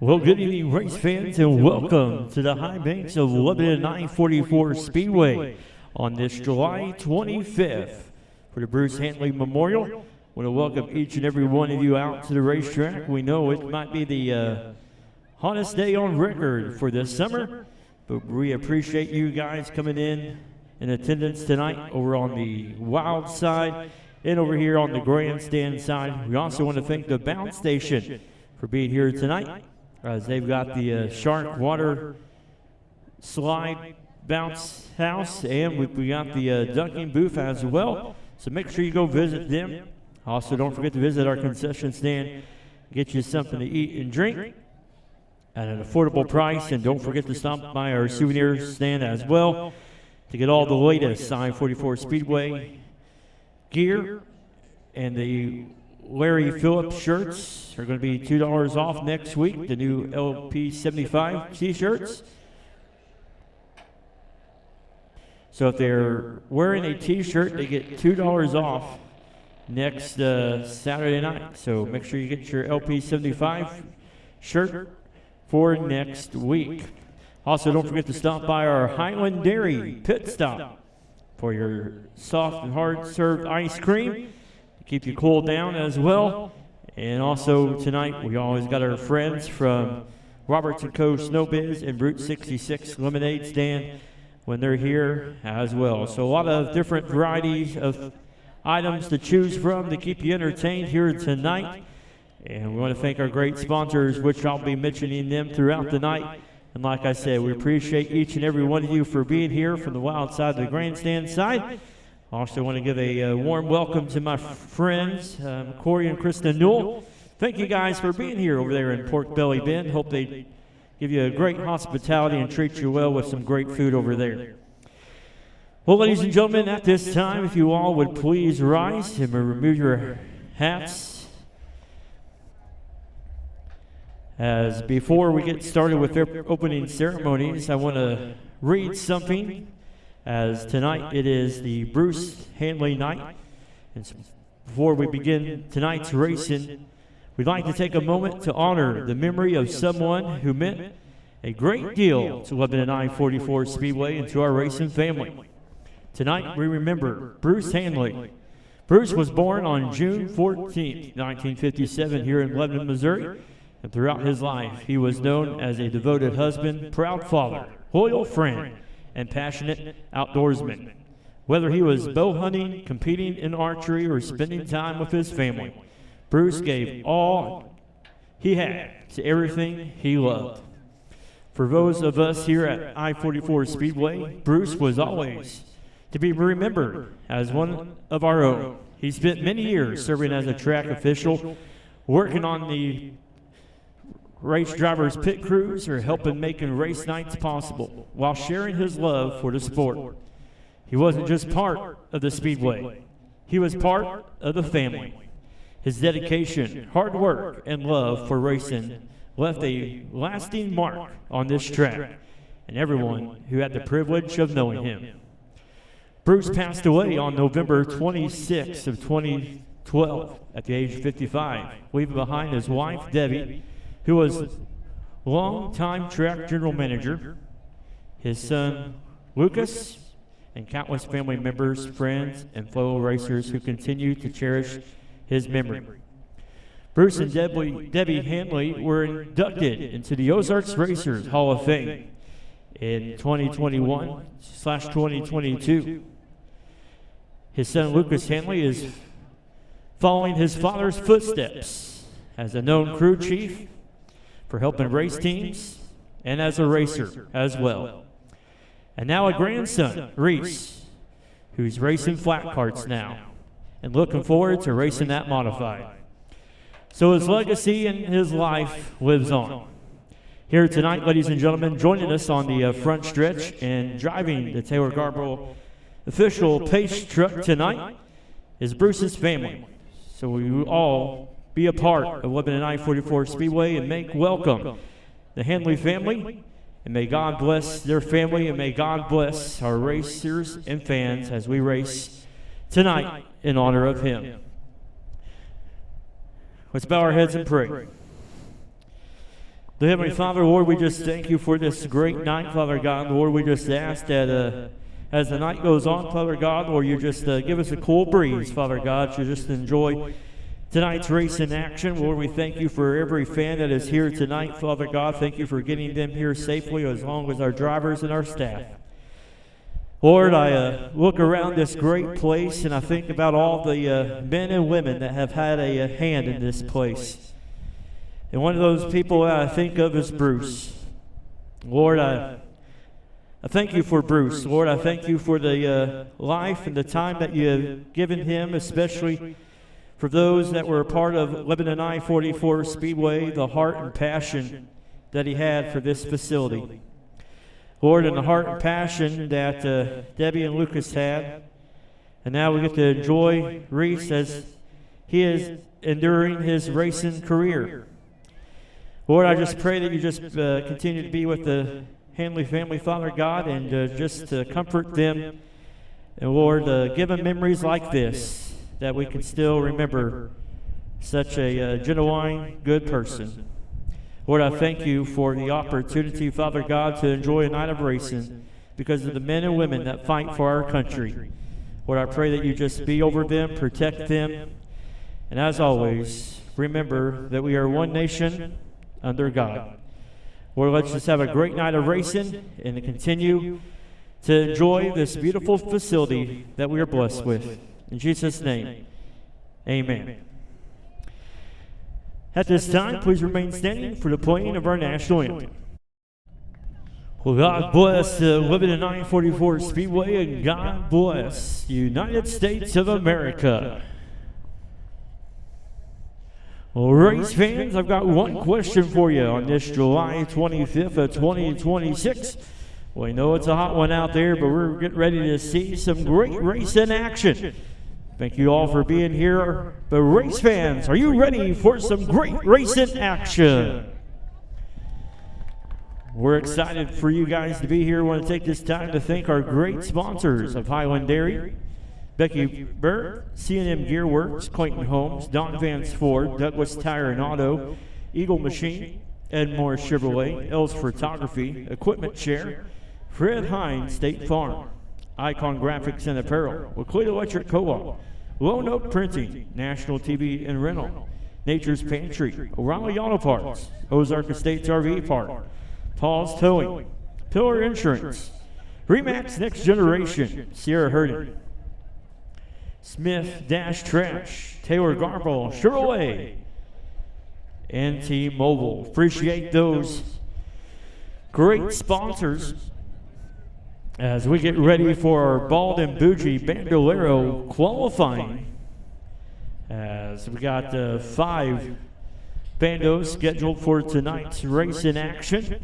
Well, good evening, race fans, and welcome to the high banks of Lebanon I-44 Speedway on this July 25th for the Bruce Handley Memorial. I want to welcome each and every one of you out to the racetrack. We know it might be the hottest day on record for this summer, but we appreciate you guys coming in attendance tonight over on the wild side and over here on the grandstand side. We also want to thank the Bounce Station for being here tonight, as they've got the Shark Water Slide Bounce House, and we got the dunking booth as well. So make sure you go visit them. Also, don't forget to visit our concession stand, get you something to eat and drink at an affordable price, and don't forget to stop by our souvenir stand as well to get all the latest I-44 Speedway gear. And the Larry Phillips shirts are going to be $2 off next week, the new LP75 t-shirts. So if they're wearing a t-shirt, they get $2 off next Saturday night. So make sure you get your LP75 shirt for next week. Also, don't forget to stop by our Highland Dairy pit stop for your soft and hard served ice cream. Keep you cool down as well. And also tonight, we always got our friends from Roberts & Co. Snow Biz and Route 66 Lemonade Stand when they're here as well. So a lot of different varieties of items to choose from to keep you entertained here tonight. And we want to thank our great sponsors, which I'll be mentioning them throughout the night. And like I said, we appreciate each and every one of you for being here from the wild side to the grandstand side. I also want to give a warm welcome to my friends, Corey and Krista Newell. Thank you guys for being here over there in Pork Belly Bend. Hope they give you a great hospitality and treat you well with some great food over there. Well, ladies and gentlemen, at this time, if you all would please rise and remove your hats. As before we get started with their opening ceremonies, I want to read something. As tonight it is the Bruce Handley night. And so before we begin tonight's racing, we'd like to take a moment to honor the memory of someone who meant a great deal to Lebanon I-44 Speedway and to our racing family. Tonight we remember Bruce Handley. Bruce was born on June 14, 1957 here in Lebanon, Missouri. And throughout his life, he was known as a devoted husband, proud father, loyal friend, and passionate outdoorsman. Whether he was bow hunting, competing in archery, or spending time with his family, Bruce gave all he had to everything he loved. For those of us here at I-44 Speedway, Bruce was always to be remembered as one of our own. He spent many years serving as a track official, working on the race drivers' pit crews, or helping making race nights possible while sharing his love for the sport. He wasn't just part of the Speedway. He was part of the family. His dedication, hard work, and love for racing left a lasting mark on this track and everyone who had the privilege of knowing him. Bruce passed away on November 26th of 2012 at the age of 55, leaving behind his wife, Debbie, who was longtime track general manager, his son, Lucas, and countless family members, friends, and fellow racers who continue to cherish his memory. Bruce and Debbie Handley were inducted into the Ozarks Racers Hall of Fame in 2021/2022. His son, Lucas Handley, is following his father's footsteps as a known crew chief for helping race teams and as a racer as well. And now a grandson, Reese, who's racing flat carts now and looking forward to racing that modified. So his legacy and his life lives on. Here tonight, ladies and gentlemen, joining us on the front stretch and driving the Taylor Garborough official pace truck tonight is Bruce's family. So we all be a part of Lebanon I-44 Speedway and make welcome the Handley family, and may God bless their family, and may God bless our racers and fans as we race tonight in honor of him. Let's bow our heads and pray. The Heavenly Father, Lord, we just thank you for this great night, Father God. Lord, we just ask that as the night goes on, Father God, Lord, you just give us a cool breeze, Father God, to just enjoy tonight's race in action. Lord, we thank you for every fan that is here tonight, Father God. Thank you for getting them here safely, as long as our drivers and our staff. Lord, I look around this great place, and I think about all the men and women that have had a hand in this place. And one of those people that I think of is Bruce. Lord, I thank you for Bruce. Lord, I thank you for the life and the time that you have given him, especially for those that were a part of Lebanon I-44 Speedway, the heart and passion that he had for this facility. Lord, and the heart and passion that Debbie and Lucas had. And now we get to enjoy Reese as he is enduring his racing career. Lord, I just pray that you just continue to be with the Handley family, Father God, and just comfort them. And Lord, give them memories like this, that we can still remember such a genuine, good person. Lord, I thank you for the opportunity, Father God, to enjoy a night of racing because of the men and women that fight for our country. Lord, I pray that you just be over them, protect them, and as always, remember that we are one nation under God. Lord, let's just have a great night of racing and continue to enjoy this beautiful facility that we are blessed with. In Jesus' name, amen. At this time, please remain standing for the playing of our national anthem. Well, God bless Lebanon I-44 Speedway, and God bless the United States of America. Well, race fans, I've got one question for you on this July 25th of 2026. We know it's a hot one out there, but we're getting ready to see some great race in action. Thank you all for being here. But race fans, are you ready for some great race in action? We're excited for you guys to be here. We want to take this time to thank our great sponsors of Highland Dairy, Becky Burr, C&M Gear Works, Clayton Homes, Don Vance Ford, Douglas Tire and Auto, Eagle Machine, Edmore Chevrolet, Els Photography, Equipment Share, Fred Hines State Farm, Icon Graphics and Apparel, Waklita Electric Co-op, Lone Oak Printing, National TV and Rental, Nature's Pantry, O'Reilly Auto Parts, Ozark Estates RV Park, Paul's Towing, Pillar Insurance, Remax Next Generation, Sierra Herding, Smith Dash Trash, Taylor Garble, Chevrolet, and T-Mobile. Appreciate those great sponsors as we get ready for our Bald and Bougie Bandolero qualifying. As we got 5 bandos scheduled for tonight's race in action.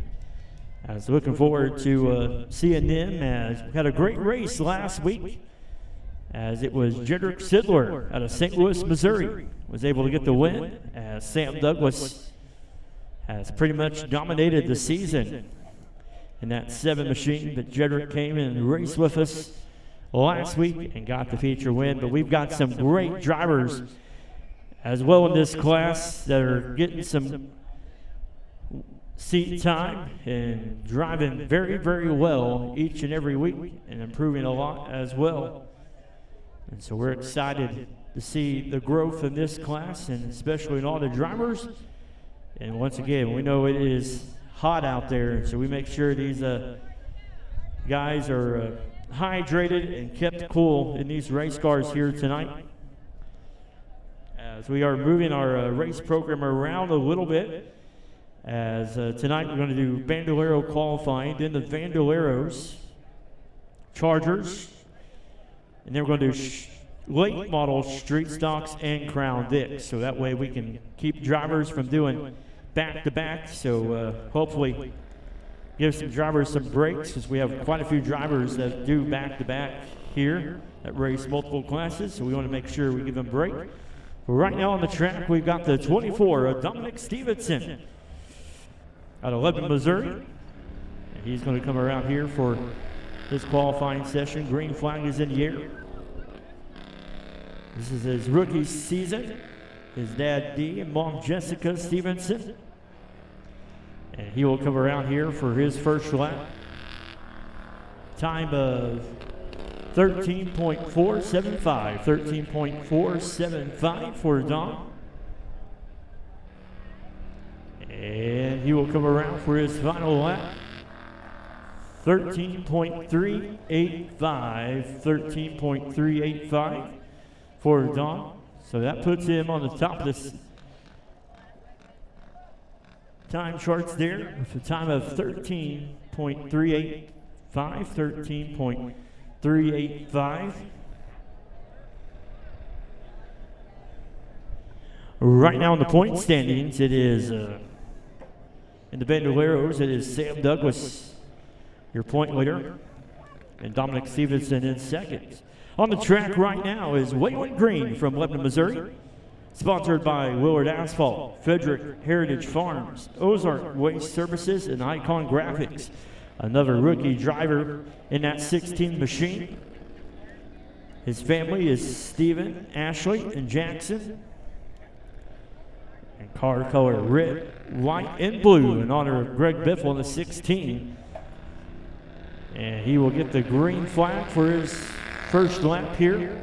As looking forward to seeing them, as we had a great race last week, as it was Jedrick Sidler out of St. Louis, Missouri, was able to get the win, as Sam Douglas has pretty much dominated the season in that 7 machine. But Jedrick came in and raced with us last week and got the feature win. But we've got some great drivers as well in this class that are getting some seat time and driving very, very well each and every week and improving a lot as well. And so we're excited to see the growth in this class, and especially in all the drivers. And once again, we know it is hot out there, so we make sure these guys are hydrated and kept cool in these race cars here tonight. As we are moving our race program around a little bit, as tonight we're going to do Bandolero qualifying, then the Bandoleros, Chargers, and then we're going to do late model street stocks and Crown Vics. So that way we can keep drivers from doing back-to-back. So hopefully give some drivers some breaks, because we have quite a few drivers that do back-to-back here that race multiple classes. So we want to make sure we give them a break. But right now on the track, we've got the 24 of Dominic Stevenson out of Lebanon, Missouri. And he's going to come around here for his qualifying session. Green flag is in the air. This is his rookie season. His dad, Dee, and mom, Jessica Stevenson. And he will come around here for his first lap. Time of 13.475. 13.475 for Don. And he will come around for his final lap. 13.385. 13.385 for Don. So that puts him on the top of this time charts there with a time of 13.385. 13.385. Right now in the point standings, it is in the Bandoleros, it is Sam Douglas, your point leader, and Dominic Stevenson in second. On the track right now is Waylon Green from Lebanon, Missouri, sponsored by Willard Asphalt, Frederick Heritage Farms, Ozark Waste Services, and Icon Graphics. Another rookie driver in that 16 machine. His family is Stephen, Ashley, and Jackson. And car color red, white, and blue in honor of Greg Biffle in the 16. And he will get the green flag for his first lap here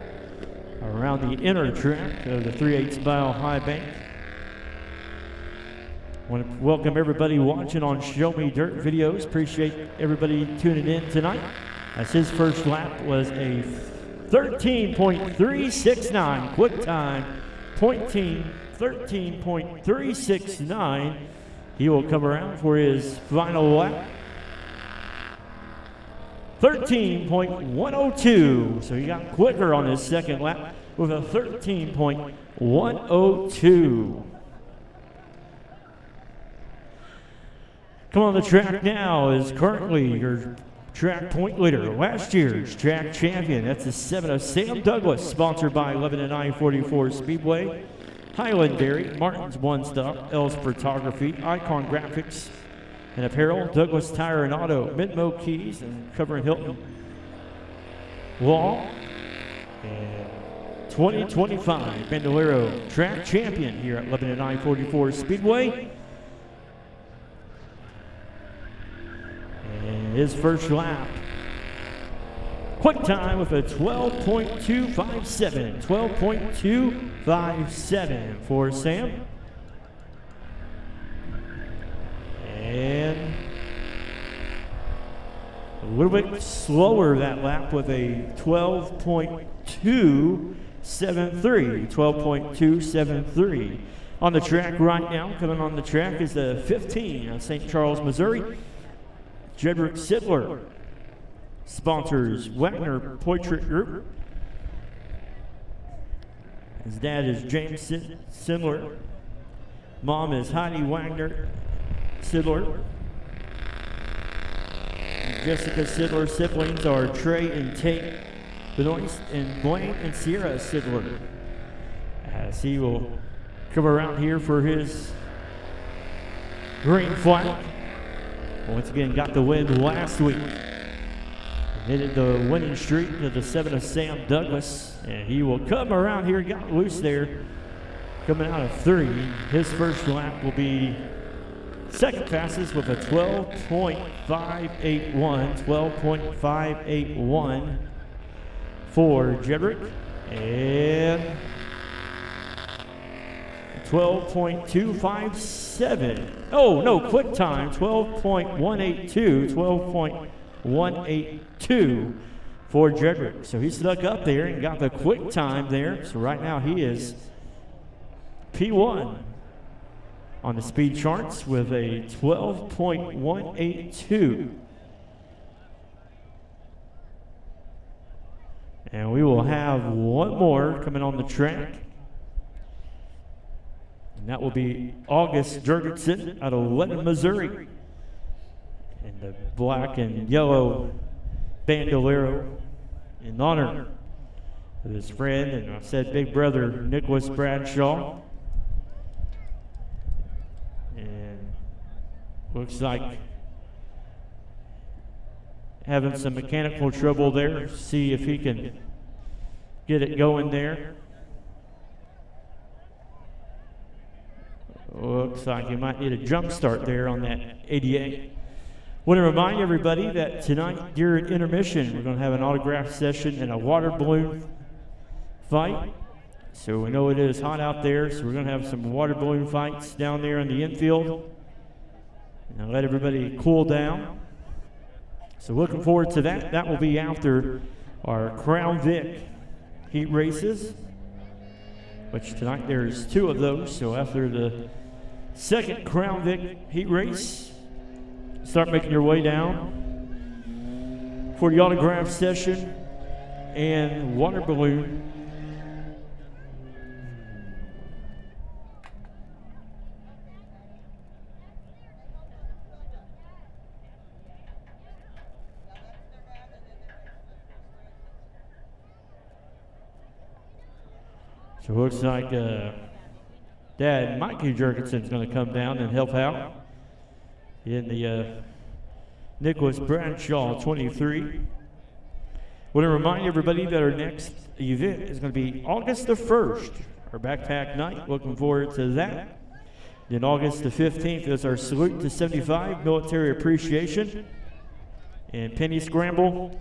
around the inner track of the 3/8 mile high bank. I want to welcome everybody watching on Show Me Dirt videos. Appreciate everybody tuning in tonight, as his first lap was a 13.369 quick time, point team 13.369. He will come around for his final lap. 13.102. So he got quicker on his second lap with a 13.102. Come on the track now is currently your track point leader, last year's track champion. That's the 7 of Sam Douglas, sponsored by Lebanon I-44 Speedway, Highland Dairy, Martin's One Stop, L's Photography, Icon Graphics and Apparel, Douglas Tire and Auto, Midmo Keys, and Covering Hilton Law. And 2025 Bandolero track champion here at Lebanon I-44 Speedway. And his first lap, quick time with a 12.257. 12.257 for Sam. And a little bit slower that lap with a 12.273. 12.273. On the track right now, coming on the track is the 15 of St. Charles, Missouri. Jedrick Sidler sponsors Wagner Portrait Group. His dad is James Sidler. Mom is Heidi Wagner Sidler. Jessica Sidler siblings are Trey and Tate Benoist and Blaine and Sierra Sidler. As he will come around here for his green flag. Once again, got the win last week. Headed the winning streak to the 7 of Sam Douglas. And he will come around here, got loose there, coming out of 3. His first lap will be second fastest with a 12.581. 12.581 for Jedrick. And 12.257. Oh, no, quick time. 12.182. 12.182 for Jedrick. So he snuck up there and got the quick time there. So right now he is P1 on the speed charts with a 12.182. And we will have one more coming on the track. And that will be August Jurgensen out of Lebanon, Missouri. In the black and yellow bandolero in honor of his friend and I said big brother Nicholas Bradshaw. And looks like having some mechanical trouble there. See if he can get it going there. Looks like you might need a jump start there on that 88. Want to remind everybody that tonight during intermission, we're going to have an autograph session and a water balloon fight. So we know it is hot out there, so we're going to have some water balloon fights down there in the infield. And let everybody cool down. So looking forward to that. That will be after our Crown Vic heat races, which tonight there's 2 of those. So after the second Crown Vic heat race, start making your way down for the autograph session and water balloon. So it looks like Dad Mikey Jurgensen's going to come down and help out in the Nicholas Bradshaw 23. Want to remind everybody that our next event is going to be August the 1st, our backpack night. Looking forward to that. Then August the 15th is our Salute to 75 Military Appreciation and Penny Scramble.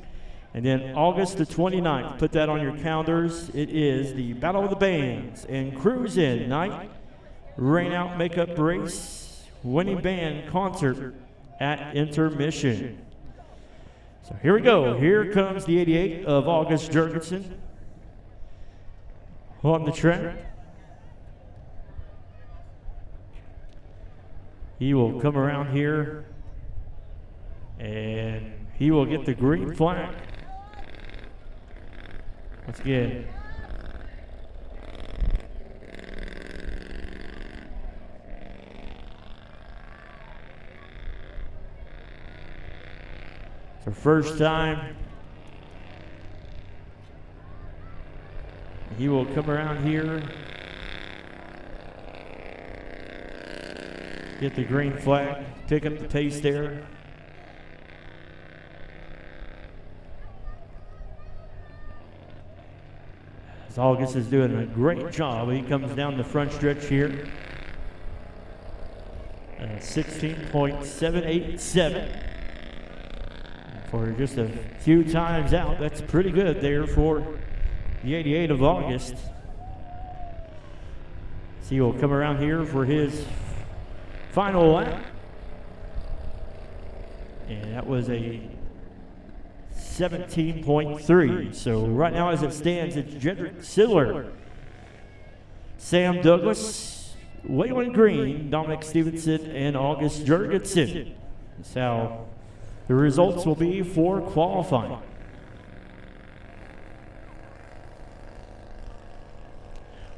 And then August the 29th, put that on your calendars. It is the Battle of the Bands and Cruise In night, rain out makeup race, winning band concert at intermission. So here we go. Here comes the 88 of August Jurgensen on the track. He will come around here and he will get the green flag. Once again, it's our first time. He will come around here, get the green flag, pick up the pace there. August is doing a great job. He comes down the front stretch here. 16.787. For just a few times out, that's pretty good there for the 88 of August. So he will come around here for his final lap. And that was a 17.3. So right now as it stands, it's Jedrick Sidler, Sam Douglas, Waylon Green, Dominic Stevenson, and August Jurgensen. That's how the results will be for qualifying.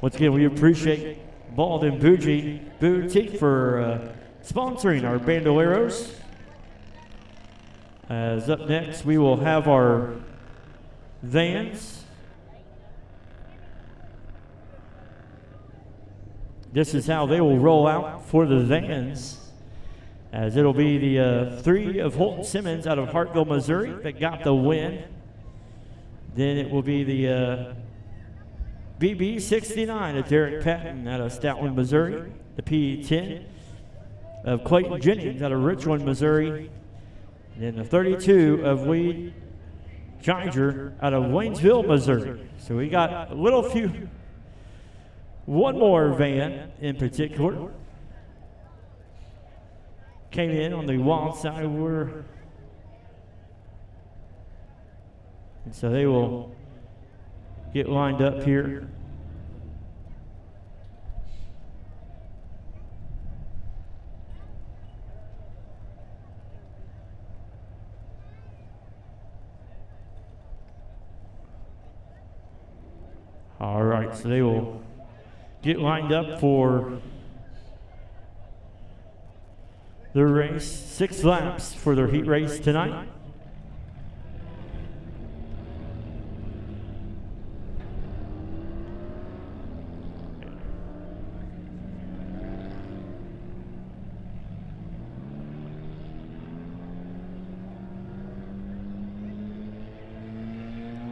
Once again, we appreciate Bald and Boutique for sponsoring our bandoleros. As up next, we will have our vans. This is how they will roll out for the vans, as it'll be the 3 of Holton Simmons out of Hartville, Missouri that got the win. Then it will be the BB69 of Derek Patton out of Stoutland, Missouri. The P10 of Clayton Jennings out of Richland, Missouri. And then the 32 of Wade Ginger out of Waynesville, Missouri. So we got a little few, one more van in particular. Came in on the wild side. And so they will get lined up here. All right, so they will get lined up for their race. 6 laps for their heat race tonight.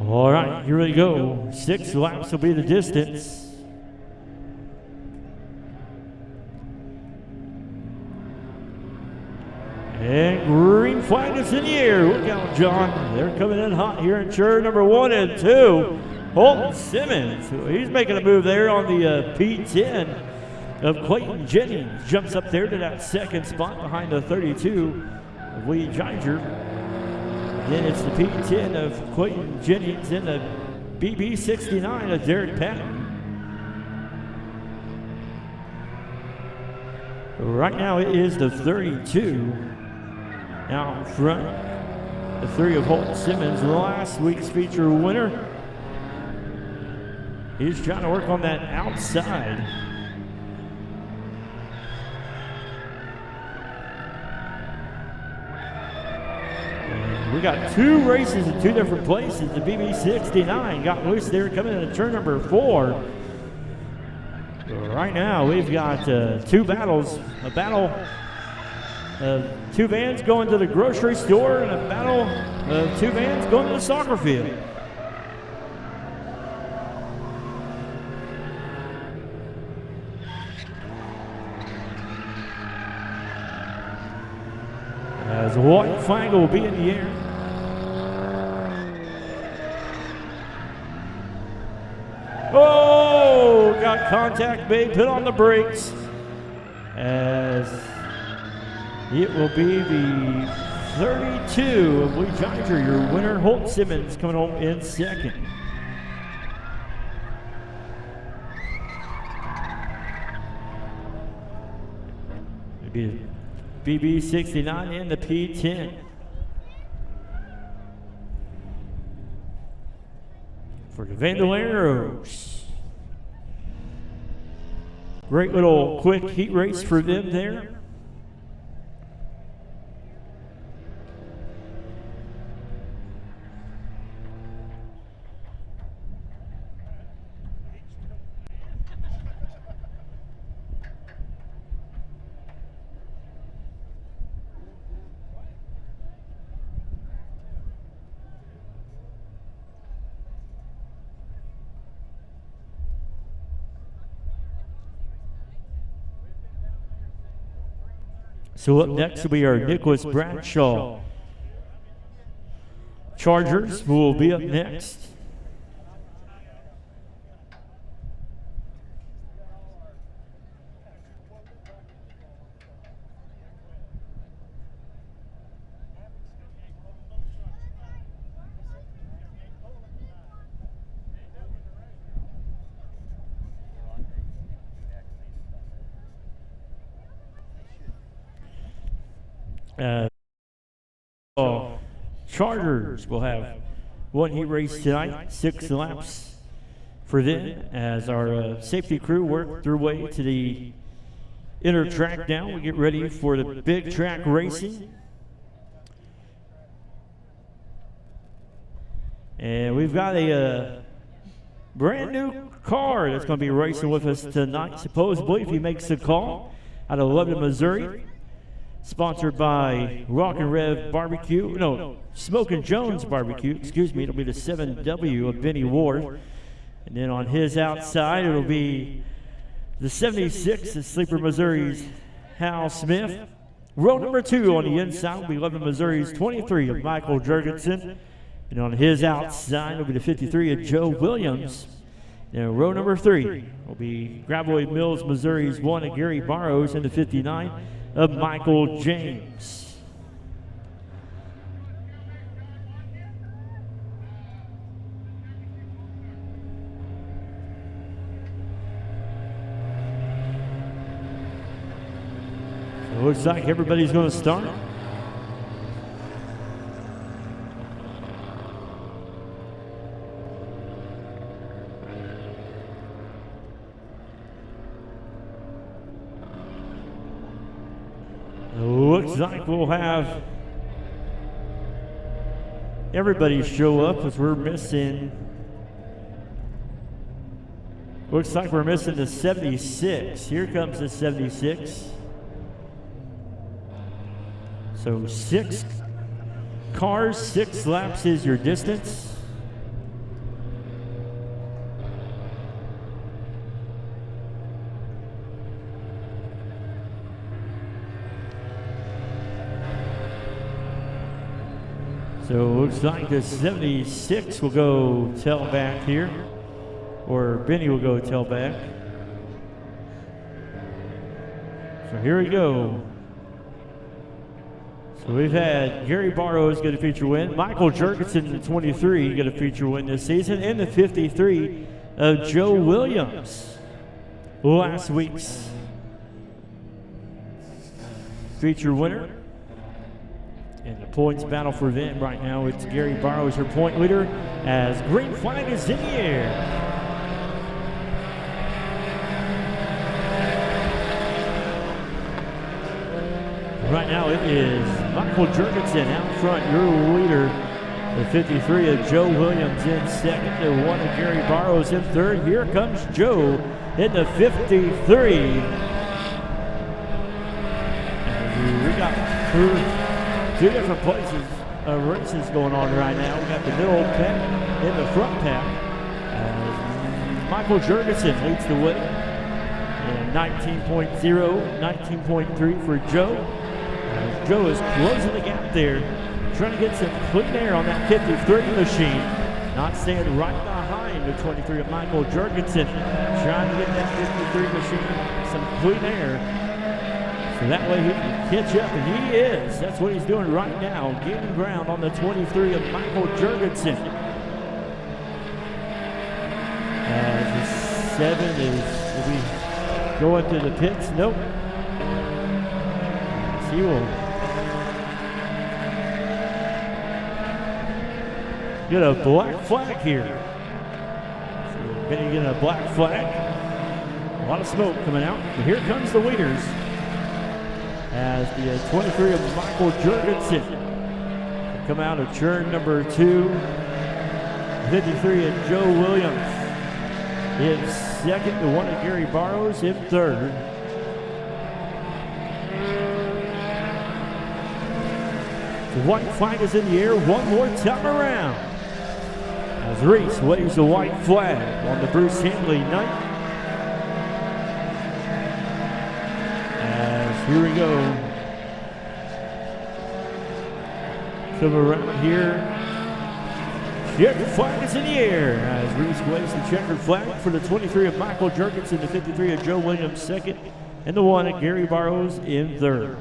All right, here we go. 6 laps will be the distance. And green flag is in the air. Look out, John. They're coming in hot here in turn number 1 and 2. Holton Simmons, he's making a move there on the P10 of Clayton Jennings. Jumps up there to that second spot behind the 32 of Lee Giger. Then it's the P10 of Clayton Jennings and the BB69 of Derek Patton. Right now it is the 32 out in front. The 3 of Holton Simmons, last week's feature winner. He's trying to work on that outside. And we got 2 races in 2 different places. The BB69 got loose there coming into turn number 4. Right now we've got 2 battles. A battle of 2 vans going to the grocery store and a battle of 2 vans going to the soccer field. As a white flag will be in the air. Oh, got contact made, put on the brakes. As it will be the 32 of Lee Giger, your winner. Holton Simmons coming home in second. Maybe BB69 and the P10. For the Vandelleros. Great little quick heat race for them there. So up next will be our Nicholas Bradshaw Chargers, who will be up next. Chargers will have 1 heat race tonight, 6 laps for them as our safety crew work their way to the inner track now. We get ready for the big track racing. And we've got a brand new car that's going to be racing with us tonight, supposedly, if he makes the call, out of Lebanon, Missouri. Sponsored by Rock and Rev Barbecue. No, Smokin' Jones Barbecue. Excuse me. It'll be the 7W of Benny Ward. And then on his outside, it'll be the 76 of Sleeper, Missouri's Hal Smith. Row number 2 on the inside will be Lebanon, Missouri's 23 of Michael Jurgensen. And on his outside, it'll be the 53 of Joe Williams. And row number 3 will be Gravois Mills, Missouri's 1 of Gary Barrows, and the 59 of Michael James. So it looks like everybody's going to start. Looks like we'll have everybody show up as we're missing. Looks like we're missing the 76. Here comes the 76. So 6 cars, 6 laps is your distance. So it looks like the 76 will go tailback here, or Benny will go tailback. So here we go. So we've had Gary Barrows get a feature win, Michael Jurgensen, the 23, get a feature win this season, and the 53 of Joe Williams. Last week's feature winner. And the points battle for them right now, it's Gary Barrows, your point leader, as green flag is in the air. Right now it is Michael Jurgensen out front, your leader. The 53 of Joe Williams in second, the 1 of Gary Barrows in third. Here comes Joe in the 53. And we got two different places of races going on right now. We got the middle pack and the front pack. Michael Jurgensen leads the way. And 19.0, 19.3 for Joe. Joe is closing the gap there, trying to get some clean air on that 53 machine. Not staying right behind the 23 of Michael Jurgensen, trying to get that 53 machine some clean air. So that way he can catch up, and he is. That's what he's doing right now, gaining ground on the 23 of Michael Jurgensen. As the 7 is, will be going to the pits? Nope. He will get a black flag here. So we're going to get a black flag. A lot of smoke coming out. But here comes the leaders. As the 23 of Michael Jurgensen come out of turn number 2. 53 of Joe Williams in second. The 1 of Gary Barrows in third. The white flag is in the air one more time around. As Reese waves the white flag on the Bruce Handley night. Here we go. Come around here. Checkered flag is in the air as Reese waves the checkered flag for the 23 of Michael Jurgensen, the 53 of Joe Williams second, and the 1 of Gary Barrows in third.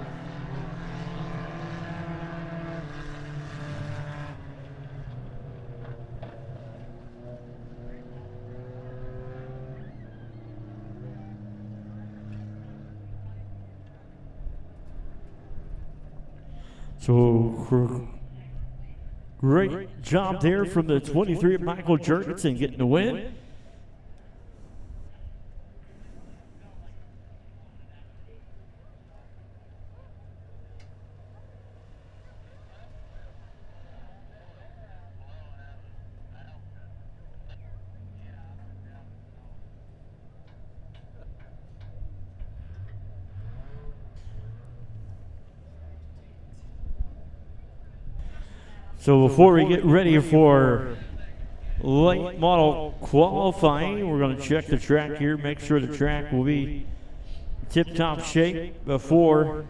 So great job there from the 23 of Michael Jurgensen getting the win. So before we get ready for late model qualifying, we're going to check the track here, make sure the track will be tip-top shape before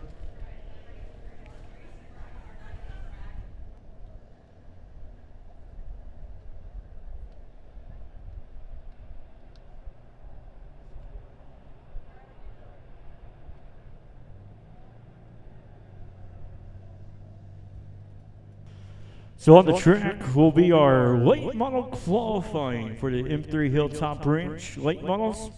So on the track will be our late model qualifying for the M3 Hilltop Ranch late models.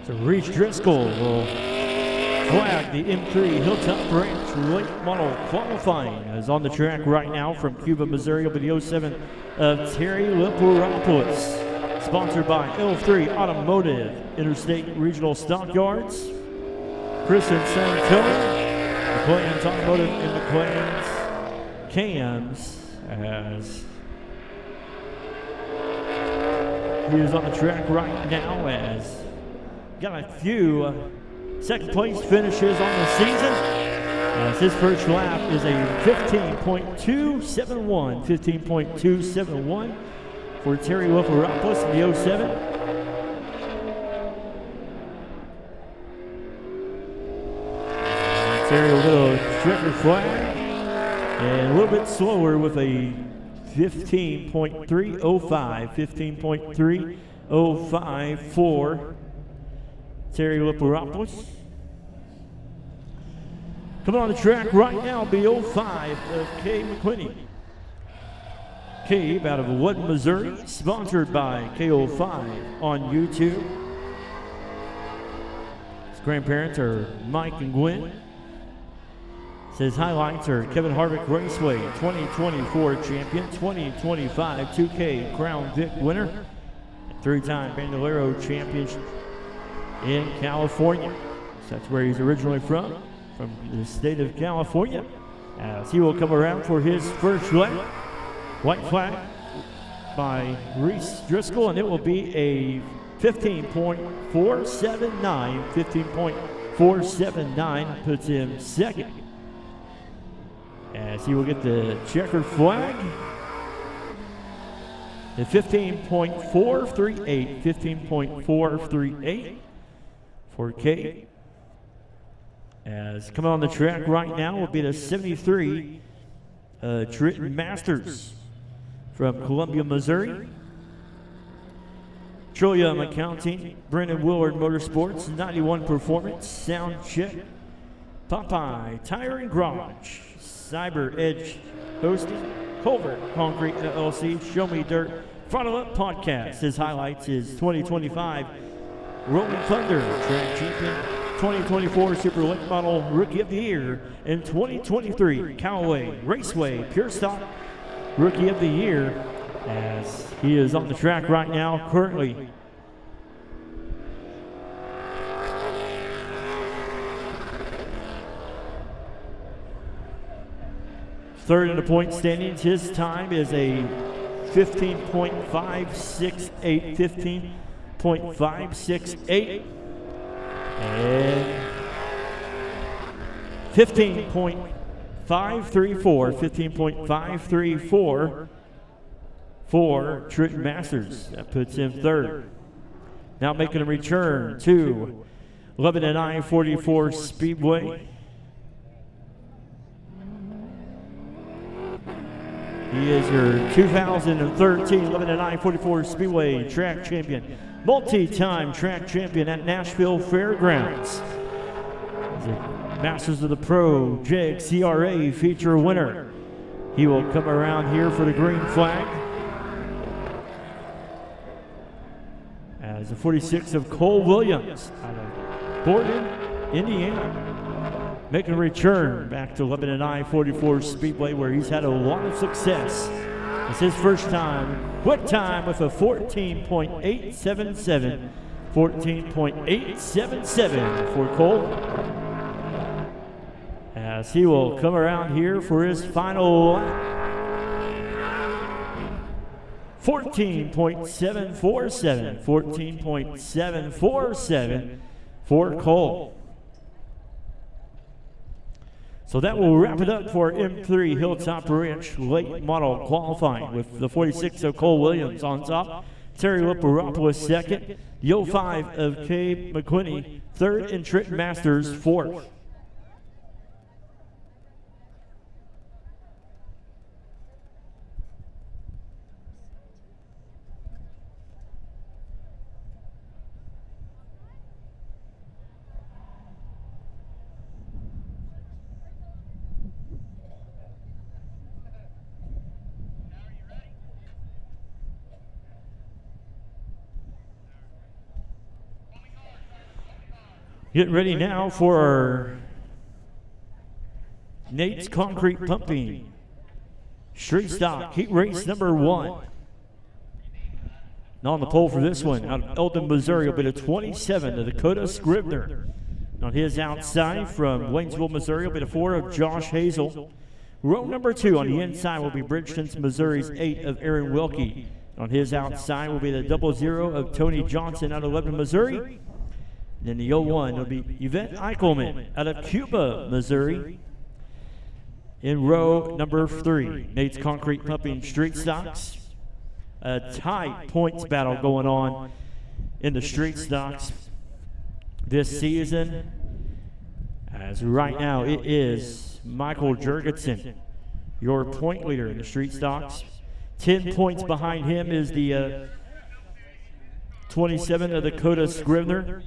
So Reese Driscoll will flag the M3 Hilltop Ranch late model qualifying. As on the track right now from Cuba, Missouri, will be the 07 of Terry Liporopoulos. Sponsored by L3 Automotive, Interstate Regional Stockyards. Chris in San Antonio. McLean's Automotive and McLean's Cams as he is on the track right now as got a few second place finishes on the season. As his first lap is a 15.271, 15.271 for Terry Leparopoulos in the 07. Terry a little checker flag and a little bit slower with a 15.305, 15.305 for Terry Leparopoulos. Coming on the track right now, the 05 of K. McQuinney. Cabe out of Wood, Missouri, sponsored by K05 on YouTube. His grandparents are Mike and Gwen. His highlights are Kevin Harvick Raceway 2024 champion, 2025 2K Crown Vic winner, and three-time Bandolero champion in California. So that's where he's originally from the state of California. As he will come around for his first lap. White flag by Reese Driscoll, and it will be a 15.479. 15.479 puts him second. As he will get the checkered flag. The 15.438. 15.438 for Kate. As coming on the track right now will be the 73 Triton Masters from Columbia, Missouri. Trillium Accounting, Brennan Willard Motorsports, 91 Performance, Sound Check, Popeye Tire and Garage, Cyber Edge Hosting, Culver Concrete LLC, Show Me Dirt, Throttle Up Podcast. His highlights is 2025 Rolling Thunder Track Champion, 2024 Super Late Model Rookie of the Year, and 2023 Callaway Raceway Pure Stock Rookie of the Year, as he is on the track right now currently. Third in the point standings, his time is a 15.568, 15.568, and 15.534 for Triton Masters. That puts him third. Now making a return to Lebanon I-44 Speedway. He is your 2013 Lebanon I-44 Speedway track champion, multi-time track champion at Nashville Fairgrounds. He's a Masters of the Pro JXCRA feature winner. He will come around here for the green flag. As the 46 of Cole Williams out of Borden, Indiana, making a return back to Lebanon I-44 Speedway, where he's had a lot of success. It's his first time, quick time with a 14.877, 14.877 for Cole. As he will come around here for his final lap. 14.747, 14.747 for Cole. So that will wrap it up for M3 Hilltop Ranch late model qualifying, with the 46 of Cole Williams on top, Terry Leparopoulos second, the 05 of K. McQuinney third, and Triton Masters fourth. Getting ready now for our Nate's Concrete Pumping Street Stock Heat Race number 1. And on the pole for this one, out of Eldon, Missouri, will be the 27, the Dakota Scribner. On his outside from Waynesville, Missouri, will be the 4 of Josh Hazel. Row number 2 on the inside will be Bridgeton, Missouri's 8 of Aaron Wilkie. On his outside will be the 00 of Tony Johnson out of Lebanon, Missouri. And then the 01 will be Yvette Eichelman out of Cuba, Missouri. In row number 3, Nate's Concrete Pumping Street Stocks. A tight points battle going on in the street stocks this season, as right now it is Michael Jurgensen, your point leader in the street stocks. 10 points behind him is the 27 of Dakota Scrivener.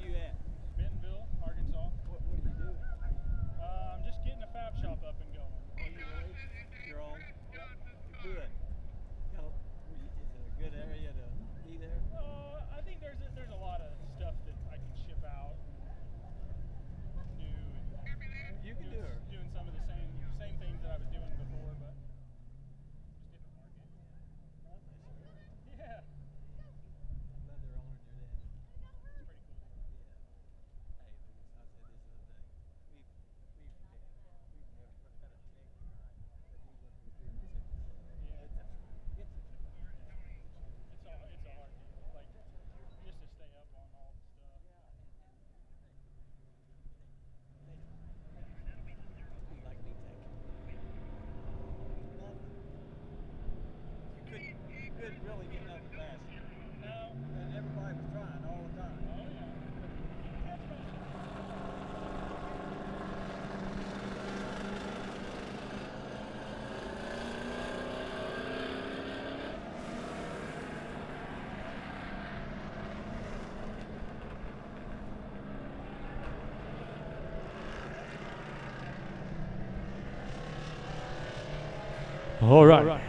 All right.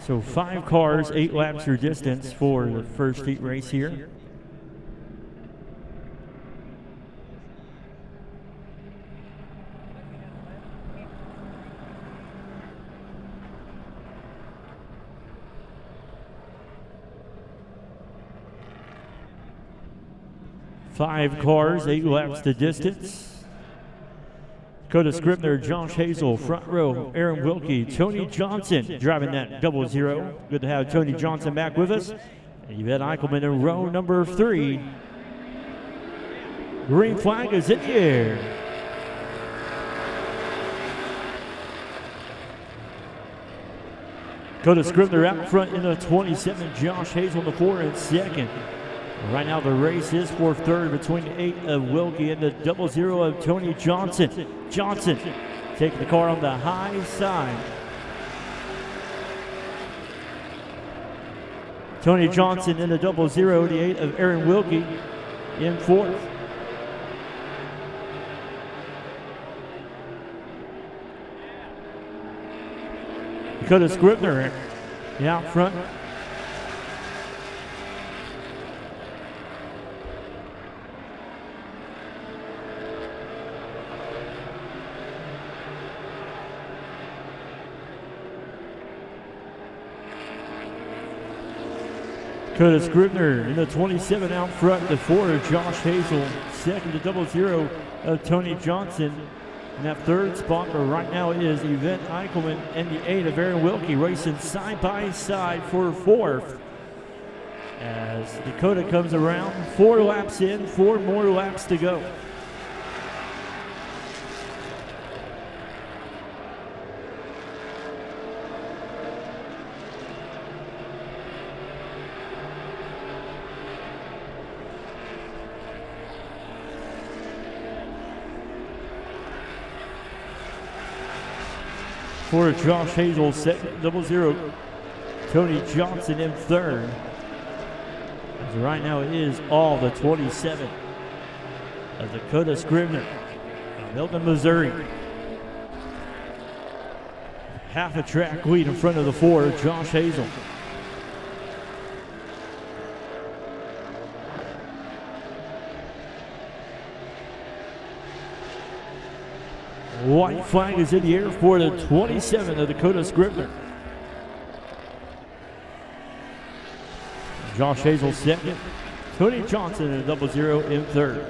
So 5 cars, 8 laps or distance for the first heat race here. Five cars, 8 laps the distance. Dakota Scrivener, Josh Hazel, front row, Aaron Wilkie, Tony Johnson driving that 00. Good to have Tony Johnson back with us. And Yvette Eichelman in row number 3. Green flag is in the air. Dakota Scrivener out front in the 27, Josh Hazel in the 4 and 2nd. Right now the race is for 3rd between the 8 of Wilkie and the 00 of Tony Johnson. Johnson taking the car on the high side. Tony Johnson in the 00, the 8 of Aaron Wilkie in 4th. Dakota Scrivener out front. Dakota Scrivener in the 27 out front, the 4 of Josh Hazel, 2nd to 00 of Tony Johnson. In that 3rd spot, but right now it is Yvette Eichelman and the 8 of Aaron Wilkie racing side by side for 4th. As Dakota comes around, 4 laps in, 4 more laps to go. For Josh Hazel, 00, Tony Johnson in 3rd. As right now it is all the 27 of Dakota Scrivener from Milton, Missouri. Half a track lead in front of the 4, Josh Hazel. White flag is in the air for the 27 of Dakota Scrivener. Josh Hazel 2nd. Tony Johnson in the 00 in 3rd.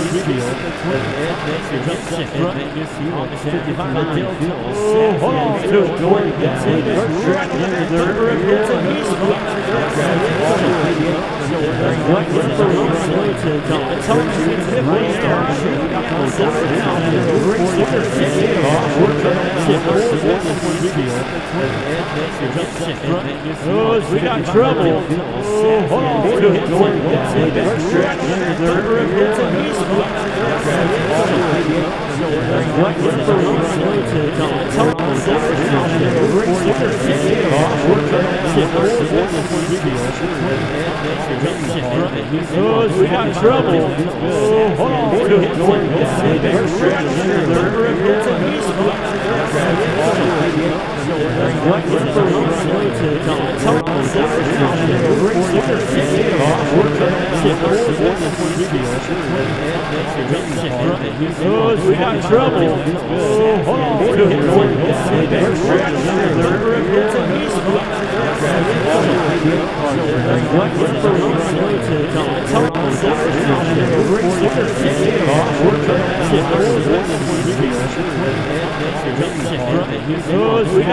Springfield. We got trouble. Oh, hold on. We got trouble. Oh, hold on. We got trouble. Oh, hold on. We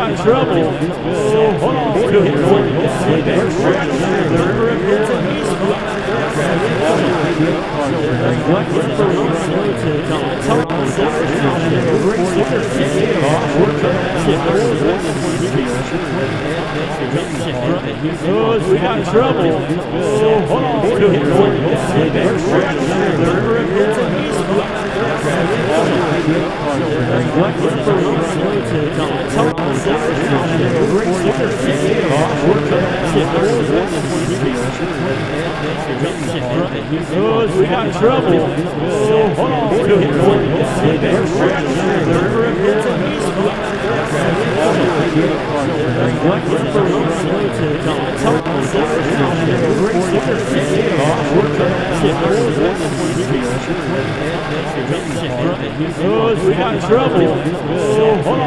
got trouble. Oh, hold on. We got trouble. Oh, hold we got trouble. Oh, hold we got trouble. Oh, hold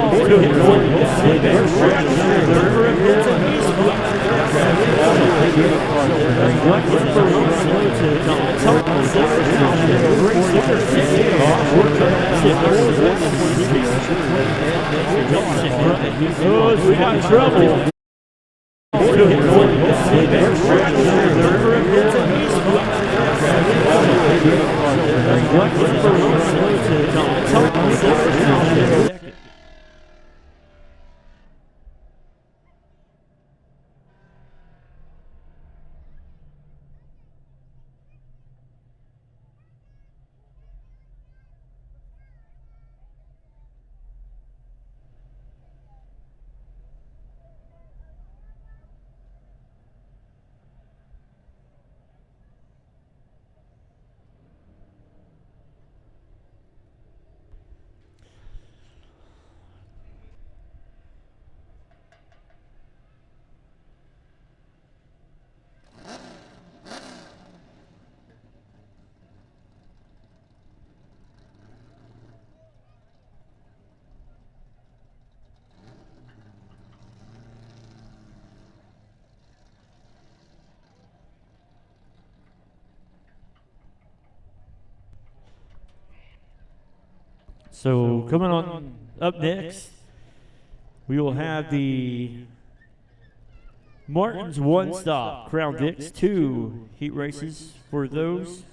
we got trouble. So coming on up next, we will have the Martin's One Stop Crown Vics 2 heat races for those.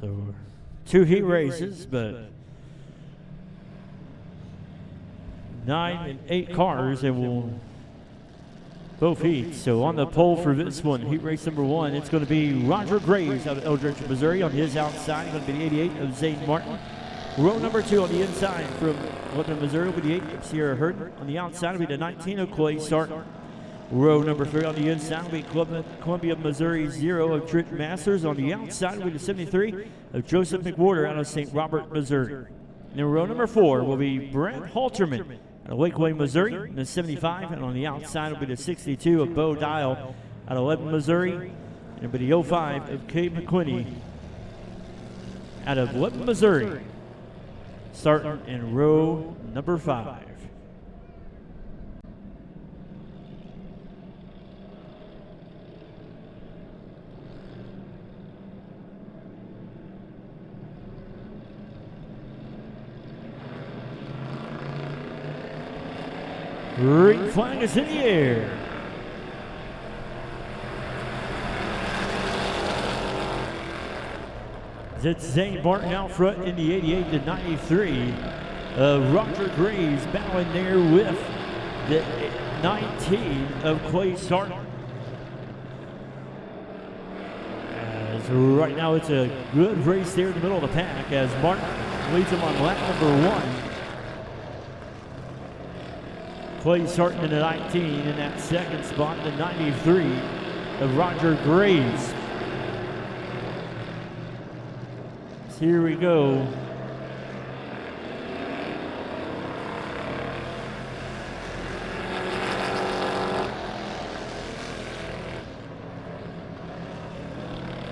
So 2 heat races, but 9 and 8 cars and will both heats. So on the pole for this one, heat race number 1, it's going to be Roger Graves out of Eldridge, Missouri. On his outside, going to be the 88 of Zane Martin. Row number 2 on the inside from Lebanon, Missouri will be the 8 of Sierra Hurd. On the outside will be the 19 of Clay Sarton. Row number 3 on the inside will be Columbia, Missouri 0 of Trent Masters. On the outside will be the 73 of Joseph McWhorter out of St. Robert, Missouri. And in row number 4 will be Brent Halterman out of Lakeway, Missouri, in the 75. And on the outside will be the 62 of Bo Gile out of Lebanon, Missouri. And it'll be the 05 of Kate McQuinney out of Lebanon, Missouri, starting in row number 5. Green flag is in the air. It's Zane Martin out front in the 88 to 93. Roger Graves battling there with the 19 of Clay Sarton. As right now it's a good race there in the middle of the pack as Martin leads him on lap number 1. Clay Sarton in the 19 in that second spot, the 93 of Roger Graves. Here we go.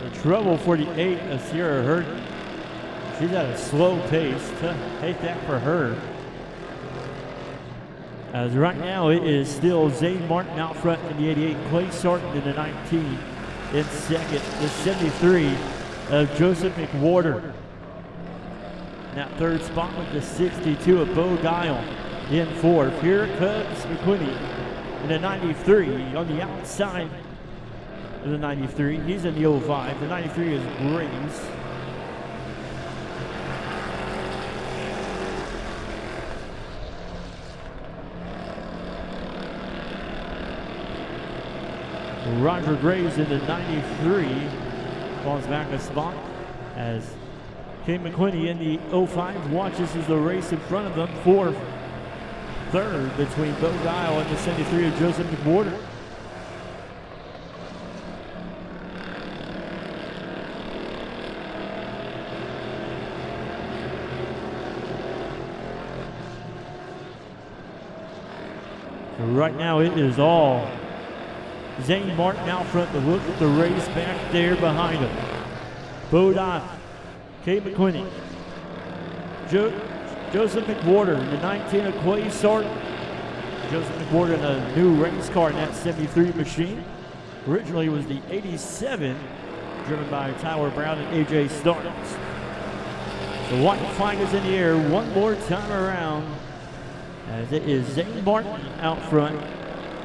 The trouble for the 8 of Sierra Hurd. She's at a slow pace. Take that for her. As right now it is still Zane Martin out front in the 88, Clay Sarton in the 19. In second, the 73 of Joseph McWhorter. In that third spot with the 62 of Bo Gile in fourth. Here comes McQuinney in the 93 on the outside of the 93. He's in the 05. The 93 is Graves. Roger Graves in the 93 falls back a spot as Kate McQuinney in the 05 watches as the race in front of them for third between Bo Gile and the 73 of Joseph McWhorter. Right now it is all Zane Martin out front to look at the race back there behind him. Bo Gile, Kate McQuinney, Joseph McWhorter in the 19 of Clay Sarton. Joseph McWhorter in a new race car in that 73 machine. Originally it was the 87 driven by Tyler Brown and AJ Starks. The white flag is in the air one more time around as it is Zane Martin out front.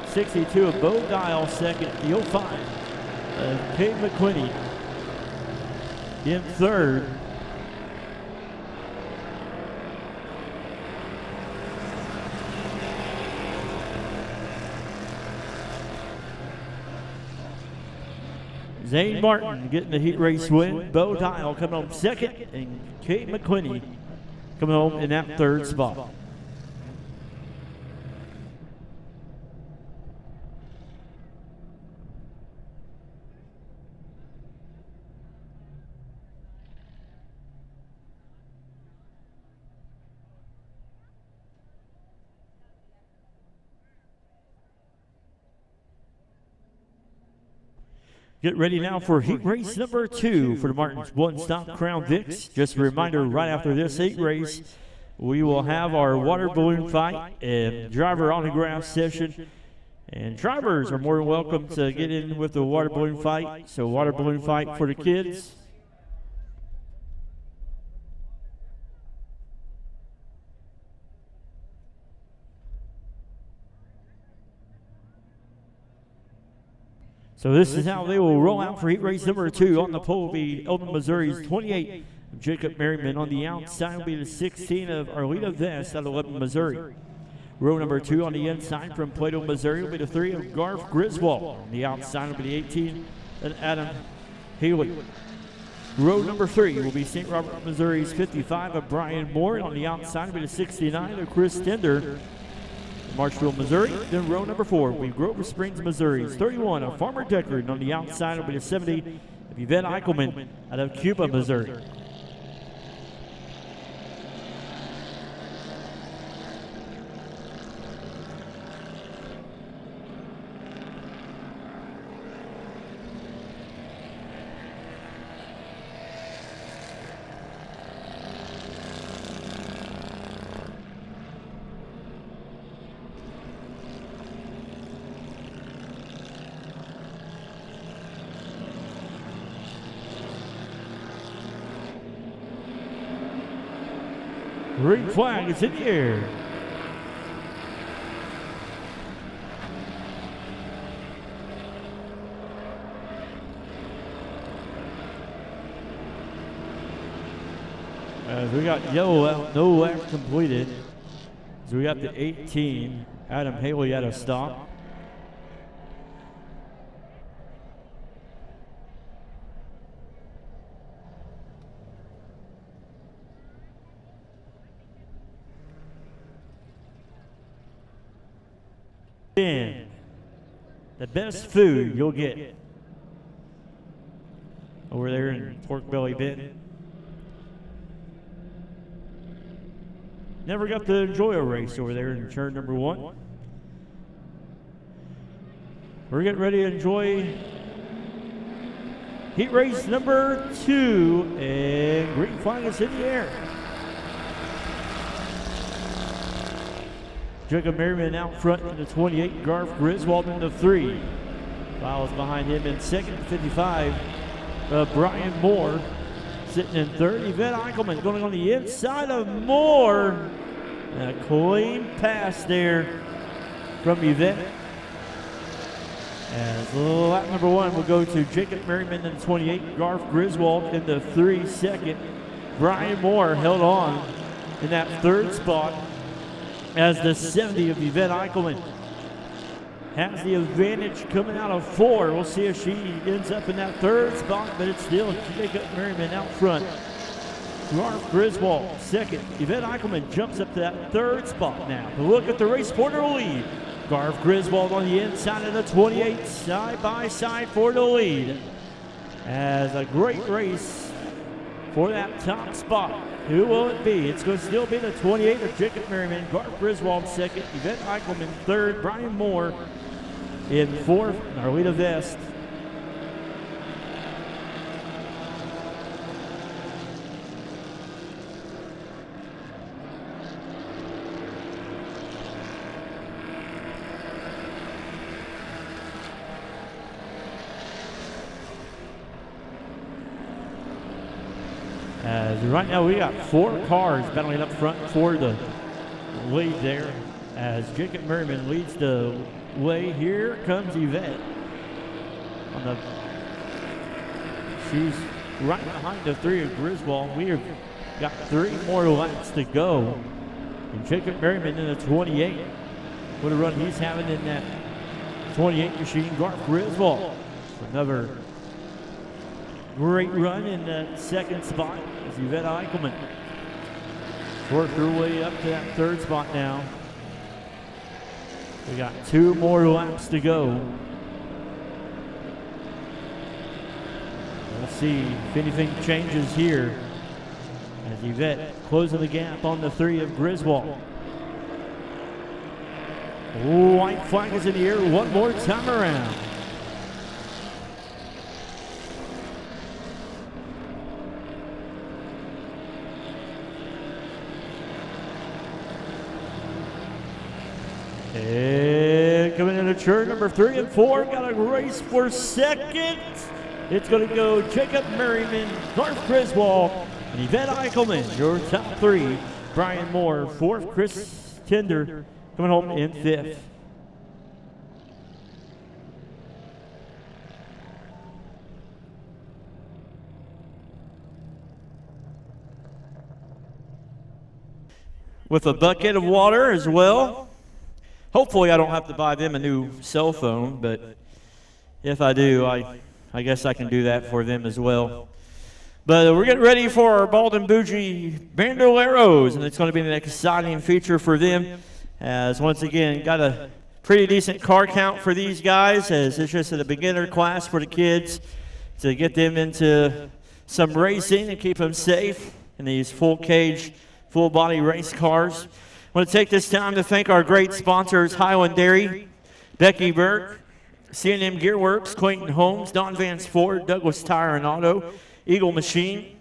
62 of Bo Gile second, the 05 of Kate McQuinney in third. Zane Martin getting the heat race win. Bo Gile coming home second, and Kate McQuinney coming home in that third spot. Get ready now for heat race number 2 for the Martin's one-stop Crown Vics. Just a reminder, right after this heat race, we will have our water balloon fight and driver autograph session. And drivers are more than welcome to get in with the water balloon fight. So water balloon fight for the kids. So this is how they will roll out for heat race number 2. On the pole will be Elton, Missouri's 28 of Jacob Merriman. On the outside will be the 16 of Arleta Vest out of Lebanon, Missouri. Row number 2 on the inside from Plato, Missouri will be the 3 of Garth Griswold. On the outside will be the 18 of Adam Haley. Row number 3 will be St. Robert, Missouri's 55 of Brian Moore. And on the outside will be the 69 of Chris Tender. Marshville, Missouri. Then row number 4 will be Grover Springs, Missouri's 31 of Farmer Deckard. And on the outside will be the 70 of Yvette Eichelman out of Cuba, Missouri. Green flag is in the air. We got yellow out, no lap completed. So we got the 18, Adam Haley at a stop. And the best food you'll get over there in Pork Belly Bend. Never got to enjoy a race over there in turn number 1. We're getting ready to enjoy heat race number 2, and green flag is in the air. Jacob Merriman out front in the 28, Garth Griswold in the 3. Follows behind him in second, 55. Brian Moore sitting in third. Yvette Eichelman going on the inside of Moore. And a clean pass there from Yvette. As lap number 1 will go to Jacob Merriman in the 28, Garth Griswold in the 3 second. Brian Moore held on in that third spot as the 70 of Yvette Eichelman has the advantage coming out of 4. We'll see if she ends up in that third spot, but it's still Jacob Merriman out front. Garth Griswold second. Yvette Eichelman jumps up to that third spot now. But look at the race quarter lead. Garth Griswold on the inside of the 28, side by side for the lead. As a great race for that top spot. Who will it be? It's going to still be the 28 of Jacob Merriman, Garth Griswold second, Yvette Eichelman third, Brian Moore in fourth, Arlita Vest. Right now we got 4 cars battling up front for the lead there as Jacob Merriman leads the way. Here comes Yvette. She's right behind the 3 of Griswold. We have got 3 more laps to go. And Jacob Merriman in the 28. What a run he's having in that 28 machine. Garth Griswold. Another great run in that second spot. Yvette Eichelman worked her way up to that third spot now. We got 2 more laps to go. We'll see if anything changes here as Yvette closing the gap on the 3 of Griswold. White flag is in the air one more time around. And coming into turn number 3 and 4, got a race for second. It's going to go Jacob Merriman, Garth Griswold, and Yvette Eichelman, your top 3. Brian Moore, 4th. Chris Tinder coming home in 5th. With a bucket of water as well. Hopefully I don't have to buy them a new cell phone, but if I do, I guess I can do that for them as well. But we're getting ready for our Baldwin Bougie Bandoleros, and it's going to be an exciting feature for them. As once again, got a pretty decent car count for these guys, as it's just a beginner class for the kids to get them into some racing and keep them safe in these full cage, full body race cars. I want to take this time to thank our great sponsors, Highland Dairy, Becky Burke, C&M Gearworks, Clayton Homes, Don Vance Ford, Douglas Tire and Auto, Eagle Machine,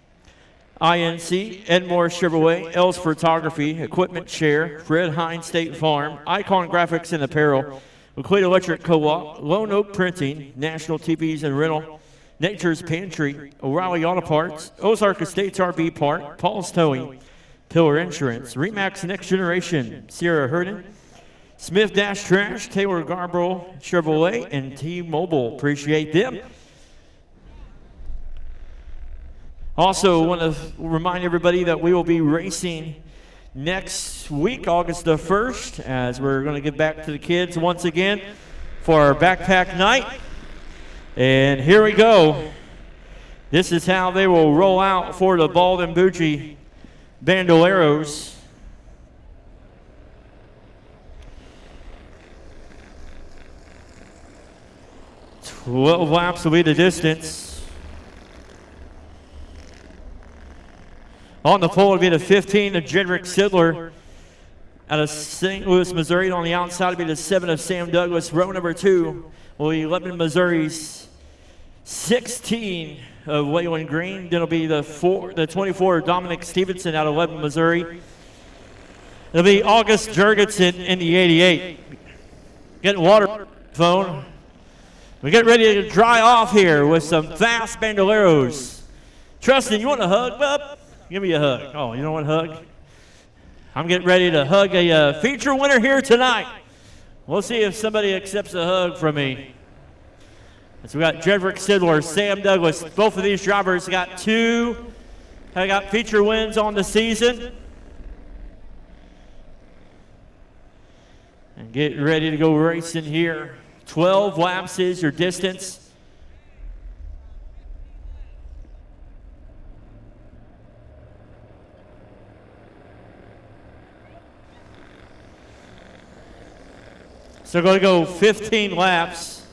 INC, Edmore Chevrolet, Els Photography, Equipment Share, Fred Hines State Farm, Icon Graphics and Apparel, McQuaid Electric Co-op, Lone Oak Printing, National TVs and Rental, Nature's Pantry, O'Reilly Auto Parts, Ozark Estates RV Park, Paul's Towing, Pillar Insurance, Remax Next Generation, Sierra Herden, Smith Dash Trash, Taylor Garborough Chevrolet, and T-Mobile. Appreciate them. Also, want to remind everybody that we will be racing next week, August the 1st, as we're going to give back to the kids once again for our backpack night. And here we go. This is how they will roll out for the Bald and Bougie Bandoleros. Twelve laps will be the distance. On the pole will be the 15 of Jedrick Sidler out of St. Louis, Missouri. On the outside will be the 7 of Sam Douglas. Row number 2 will be Lebanon, Missouri's 16 of Waylon Green. Then it'll be the 24 of Dominic Stevenson out of Lebanon, Missouri. It'll be August Jurgensen in the 88. Getting water phone. We get ready to dry off here with some fast bandoleros. Trustin, you want a hug, bub? Give me a hug. Oh, you don't want a hug? I'm getting ready to hug a feature winner here tonight. We'll see if somebody accepts a hug from me. So we got Jedrick Sidler, Sam Douglas. Both of these drivers got feature wins on the season. And get ready to go racing here. 12 laps is your distance. So we're going to go 15 laps.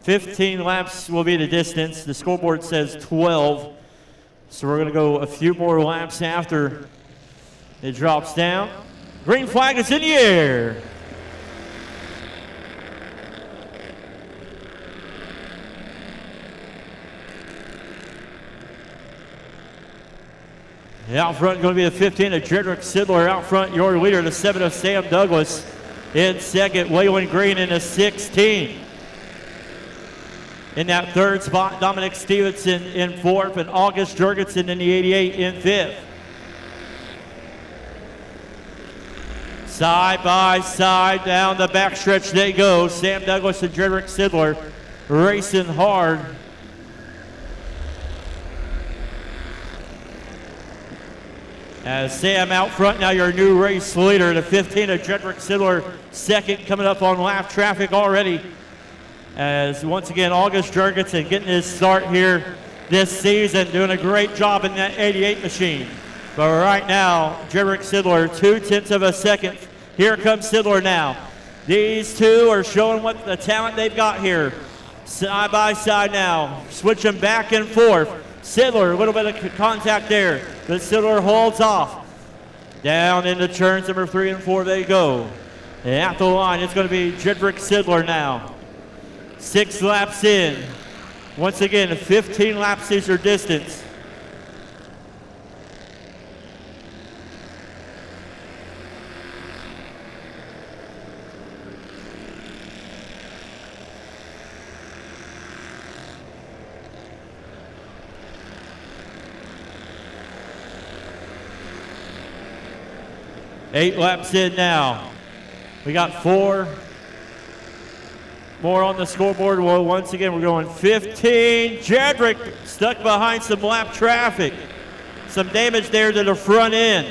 15 laps will be the distance. The scoreboard says 12. So we're going to go a few more laps after it drops down. Green flag is in the air. Out front going to be the 15 of Jedrick Sidler. Out front, your leader, the 7 of Sam Douglas. In second, Waylon Green in the 16. In that third spot, Dominic Stevenson in fourth, and August Jurgensen in the 88 in fifth. Side by side down the backstretch they go. Sam Douglas and Jedrick Sidler racing hard. As Sam out front, now your new race leader, the 15 of Jedrick Sidler, second, coming up on lap traffic already. As once again, August Jurgensen getting his start here this season, doing a great job in that 88 machine. But right now, Jedrick Sidler, 0.2 of a second. Here comes Sidler now. These two are showing what the talent they've got here. Side by side now, switching back and forth. Sidler, a little bit of contact there, but Sidler holds off. Down into turns number 3 and 4 they go. And at the line, it's going to be Jedrick Sidler now. 6 laps in. Once again, 15 laps is your distance. Eight laps in now. We got 4 more on the scoreboard. Well, once again, we're going 15. Jedrick stuck behind some lap traffic. Some damage there to the front end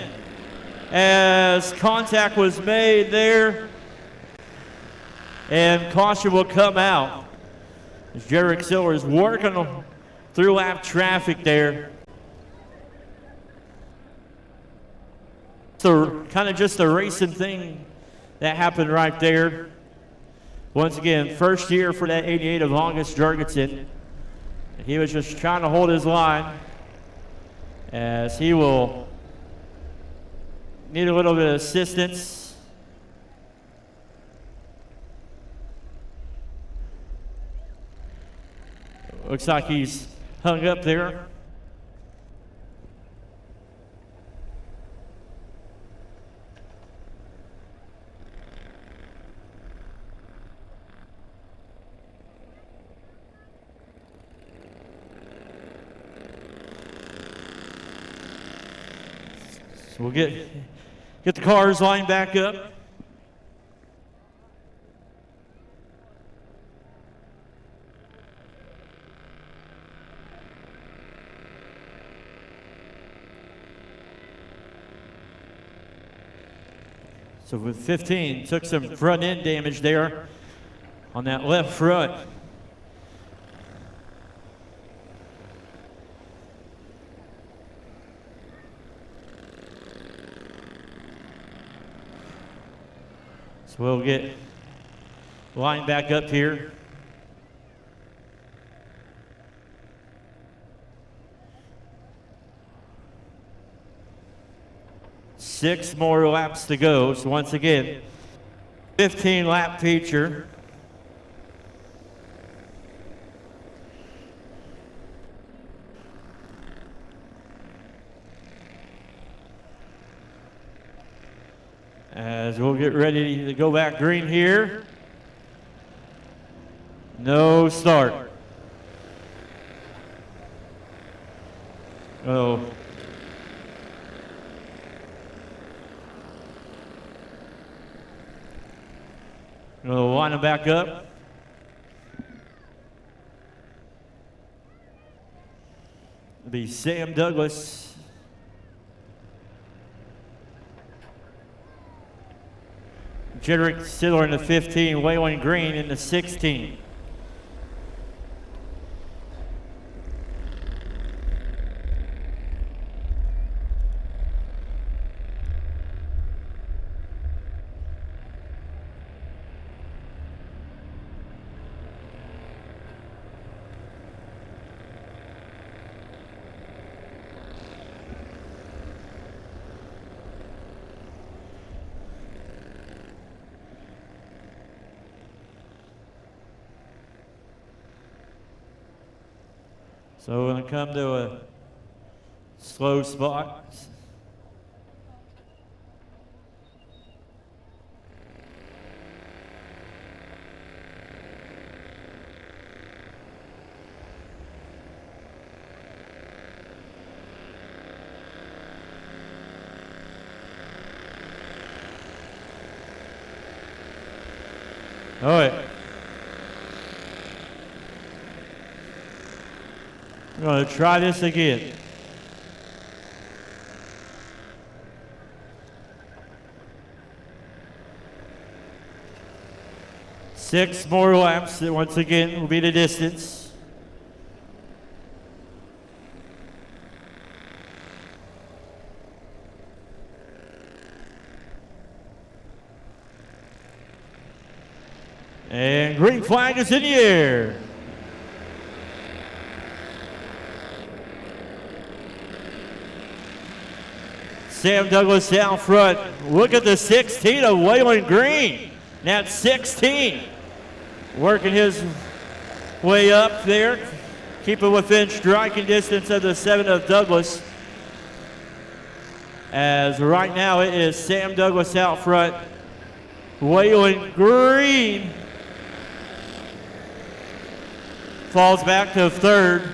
as contact was made there. And caution will come out. As Jedrick Sidler is working through lap traffic there. So kind of just a racing thing that happened right there. Once again, first year for that 88 of August Jurgensen. He was just trying to hold his line as he will need a little bit of assistance. Looks like he's hung up there. We'll get the cars lined back up. So with 15, took some front end damage there on that left front. So we'll get lined back up here. Six more laps to go. So once again, 15 lap feature. As we'll get ready to go back green here. No start. Oh. We'll line them back up. It'll be Sam Douglas. Jedrick Sidler in the 15, Waylon Green in the 16. So we're going to come to a slow spot. All right. We're going to try this again. Six more laps that once again will be the distance. And green flag is in the air. Sam Douglas out front. Look at the 16 of Waylon Green. That's 16. Working his way up there. Keeping within striking distance of the 7 of Douglas. As right now it is Sam Douglas out front. Waylon Green falls back to third.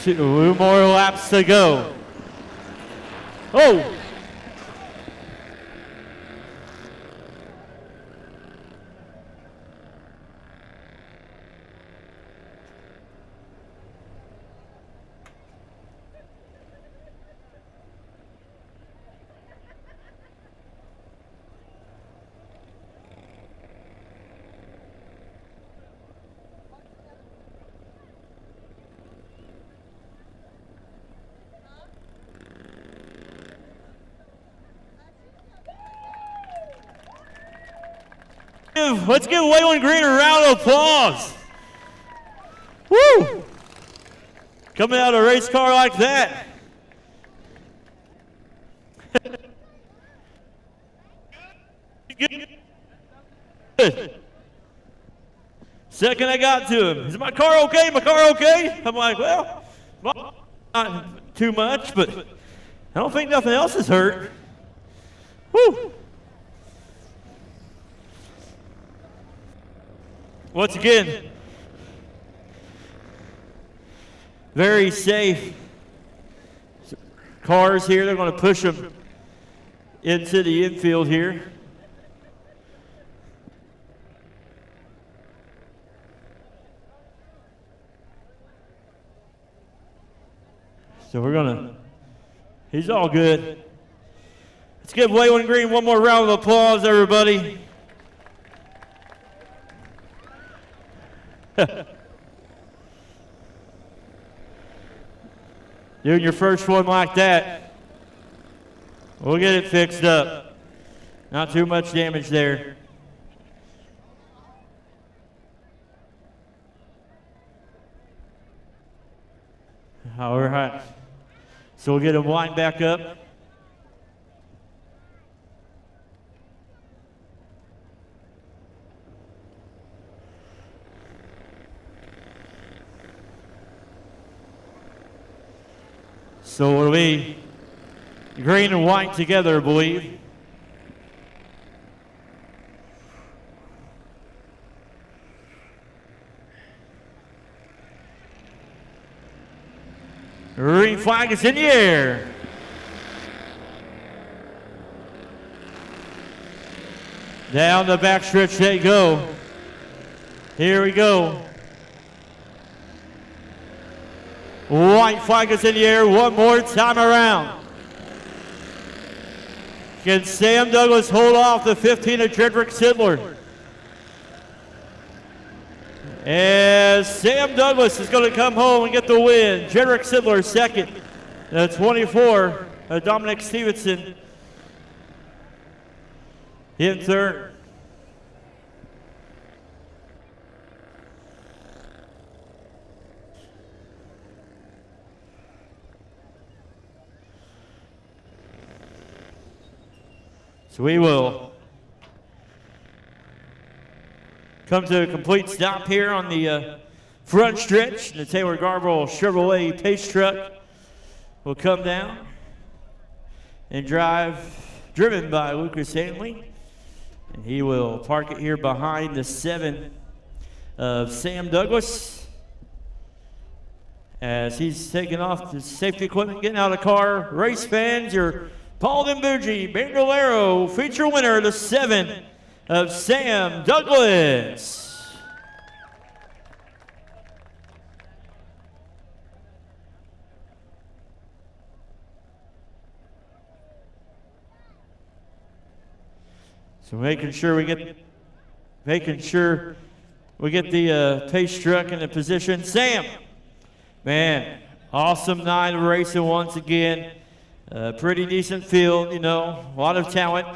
Two more laps to go. Oh! Let's give Waylon Green a round of applause. Woo! Coming out of a race car like that. Good. Second I got to him. Is my car okay? My car okay? I'm like, well, not too much, but I don't think nothing else is hurt. Woo! Once again, very safe cars here. They're going to push them into the infield here. So we're going to, he's all good. Let's give Waylon Green one more round of applause, everybody. Doing your first one like that, we'll get it fixed up. Not too much damage there. All right. So we'll get him lined back up. So it'll be green and white together, I believe. Green flag is in the air. Down the backstretch they go. Here we go. White flag is in the air one more time around. Can Sam Douglas hold off the 15 of Jedrick Sidler? As Sam Douglas is going to come home and get the win. Jedrick Sidler second. The 24, Dominic Stevenson in third. So we will come to a complete stop here on the front stretch. The Taylor Garble Chevrolet Pace Truck will come down and driven by Lucas Handley. And he will park it here behind the 7 of Sam Douglas. As he's taking off the safety equipment, getting out of the car. Race fans, your Paul Dimbucci Bandolero feature winner, the 7 of Sam Douglas. So making sure we get the pace truck in a position. Sam, man, awesome night of racing once again. Pretty decent field, you know, a lot of talent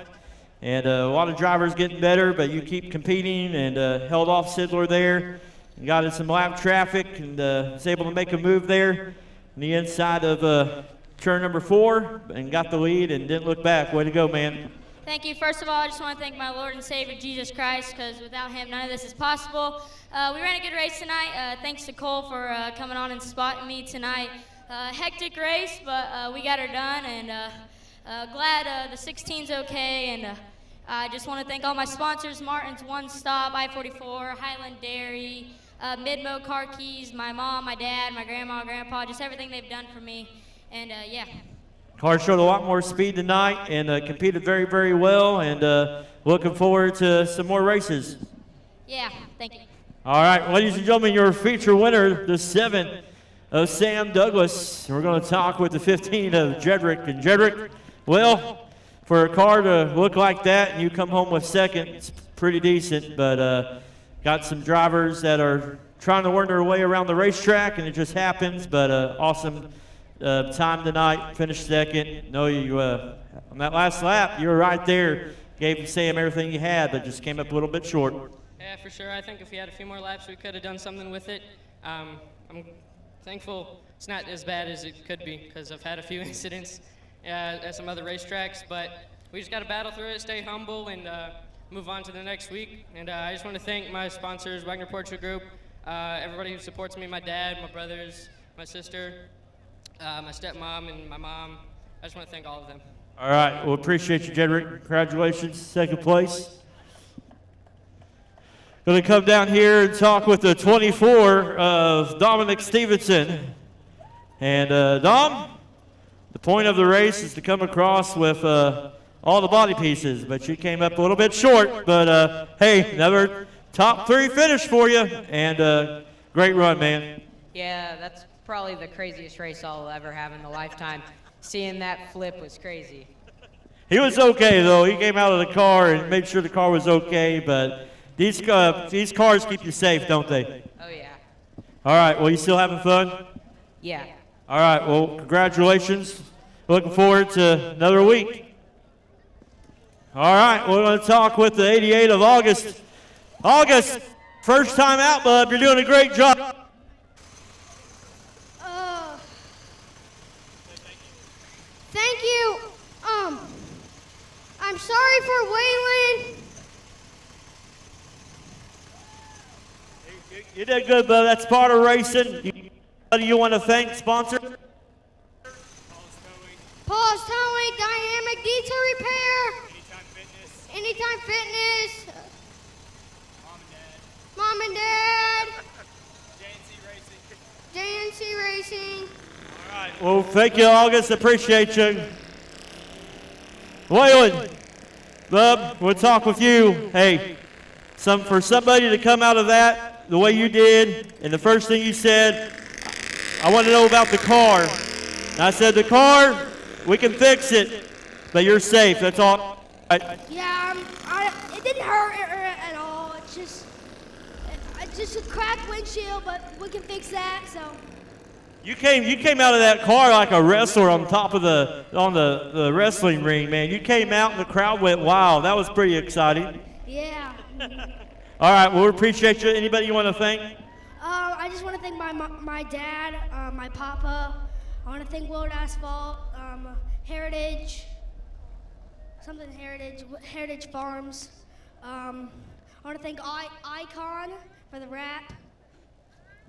and a lot of drivers getting better, but you keep competing and held off Sidler there and got in some lap traffic and was able to make a move there on the inside of turn number 4 and got the lead and didn't look back. Way to go, man. Thank you. First of all, I just want to thank my Lord and Savior, Jesus Christ, because without him, none of this is possible. We ran a good race tonight. Thanks to Cole for coming on and spotting me tonight. Hectic race, but we got her done, and glad the 16's okay. And I just want to thank all my sponsors: Martin's One Stop, I-44, Highland Dairy, Midmo Car Keys, my mom, my dad, my grandma, grandpa, just everything they've done for me. And yeah. Car showed a lot more speed tonight and competed very, very well, and looking forward to some more races. Yeah, thank you. All right, ladies and gentlemen, your feature winner, the 7 of Sam Douglas. We're going to talk with the 15 of Jedrick. And Jedrick, well, for a car to look like that and you come home with second, it's pretty decent, but got some drivers that are trying to work their way around the racetrack, and it just happens, but awesome time tonight, finished second. No, you on that last lap, you were right there, gave Sam everything you had, but just came up a little bit short. Yeah, for sure. I think if we had a few more laps, we could have done something with it. I'm thankful it's not as bad as it could be, because I've had a few incidents at some other racetracks, but we just got to battle through it, stay humble, and move on to the next week. And I just want to thank my sponsors, Wagner Portrait Group, everybody who supports me, my dad, my brothers, my sister, my stepmom, and my mom. I just want to thank all of them. All right, well, appreciate you, Jedrick. Congratulations, second place. Going to come down here and talk with the 24 of Dominic Stevenson. And Dom, The point of the race is to come across with all the body pieces, but you came up a little bit short. But hey, another top 3 finish for you, and great run, man. Yeah, that's probably the craziest race I'll ever have in the lifetime. Seeing that flip was crazy. He was okay, though. He came out of the car and made sure the car was okay, but these cars keep you safe, don't they? Oh, yeah. All right, well, you still having fun? Yeah. All right, well, congratulations. Looking forward to another week. All right, we're going to talk with the 88 of August. August, first time out, bub. You're doing a great job. Thank you. I'm sorry for Waylon. You did good, bub. That's part of racing. Do you want to thank sponsor? Paul's Towing, Dynamic Detail Repair. Anytime Fitness. Mom and Dad. JNC Racing. All right. Well, thank you, August. Appreciate you. Waylon, bub, we'll talk with you. Hey, for somebody to come out of that the way you did, and the first thing you said, I want to know about the car. And I said, the car, we can fix it, but you're safe. That's all. Yeah, it didn't hurt at all. It's just a cracked windshield, but we can fix that. So. You came out of that car like a wrestler on top of the wrestling ring, man. You came out and the crowd went wild. That was pretty exciting. Yeah. All right, well, we appreciate you. Anybody you want to thank? I just want to thank my dad, my papa. I want to thank World Asphalt, Heritage, Heritage Farms. I want to thank Icon for the wrap.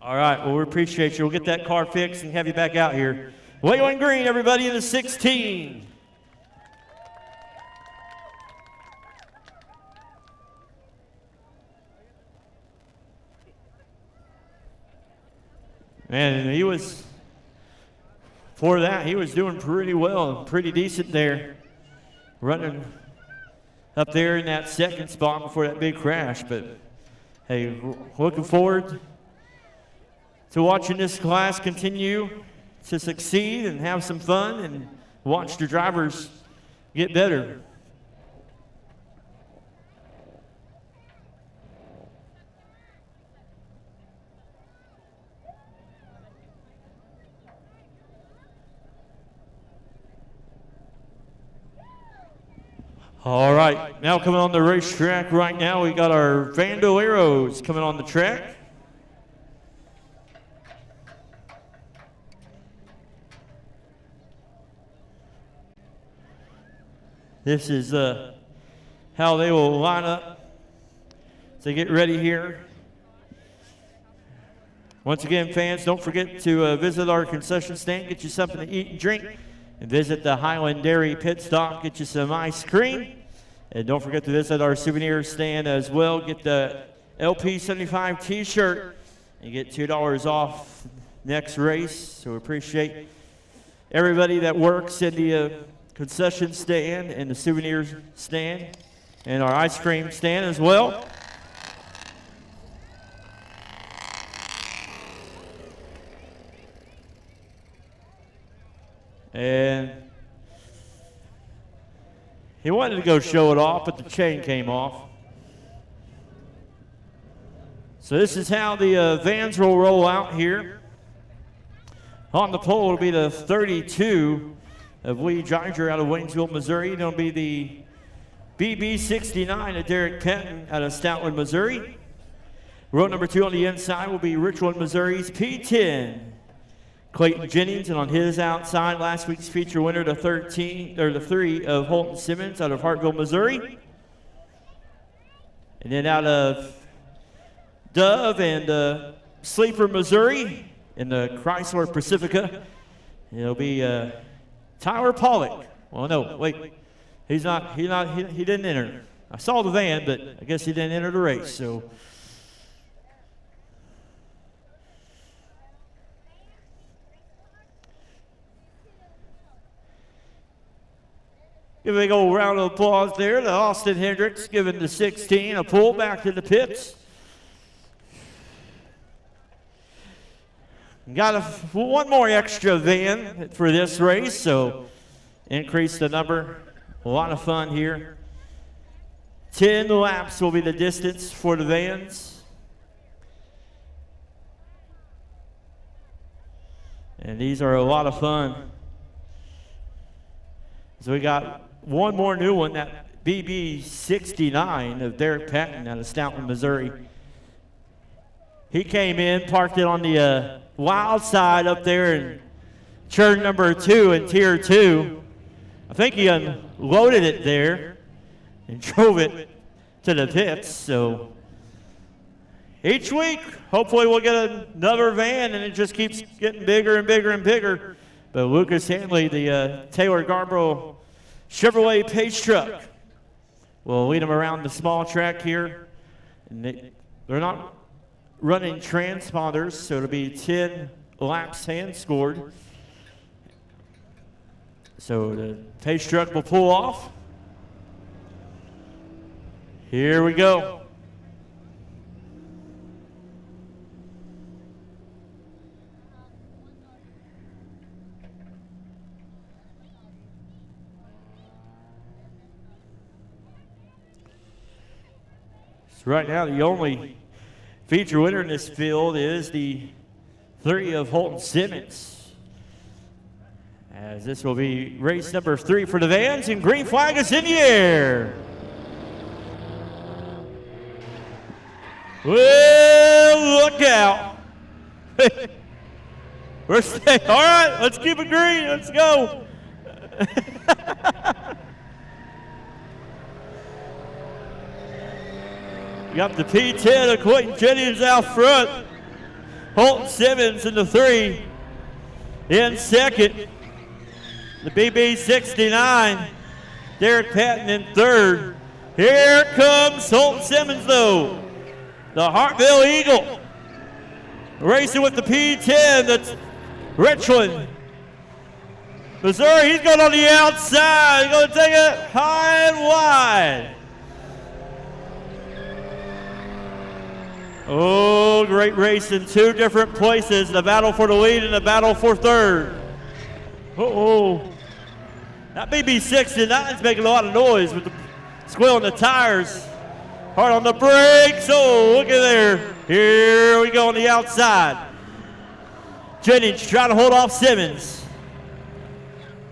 All right, well, we appreciate you. We'll get that car fixed and have you back out here. Waylon Green, everybody in the 16. Man, he was doing pretty well, pretty decent there. Running up there in that second spot before that big crash. But, hey, looking forward to watching this class continue to succeed and have some fun and watch the drivers get better. All right, now coming on the racetrack right now, we got our Bandoleros coming on the track. This is how they will line up to get ready here. Once again, fans, don't forget to visit our concession stand, get you something to eat and drink, and visit the Highland Dairy Pit Stop, get you some ice cream. And don't forget to visit our souvenir stand as well. Get the LP75 t-shirt and get $2 off next race. So we appreciate everybody that works in the concession stand and the souvenir stand and our ice cream stand as well. And he wanted to go show it off, but the chain came off. So this is how the vans will roll out here. On the pole will be the 32 of Lee Giger out of Waynesville, Missouri. It'll be the BB69 of Derek Penton out of Stoutland, Missouri. Row number 2 on the inside will be Richland, Missouri's P10. Clayton Jennings, and on his outside, last week's feature winner, the 3 of Holton Simmons out of Hartville, Missouri. And then out of Dove and Sleeper, Missouri, in the Chrysler Pacifica, it'll be Tyler Pollock. Well, no, wait, he didn't enter. I saw the van, but I guess he didn't enter the race. So. Give a big old round of applause there to Austin Hendricks, giving the 16 a pull back to the pits. Got one more extra van for this race, so increase the number. A lot of fun here. 10 laps will be the distance for the vans. And these are a lot of fun. So we got one more new one, that BB69 of Derek Patton out of Stoughton, Missouri. He came in, parked it on the wild side up there in turn number 2 in tier 2. I think he unloaded it there and drove it to the pits. So each week, hopefully we'll get another van, and it just keeps getting bigger and bigger and bigger. But Lucas Handley, the Taylor Garborough Chevrolet Pace truck, will lead them around the small track here. And they're not running transponders, so it'll be 10 laps hand scored. So the Pace truck will pull off. Here we go. So right now, the only feature winner in this field is the 3 of Holton Simmons, as this will be race number 3 for the vans, and green flag is in the air. Well, look out. We're staying. All right, let's keep it green. Let's go. You got the P10 of Quentin Jennings out front. Holton Simmons in the 3. In second, the BB69, Derek Patton in 3rd. Here comes Holton Simmons, though. The Hartville Eagle. Racing with the P10, that's Richland, Missouri. He's going on the outside. He's going to take it high and wide. Oh, great race in 2 different places. The battle for the lead and the battle for 3rd. Uh-oh. That BB69's making a lot of noise with the squealing the tires. Hard on the brakes. Oh, look at there. Here we go on the outside. Jennings trying to hold off Simmons.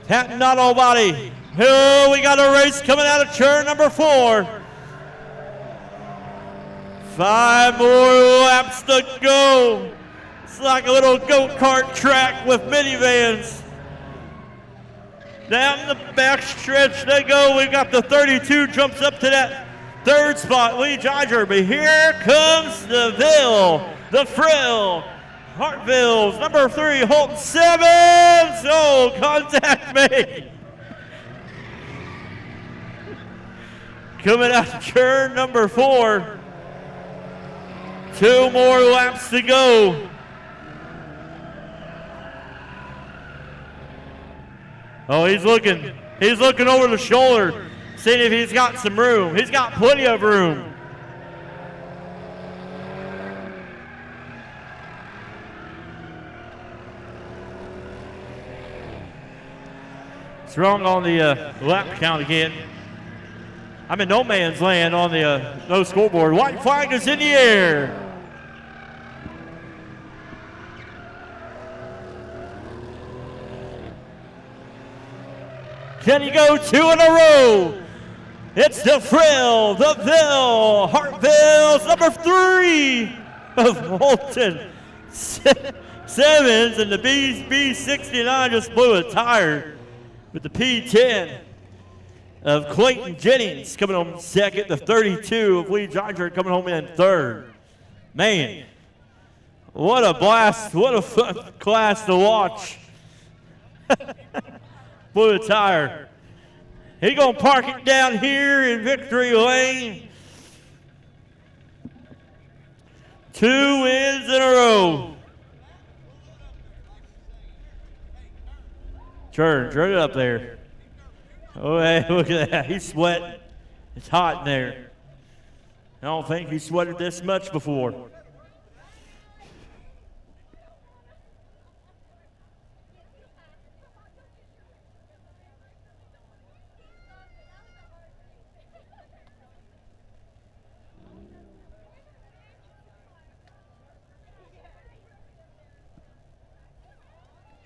Patton not on body. Oh, we got a race coming out of turn number 4. 5 more laps to go. It's like a little go-kart track with minivans. Down the back stretch they go. We got the 32 jumps up to that 3rd spot, Lee Jiger. But here comes the Ville, the Frill, Hartville's number 3, Holton Simmons. Oh, contact made. Coming out turn number 4. 2 more laps to go. Oh, he's looking. He's looking over the shoulder, seeing if he's got some room. He's got plenty of room. It's wrong on the lap count again. I'm in no man's land on the no scoreboard. White flag is in the air. Can he go 2 in a row? It's the Frill, the Ville, Hartville's number 3 of Holton Simmons, and the B69 just blew a tire with the P10 of Clayton Jennings coming home 2nd, the 32 of Lee Jiger coming home in 3rd. Man, what a blast, what a fun class to watch. Blew a tire. He gonna park it down here in victory lane. 2 wins in a row. Turn it up there. Oh, hey, look at that. He's sweating. It's hot in there. I don't think he sweated this much before.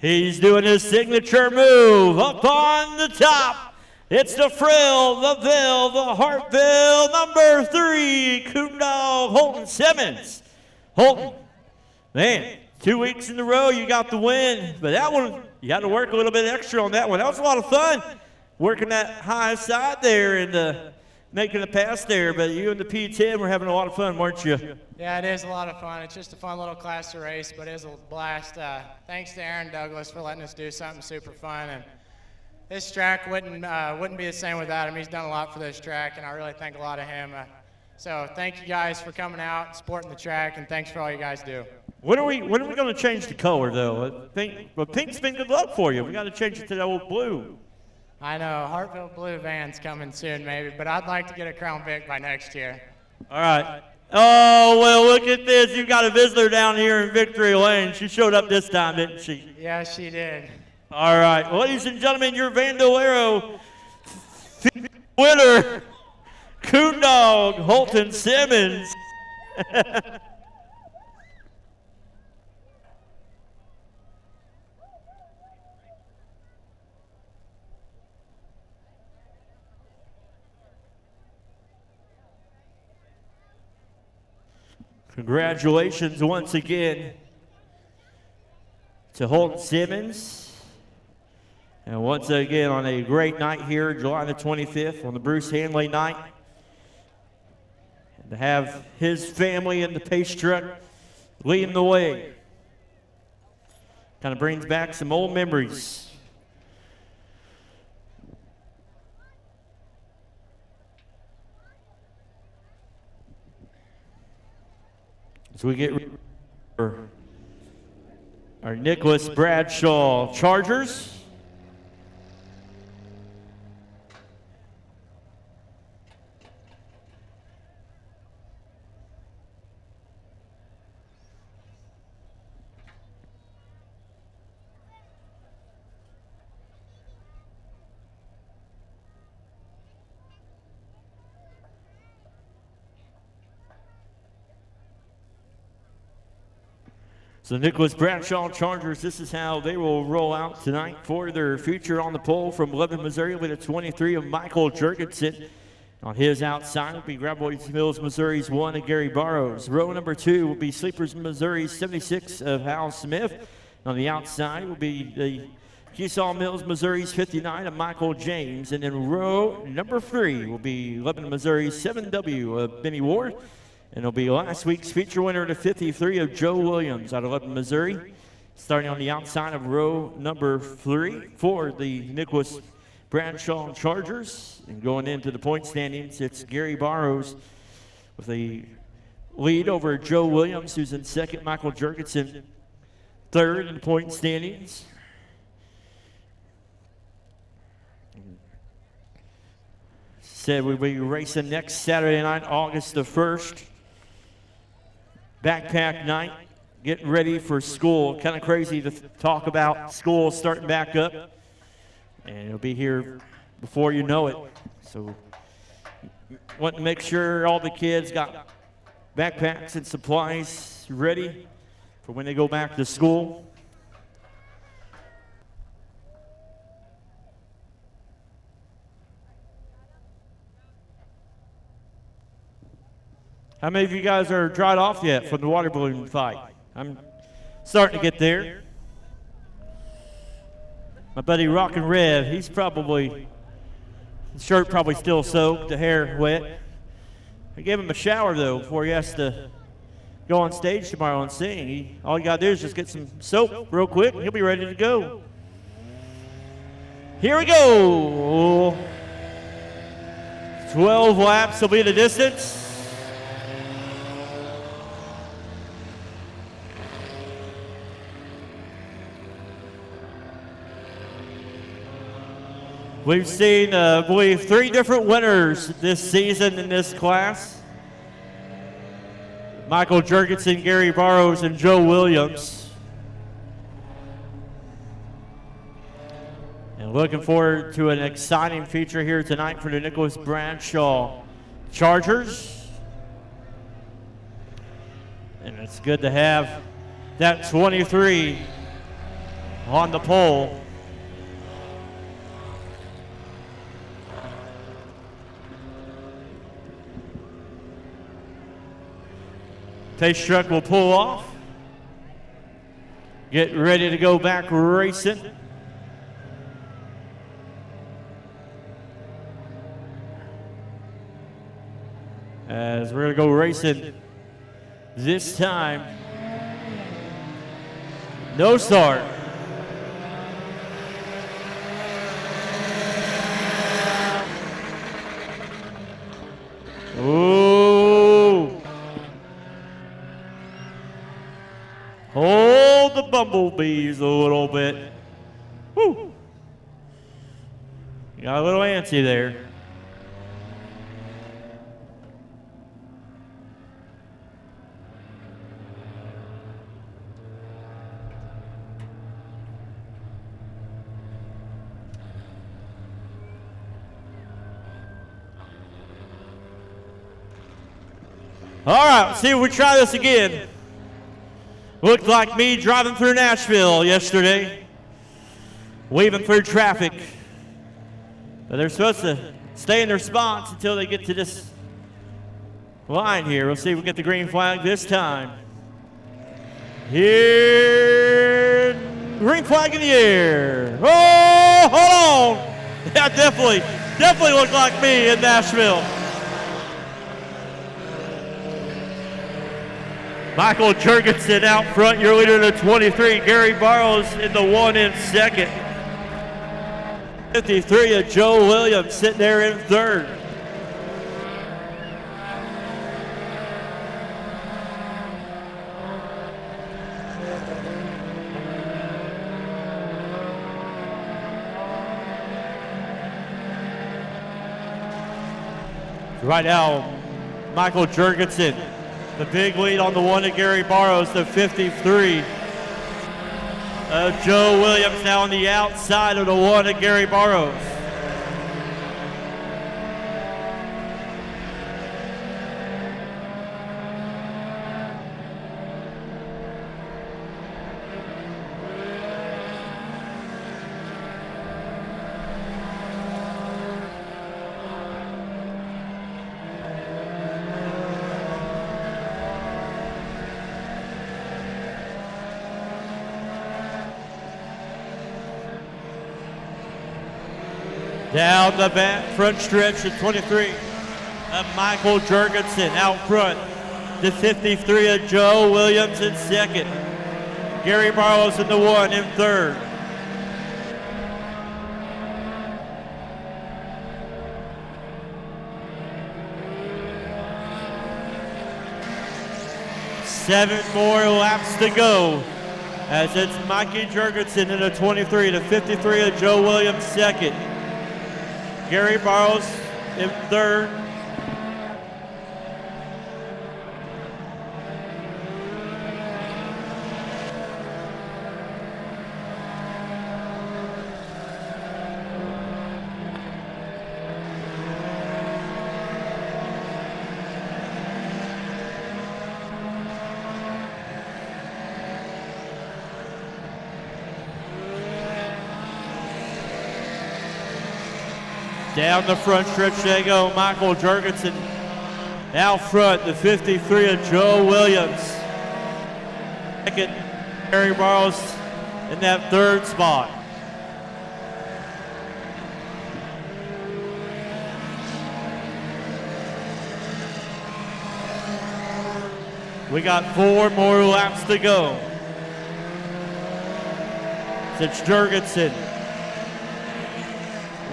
He's doing his signature move up on the top. It's the frill, the bill, the heartbill, number 3, Coondog Holton Simmons. Holton, man, 2 weeks in a row you got the win, but that one, you had to work a little bit extra on that one. That was a lot of fun, working that high side there and making a pass there, but you and the P10 were having a lot of fun, weren't you? Yeah, it is a lot of fun. It's just a fun little class to race, but it is a blast. Thanks to Aaron Douglas for letting us do something super fun. And this track wouldn't be the same without him. He's done a lot for this track, and I really thank a lot of him. So thank you guys for coming out and supporting the track, and thanks for all you guys do. When are we going to change the color, though? Pink's been good luck for you. We got to change it to the old blue. I know, Hartville Blue Van's coming soon maybe, but I'd like to get a Crown Vic by next year. All right. Oh, well, look at this. You've got a visitor down here in Victory Lane. She showed up this time, didn't she? Yeah, she did. All right. Ladies and gentlemen, your Bandolero winner, Coondog Holton Simmons. Congratulations once again to Holton Simmons. And once again on a great night here, July the 25th, on the Bruce Handley night. And to have his family in the pace truck leading the way. Kind of brings back some old memories. So we get our Nicholas Bradshaw Chargers. So Nicholas Bradshaw Chargers, this is how they will roll out tonight for their future on the pole from Lebanon, Missouri with a 23 of Michael Jurgensen. On his outside will be Graboids Mills, Missouri's 1 of Gary Barrows. Row number 2 will be Sleepers, Missouri's 76 of Hal Smith. On the outside will be the Keesaw Mills, Missouri's 59 of Michael James. And then row number 3 will be Lebanon, Missouri's 7W of Benny Ward. And it'll be last week's feature winner to 53 of Joe Williams out of Lebanon, Missouri. Starting on the outside of row number 3 for the Nicholas Bradshaw Chargers. And going into the point standings, it's Gary Barrows with a lead over Joe Williams, who's in second. Michael Jurgensen third in the point standings. Said we'll be racing next Saturday night, August the 1st. Backpack night, getting ready for school. Kind of crazy to talk about school starting back up. And it'll be here before you know it. So want to make sure all the kids got backpacks and supplies ready for when they go back to school. How many of you guys are dried off yet from the water balloon fight? I'm starting to get there. My buddy Rockin' Rev, he's probably, his shirt probably still soaked, the hair wet. I gave him a shower though before he has to go on stage tomorrow and sing. All you gotta do is just get some soap real quick and he'll be ready to go. Here we go. 12 laps will be the distance. We've seen, I believe, 3 different winners this season in this class. Michael Jurgensen, Gary Barrows, and Joe Williams. And looking forward to an exciting feature here tonight for the Nicholas Bradshaw Chargers. And it's good to have that 23 on the pole. Pace truck will pull off. Get ready to go back racing. As we're going to go racing this time. No start. Ooh. Hold the bumblebees a little bit. Woo. Got a little antsy there. All right, let's see if we try this again. Looked like me driving through Nashville yesterday, weaving through traffic. But they're supposed to stay in their spots until they get to this line here. We'll see if we get the green flag this time. Here, green flag in the air. Oh, hold on. Yeah, definitely looked like me in Nashville. Michael Jurgensen out front, your leader in the 23. Gary Barrows in the 1 in second. 53 of Joe Williams sitting there in third. Right now, Michael Jurgensen, the big lead on the 1 of Gary Barrows, the 53. Joe Williams now on the outside of the 1 of Gary Barrows. Down the back front stretch at 23 of Michael Jurgensen out front. The 53 of Joe Williams in second. Gary Barrows in the 1 in third. Seven more laps to go as it's Mikey Jurgensen in the 23, the 53 of Joe Williams second. Gary Barrows in third. Down the front stretch they go. Michael Jurgensen out front, the 53 of Joe Williams. Second, Gary Barrows in that third spot. We got 4 more laps to go. It's Jurgensen,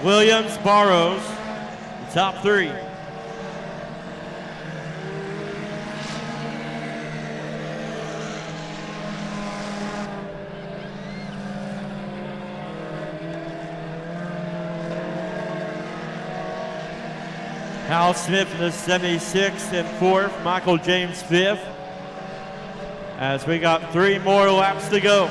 Williams, Barrows, the top 3. Hal Smith in the 76th and 4th. Michael James 5th. As we got 3 more laps to go.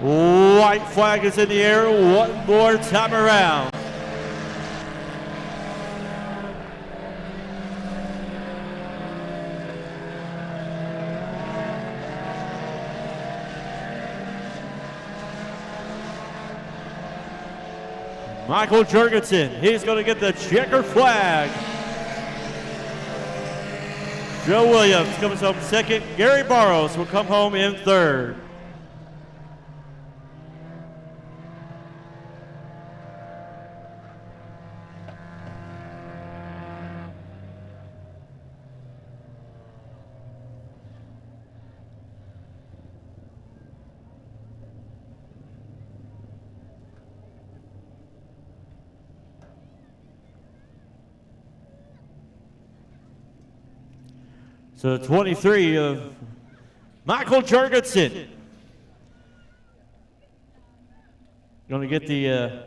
White flag is in the air one more time around. Michael Jurgensen, he's going to get the checker flag. Joe Williams comes home second. Gary Barrows will come home in third. So 23 of Michael Jurgensen. Going to get the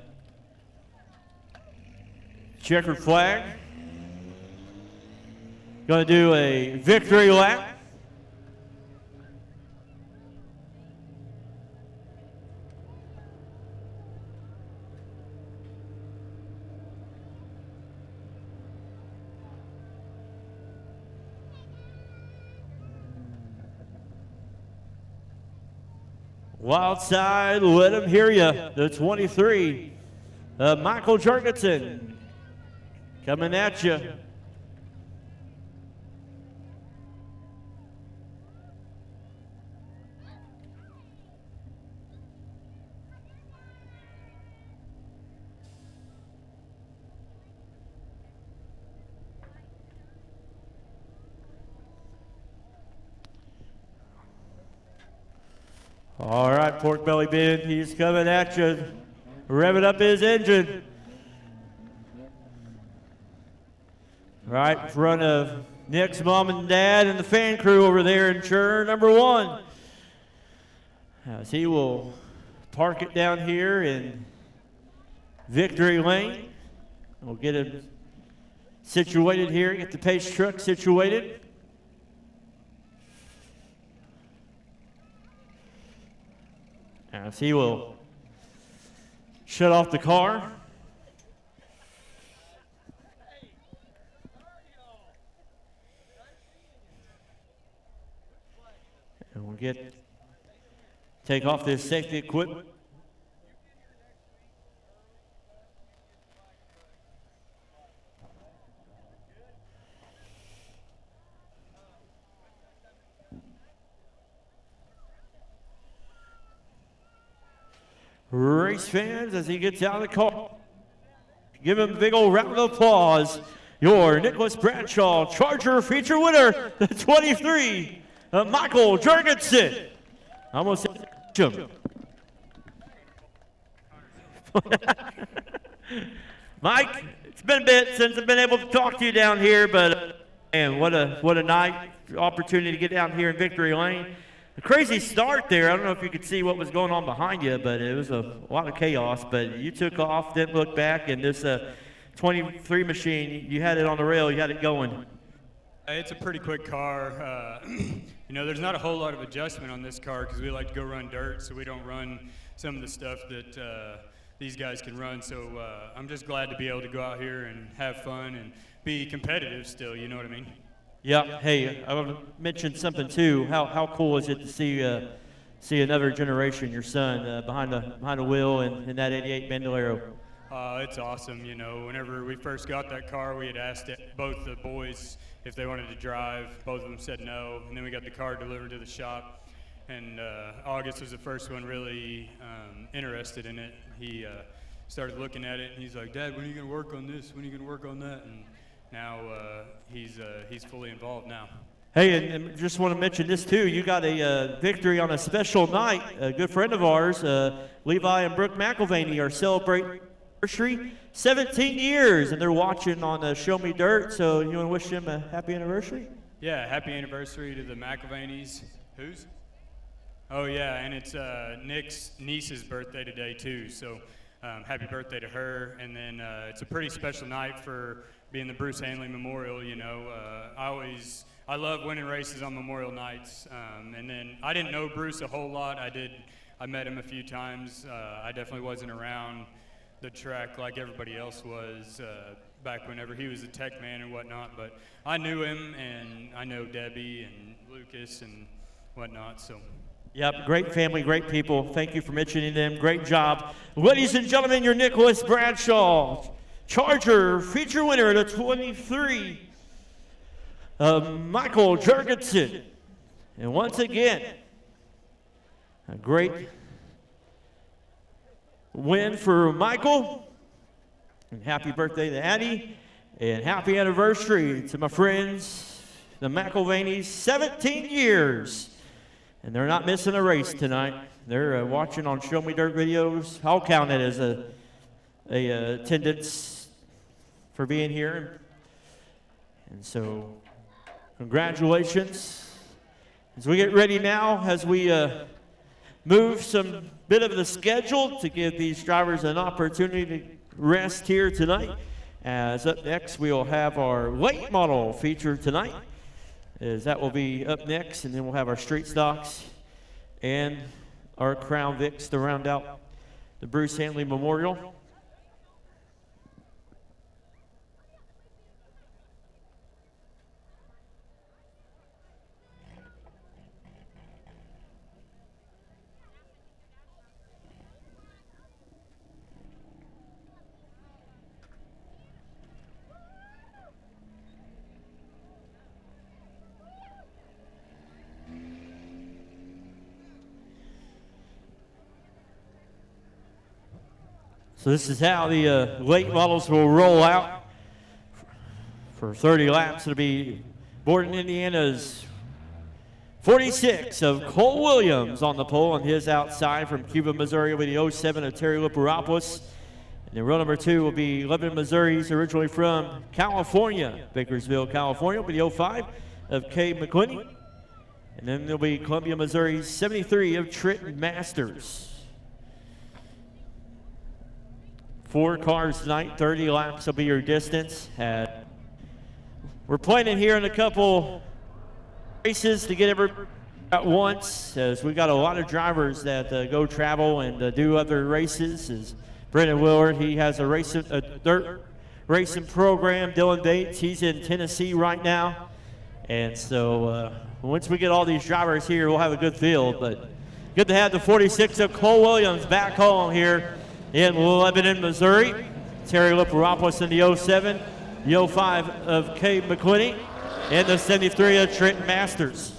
checkered flag. Going to do a victory lap. Wild side, let him hear you. The 23, Michael Jurgensen, coming at you. All right, Pork Belly Ben, he's coming at you, revving up his engine. Right in front of Nick's mom and dad and the fan crew over there in turn number 1. As he will park it down here in victory lane. We'll get him situated here, get the pace truck situated. As he will shut off the car. And we'll take off this safety equipment. Race fans, as he gets out of the car, give him a big old round of applause. Your Nicholas Bradshaw Charger feature winner, the 23, Michael Jurgensen. I almost said him. Mike, it's been a bit since I've been able to talk to you down here, but man, what a night, opportunity to get down here in victory lane. A crazy start there. I don't know if you could see what was going on behind you, but it was a lot of chaos. But you took off, didn't look back, and this 23 machine, you had it on the rail, you had it going. It's a pretty quick car. You know, there's not a whole lot of adjustment on this car because we like to go run dirt, so we don't run some of the stuff that these guys can run. So I'm just glad to be able to go out here and have fun and be competitive still, you know what I mean? Yeah. Hey, I want to mention something too. How cool is it to see another generation, your son, behind the wheel in that '88 Bandolero? It's awesome. You know, whenever we first got that car, we had asked both the boys if they wanted to drive. Both of them said no, and then we got the car delivered to the shop. And August was the first one really interested in it. He started looking at it, and he's like, "Dad, when are you going to work on this? When are you going to work on that?" And now he's fully involved now. Hey, and just want to mention this too. You got a victory on a special night. A good friend of ours, Levi and Brooke McElvaney, are celebrating anniversary. 17 years, and they're watching on Show Me Dirt, so you want to wish them a happy anniversary? Yeah, happy anniversary to the McIlvainies. Whose? Oh, yeah, and it's Nick's niece's birthday today, too, so happy birthday to her. And then it's a pretty special night for being the Bruce Handley Memorial, you know. I love winning races on Memorial nights. And then I didn't know Bruce a whole lot. I met him a few times. I definitely wasn't around the track like everybody else was back whenever he was a tech man and whatnot. But I knew him, and I know Debbie and Lucas and whatnot, so. Yep, great family, great people. Thank you for mentioning them. Great job. Ladies and gentlemen, your Nicholas Bradshaw Charger feature winner at the 23, Michael Jurgensen. And once again, a great win for Michael. And happy birthday to Addie. And happy anniversary to my friends, the McIlvainis, 17 years. And they're not missing a race tonight. They're watching on Show Me Dirt videos. I'll count it as a attendance for being here. And so, congratulations. As we get ready now, as we move some bit of the schedule to give these drivers an opportunity to rest here tonight. As up next, we'll have our late model feature tonight. As that will be up next, and then we'll have our street stocks and our Crown Vics to round out the Bruce Handley Memorial. So this is how the late models will roll out for 30 laps. It'll be Borden, Indiana's 46 of Cole Williams on the pole on his outside from Cuba, Missouri with the 07 of Terry Liparopoulos. And then row number 2 will be Lebanon, Missouri. He's originally from California, Bakersville, California, with the 05 of Kay McClinney. And then there'll be Columbia, Missouri's 73 of Trenton Masters. 4 cars tonight, 30 laps will be your distance. We're planning here in a couple races to get everybody at once, as we've got a lot of drivers that go travel and do other races. As Brendan Willard, he has a dirt racing program. Dylan Bates, he's in Tennessee right now. And so once we get all these drivers here, we'll have a good field. But good to have the 46 of Cole Williams back home here in Lebanon, Missouri. Terry Liparopoulos in the 07, the 05 of Kay McClinney, and the 73 of Trenton Masters.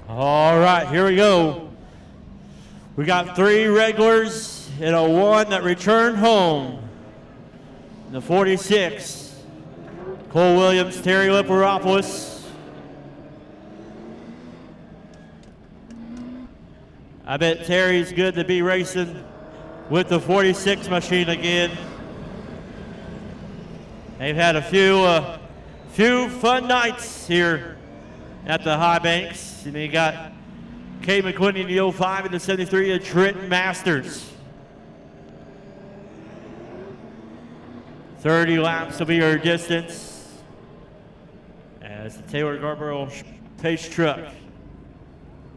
All right, here we go. We got 3 regulars and a 1 that returned home. The 46, Cole Williams, Terry Liparopoulos. I bet Terry's good to be racing with the 46 machine again. They've had a few fun nights here at the High Banks. And they got Kay McQuinn in the 05 and the 73 of Trenton Masters. 30 laps will be our distance as the Taylor Garborough pace truck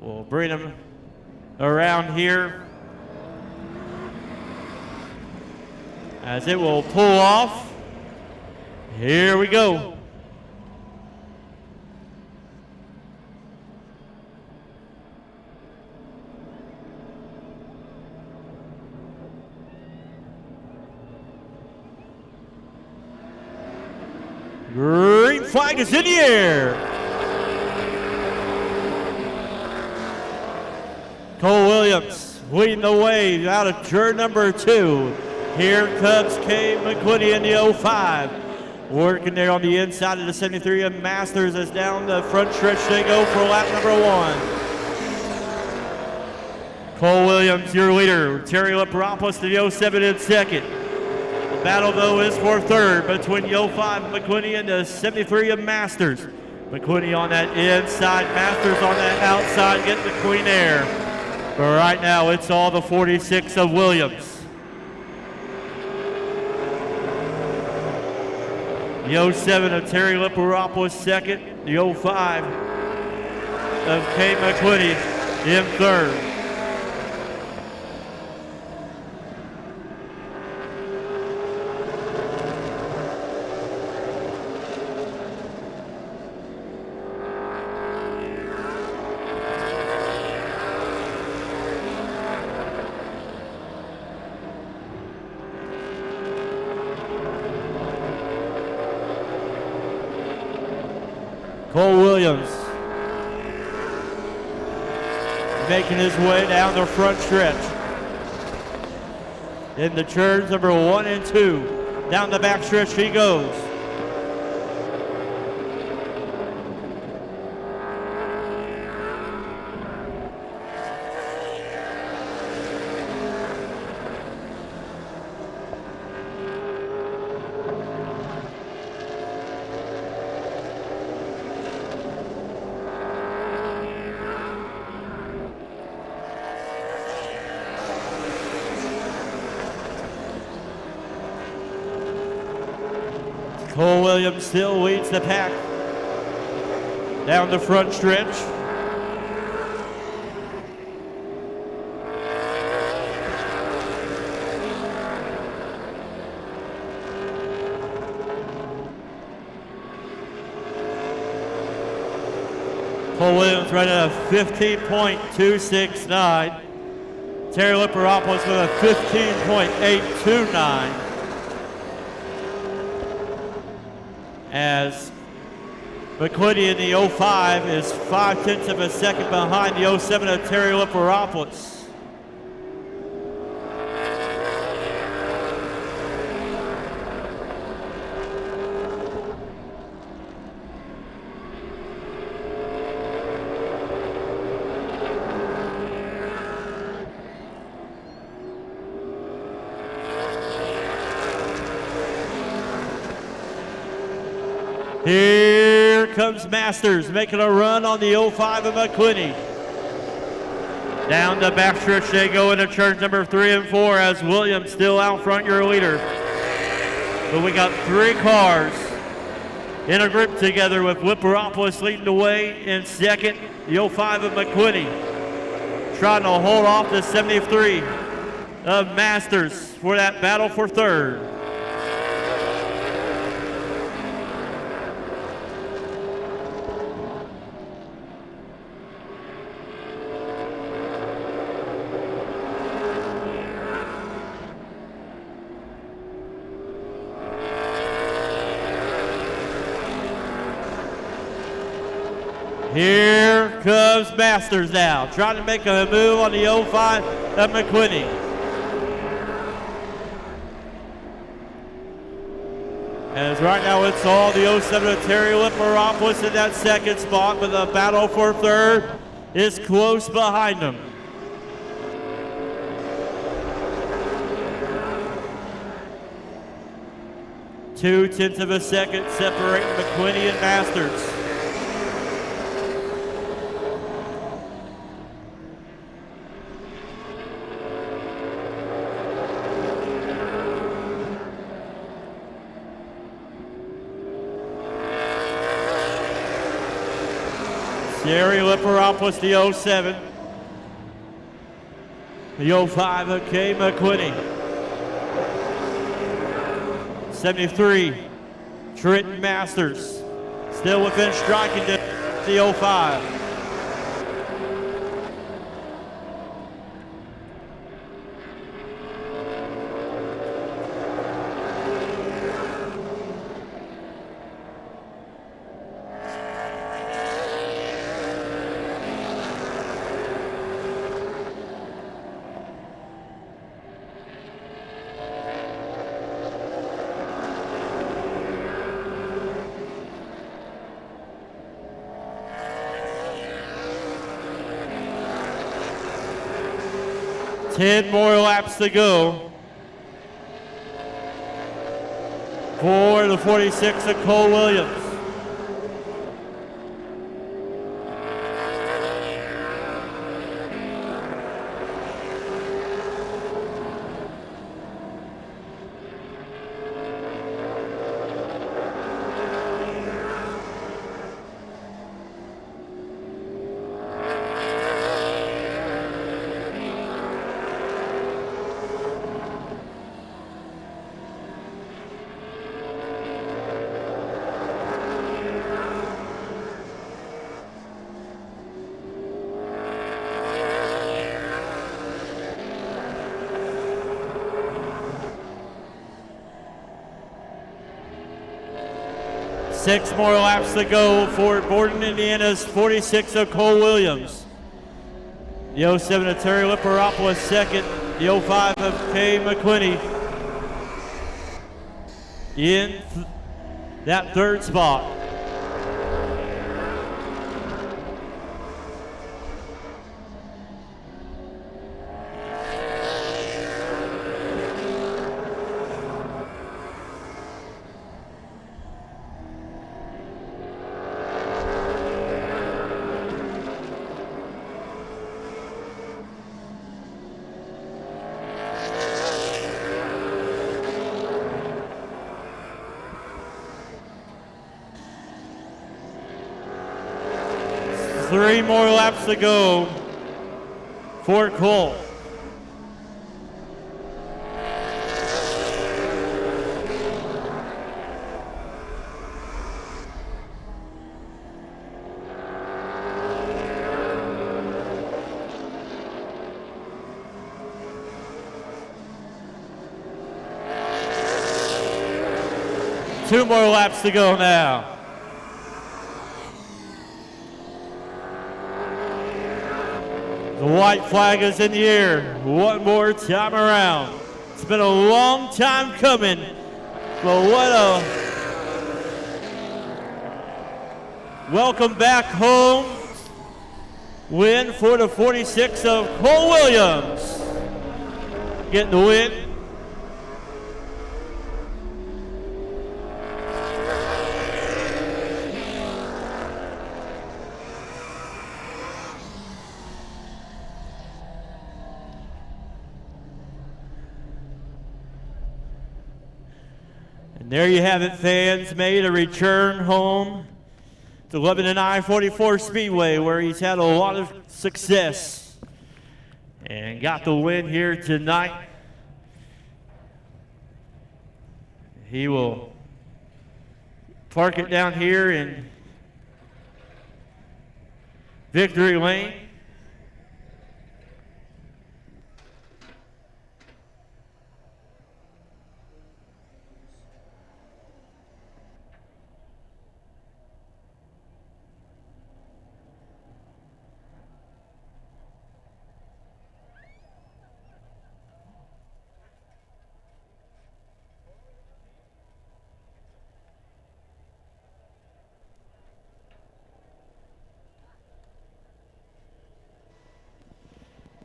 will bring them around here as it will pull off. Here we go. Green flag is in the air. Cole Williams leading the way out of turn number 2. Here comes Kay McQuinney in the 05. Working there on the inside of the 73 of Masters as down the front stretch they go for lap number 1. Cole Williams, your leader. Terry Liparopoulos to the 07 in second. The battle, though, is for third between the 05 McQuinney and the 73 of Masters. McQuinney on that inside, Masters on that outside, getting the Queen Air. But right now, it's all the 46 of Williams. The 07 of Terry Liparopoulos second. The 05 of Kay McQuinney in third. Cole Williams making his way down the front stretch. In the turns number 1 and 2. Down the back stretch he goes. Cole Williams still leads the pack down the front stretch. Cole Williams running a 15.269. Terry Liparopoulos with a 15.829. As McQuinney in the 05 is 0.5 of a second behind the 07 of Terry Liparopoulos. Here comes Masters making a run on the 05 of McQuinney. Down the backstretch they go into turns number 3 and 4 as Williams still out front, your leader. But we got 3 cars in a group together with Liparopoulos leading the way in second. The 05 of McQuinney trying to hold off the 73 of Masters for that battle for third. Here comes Masters now, trying to make a move on the 05 of McQuinney. As right now it's all the 07 of Terry Liparopoulos in that second spot, but the battle for third is close behind them. Two-tenths of a second separating McQuinney and Masters. Terry Liparopoulos, the 07. The 05 of Kay McQuinney. 73, Trenton Masters. Still within striking distance, the 05. Ten more laps to go for the 46 of Cole Williams. Six more laps to go for Borden, Indiana's 46 of Cole Williams. The 07 of Terry Liparopoulos second. The 05 of Kay McQuinney in that third spot. Three more laps to go for Cole. Two more laps to go now. The white flag is in the air one more time around. It's been a long time coming, but what a welcome back home win for the 46 of Cole Williams. Getting the win. There you have it, fans. Made a return home to Lebanon I-44 Speedway, where he's had a lot of success and got the win here tonight. He will park it down here in Victory Lane.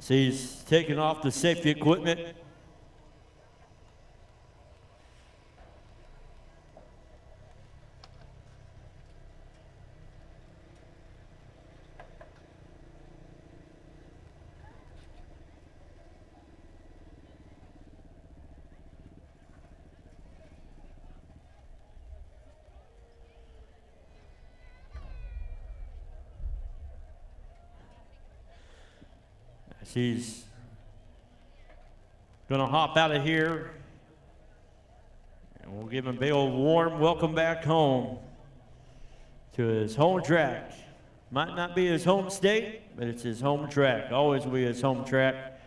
So he's taking off the safety equipment. He's going to hop out of here, and we'll give him a big old warm welcome back home to his home track. Might not be his home state, but it's his home track. Always will be his home track.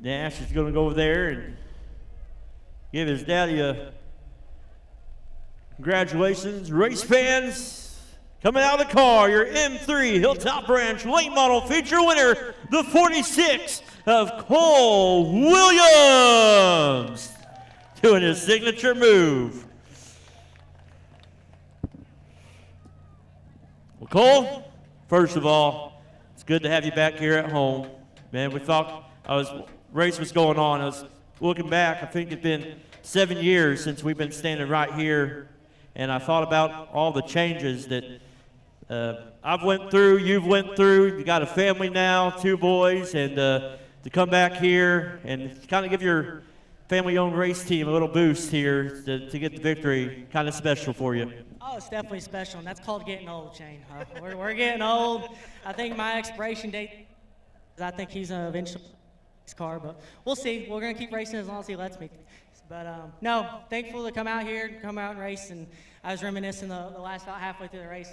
Nash is going to go over there and give his daddy a congratulations. Race fans, coming out of the car, your M3 Hilltop Ranch late model feature winner, the 46 of Cole Williams, doing his signature move. Well, Cole, first of all, it's good to have you back here at home. Man, we thought race was going on. I was looking back, I think it's been 7 years since we've been standing right here, and I thought about all the changes that I've went through, you've went through. You got a family now, 2 boys, and to come back here and kind of give your family-owned race team a little boost here to get the victory, kind of special for you. Oh, it's definitely special, and that's called getting old, Shane. We're getting old. I think my expiration date, I think he's eventually his car, but we'll see. We're going to keep racing as long as he lets me. But no, thankful to come out here, come out and race, and I was reminiscing the last about halfway through the race.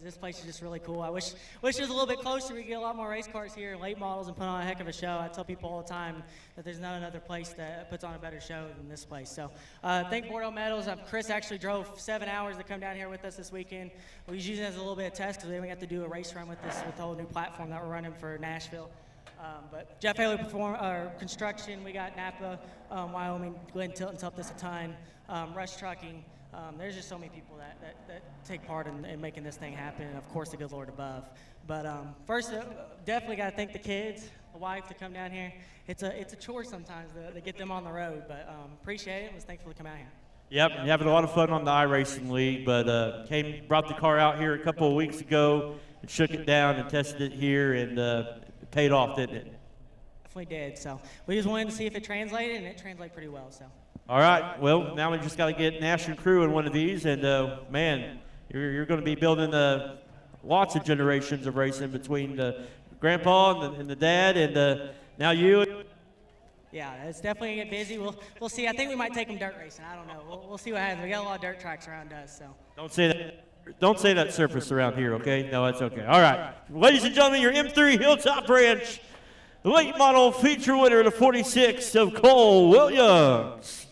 This place is just really cool. I wish it was a little bit closer. We get a lot more race cars here, late models, and put on a heck of a show. I tell people all the time that there's not another place that puts on a better show than this place. So thank Bordeaux Metals. Chris actually drove 7 hours to come down here with us this weekend. We was using it as a little bit of test because we haven't got to do a race run with this with the whole new platform that we're running for Nashville. But Jeff Haley construction, we got Napa, Wyoming, Glenn Tilton's helped us a ton, Rush Trucking. There's just so many people that take part in making this thing happen, and of course the good Lord above. But first, definitely got to thank the kids, the wife, to come down here. It's a chore sometimes to get them on the road, but appreciate it and was thankful to come out here. Yep, having a lot of fun on the iRacing League, but brought the car out here a couple of weeks ago and shook it down and tested it here, and it paid off, didn't it? Definitely did. So we just wanted to see if it translated, and it translated pretty well. So. All right. Well, now we just got to get Nash and crew in one of these, and man, you're going to be building lots of generations of racing between the grandpa and the dad, and now you. Yeah, it's definitely gonna get busy. We'll see. I think we might take them dirt racing. I don't know. We'll see what happens. We got a lot of dirt tracks around us, so. Don't say that surface around here, okay? No, that's okay. All right. Ladies and gentlemen, your M3 Hilltop Ranch late model feature winner, the 46 of Cole Williams.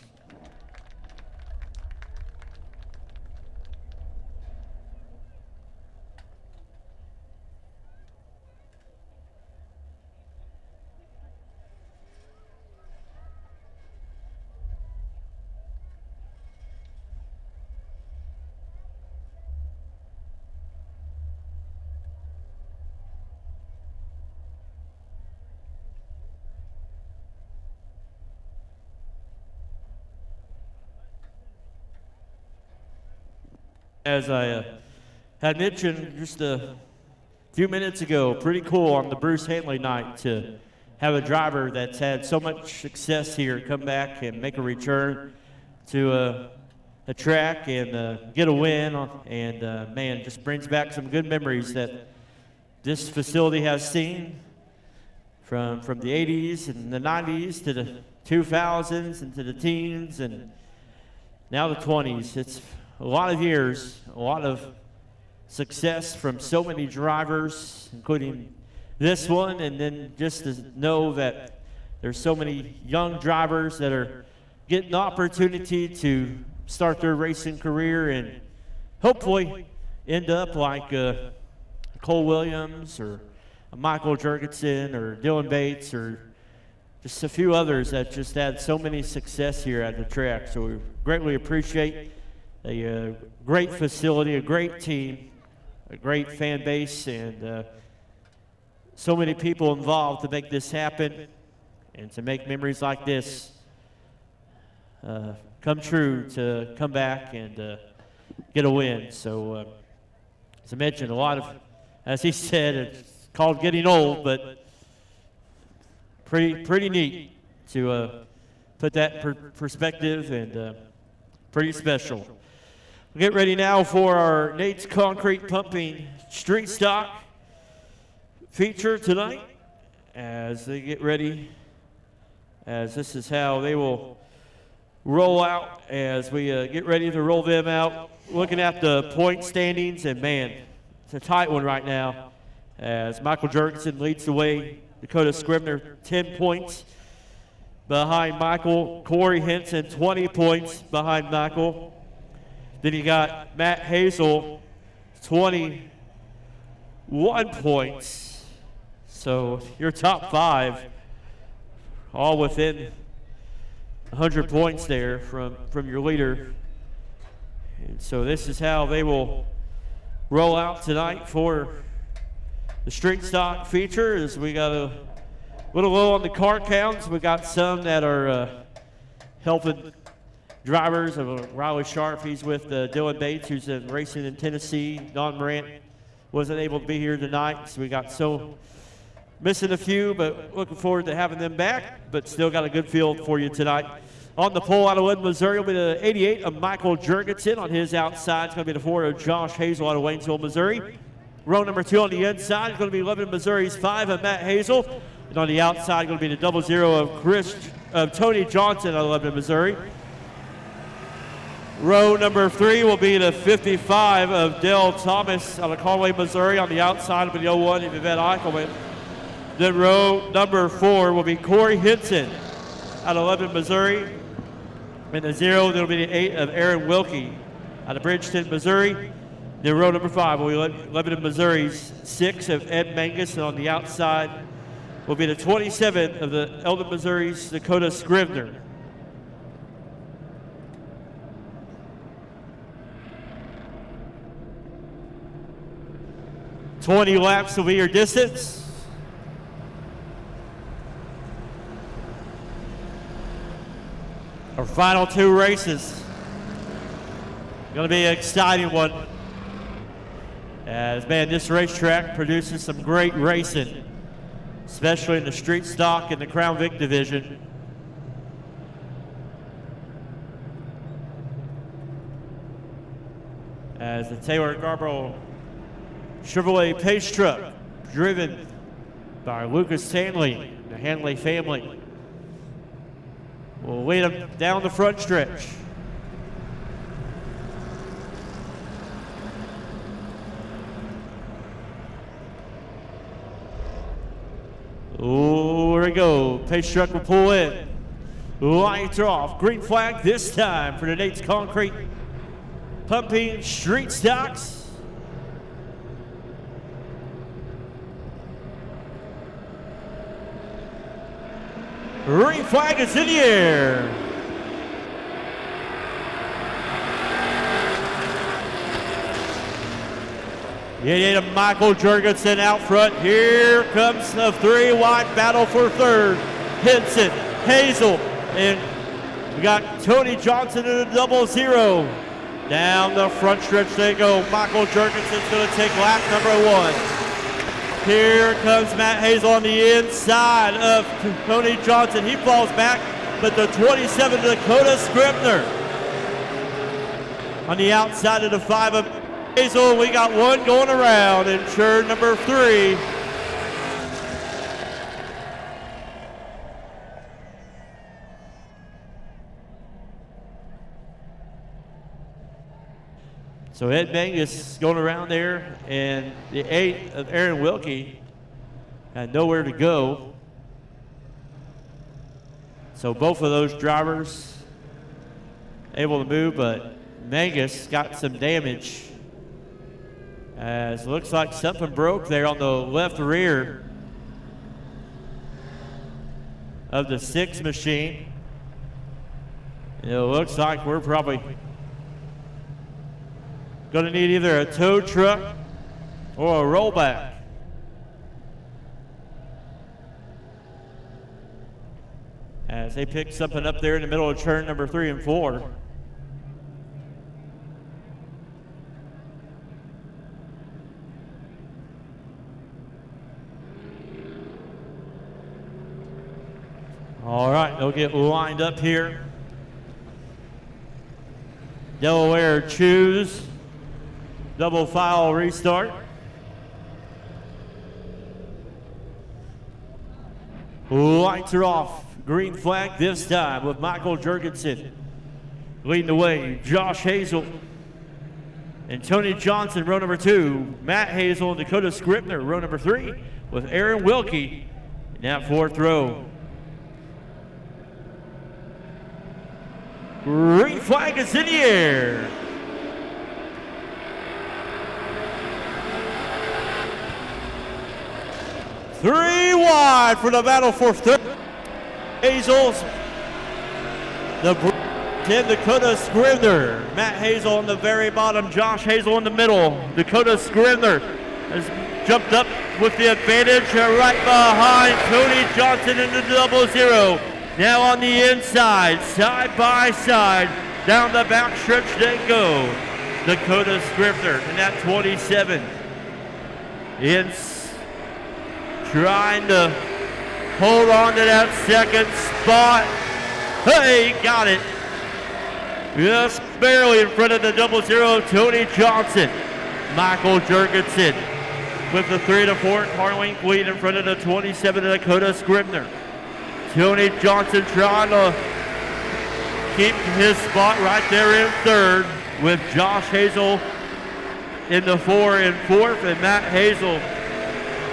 As I had mentioned just a few minutes ago, pretty cool on the Bruce Handley night to have a driver that's had so much success here come back and make a return to a track and get a win. And man, just brings back some good memories that this facility has seen from the 80s and the 90s to the 2000s and to the teens and now the 20s. It's a lot of years, a lot of success from so many drivers, including this one, and then just to know that there's so many young drivers that are getting the opportunity to start their racing career and hopefully end up like Cole Williams or Michael Jurgensen or Dylan Bates or just a few others that just had so many success here at the track. So we greatly appreciate a great facility, a great team, a great fan base and so many people involved to make this happen and to make memories like this come true, to come back and get a win. So as I mentioned, a lot of, as he said, it's called getting old, but pretty neat to put that perspective, and pretty special. We'll get ready now for our Nate's Concrete Pumping Street Stock feature tonight as they get ready, as this is how they will roll out as we get ready to roll them out. Looking at the point standings, and man, it's a tight one right now as Michael Jurgensen leads the way. Dakota Scribner 10 points behind Michael. Corey Henson 20 points behind Michael. Then you got Matt Hazel 21 points. So your top five all within 100 points there from your leader. And so this is how they will roll out tonight for the street stock feature. As we got a little low on the car counts. We got some that are helping drivers. Riley Sharp, he's with Dylan Bates, who's racing in Tennessee. Don Morant wasn't able to be here tonight, so we got missing a few, but looking forward to having them back, but still got a good field for you tonight. On the pole out of Lebanon, Missouri will be the 88 of Michael Jurgensen. On his outside, it's going to be the 4 of Josh Hazel out of Waynesville, Missouri. Row number 2 on the inside is going to be Lebanon, Missouri's 5 of Matt Hazel. And on the outside, going to be the 00 of Tony Johnson out of Lebanon, Missouri. Row number 3 will be the 55 of Dale Thomas out of Conway, Missouri. On the outside will be the 01 of Yvette Eichelman. Then row number 4 will be Corey Henson out of Lebanon, Missouri. And the 0, that'll be the 8 of Aaron Wilkie out of Bridgeton, Missouri. Then row number 5 will be Lebanon, Missouri's 6 of Ed Mangus. And on the outside will be the 27 of the Eldon, Missouri's Dakota Scribner. "20 laps will be your distance. Our final 2 races. Going to be an exciting one. As, man, this racetrack produces some great racing, especially in the street stock and the Crown Vic division. As the Taylor Garborough Chevrolet Pace Truck, driven by Lucas Handley, the Handley family, will lead them down the front stretch. Oh, here we go. Pace truck will pull in. Lights are off. Green flag this time for the Nate's Concrete Pumping Street Stocks. Green flag is in the air. Getting to Michael Jurgensen out front. Here comes the 3-wide battle for third. Henson, Hazel, and we got Tony Johnson in a 00. Down the front stretch they go. Michael Jurgensen's going to take lap number 1. Here comes Matt Hazel on the inside of Tony Johnson. He falls back, but the 27 Dakota Scribner on the outside of the 5 of Hazel. We got one going around in turn number 3. So Ed Mangus going around there, and the 8 of Aaron Wilkie had nowhere to go. So both of those drivers able to move, but Mangus got some damage. As it looks like something broke there on the left rear of the 6 machine. It looks like we're probably going to need either a tow truck or a rollback. As they pick something up there in the middle of turn number 3 and 4. All right, they'll get lined up here. Delaware choose. Double file restart. Lights are off. Green flag this time with Michael Jurgensen leading the way. Josh Hazel and Tony Johnson, row number 2. Matt Hazel and Dakota Scribner, row number 3, with Aaron Wilkie in that 4th row. Green flag is in the air. Three wide for the battle for third. Hazel's the 10 Dakota Scribner. Matt Hazel on the very bottom, Josh Hazel in the middle. Dakota Scribner has jumped up with the advantage right behind Tony Johnson in the 00. Now on the inside, side by side, down the back stretch they go. Dakota Scribner in that 27. Trying to hold on to that second spot. Hey, got it. Just barely in front of the 00, Tony Johnson. Michael Jurgensen with the 3 to 4 car length lead in front of the 27 Dakota Scribner. Tony Johnson trying to keep his spot right there in third with Josh Hazel in the 4 and 4th and Matt Hazel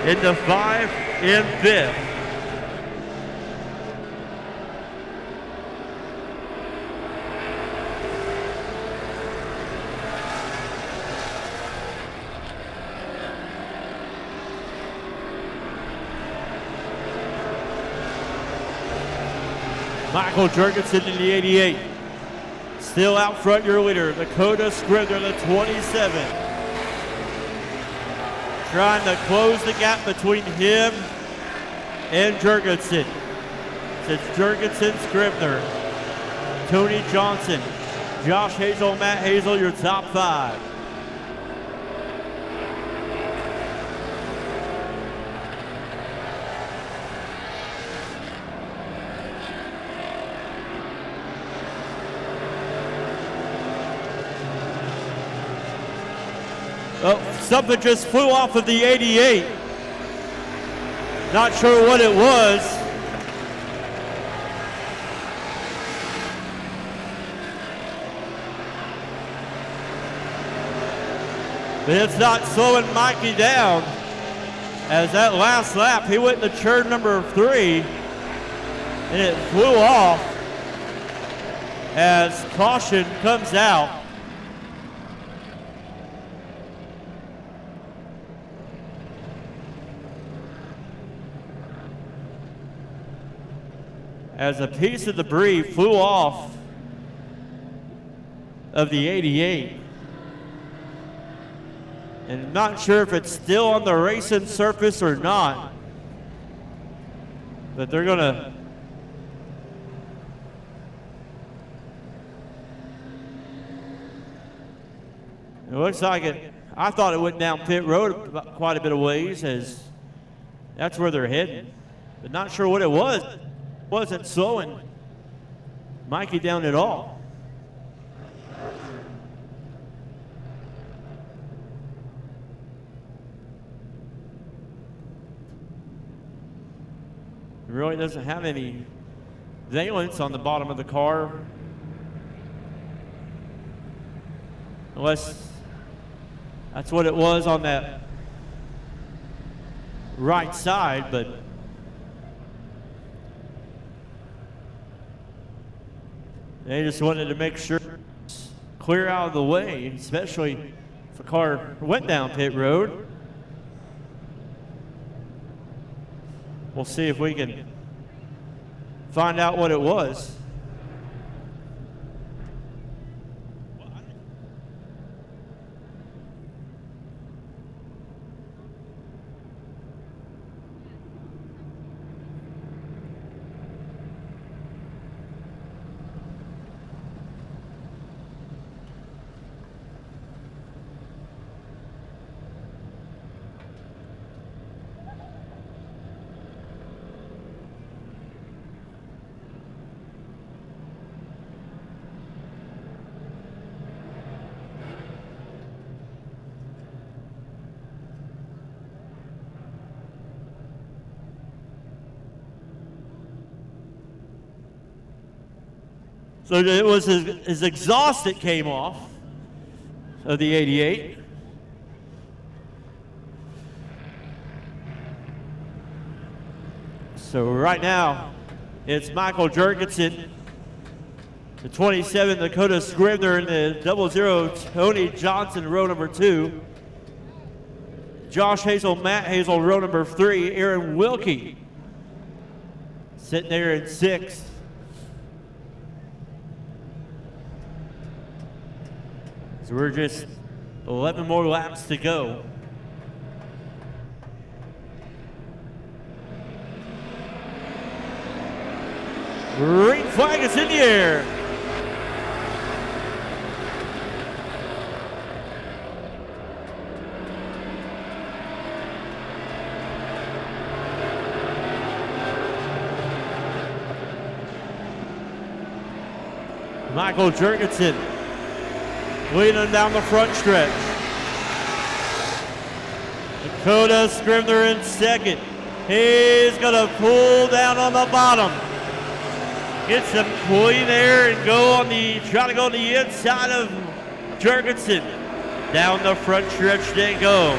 in the 5 and 5th. Michael Jurgensen in the 88. Still out front, your leader, Dakota Scribner, the 27. Trying to close the gap between him and Jurgensen. It's Jurgensen, Scribner, Tony Johnson, Josh Hazel, Matt Hazel, your top 5. Oh, something just flew off of the 88. Not sure what it was. But it's not slowing Mikey down. As that last lap, he went to turn number 3, and it flew off as caution comes out. As a piece of debris flew off of the 88. And not sure if it's still on the racing surface or not. But they're gonna it looks like it. I thought it went down pit road quite a bit of ways, as that's where they're heading. But not sure what it was. Wasn't slowing Mikey down at all. It really doesn't have any valence on the bottom of the car, unless that's what it was on that right side, but they just wanted to make sure it's clear out of the way, especially if a car went down pit road. We'll see if we can find out what it was. So it was his exhaust that came off of the 88. So right now, it's Michael Jurgensen, the 27, Dakota Scribner, and the 00, Tony Johnson, row number 2. Josh Hazel, Matt Hazel, row number 3. Aaron Wilkie sitting there in 6th. So we're just 11 more laps to go. Green flag is in the air. Michael Jurgensen leading down the front stretch. Dakota Scribner in 2nd. He's gonna pull down on the bottom. Get some clean air and try to go on the inside of Jurgensen. Down the front stretch they go.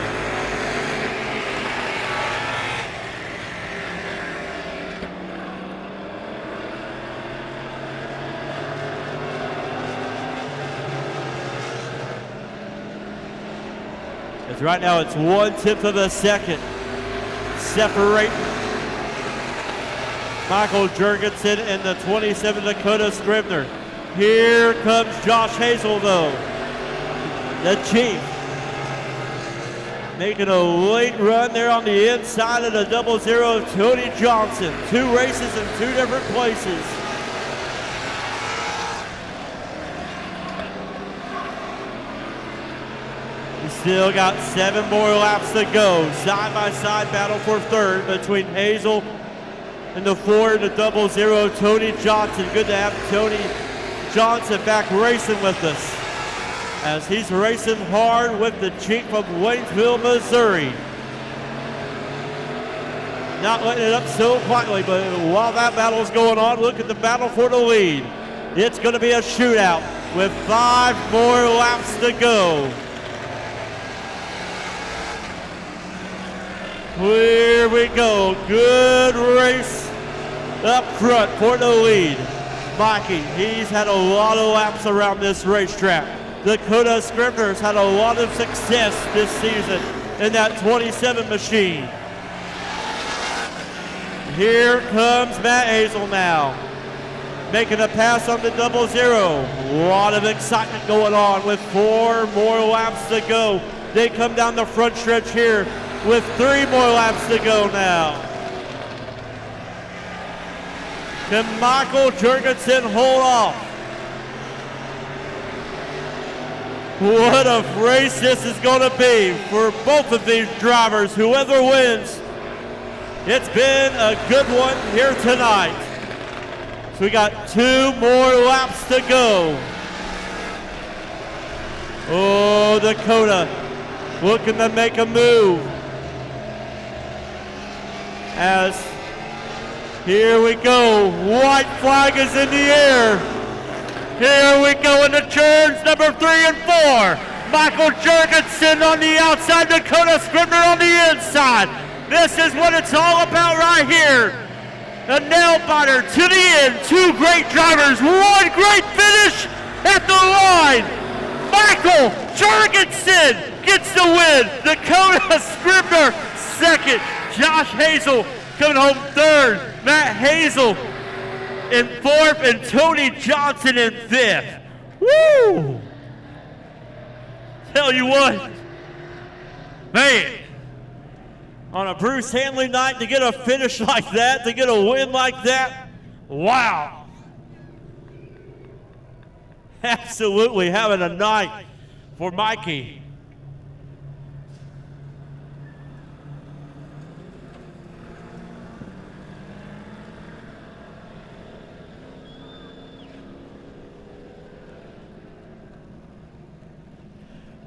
As right now it's 1/10 of a second separating Michael Jurgensen and the 27 Dakota Scribner. Here comes Josh Hazel though, the Chief. Making a late run there on the inside of the 00, Tony Johnson. 2 races in 2 different places. We still got 7 more laps to go. Side-by-side battle for 3rd between Hazel and the 4 and the 00, Tony Johnson. Good to have Tony Johnson back racing with us, as he's racing hard with the Chief of Waynesville, Missouri. Not letting it up so quietly, but while that battle is going on, look at the battle for the lead. It's going to be a shootout with 5 more laps to go. Here we go. Good race up front for the lead. Mikey, he's had a lot of laps around this racetrack. Dakota Scribner's had a lot of success this season in that 27 machine. Here comes Matt Hazel now, making a pass on the 00. A lot of excitement going on with 4 more laps to go. They come down the front stretch here with 3 more laps to go now. Can Michael Jurgensen hold off? What a race this is going to be for both of these drivers. Whoever wins, it's been a good one here tonight. So we got 2 more laps to go. Oh, Dakota looking to make a move. As here we go, white flag is in the air. Here we go into turns number 3 and 4. Michael Jurgensen on the outside, Dakota Scribner on the inside. This is what it's all about right here. A nail biter to the end. 2 great drivers, 1 great finish at the line. Michael Jurgensen gets the win. Dakota Scribner 2nd. Josh Hazel coming home 3rd. Matt Hazel in 4th, and Tony Johnson in 5th. Woo! Tell you what, man, on a Bruce Handley night to get a finish like that, to get a win like that, wow. Absolutely having a night for Mikey.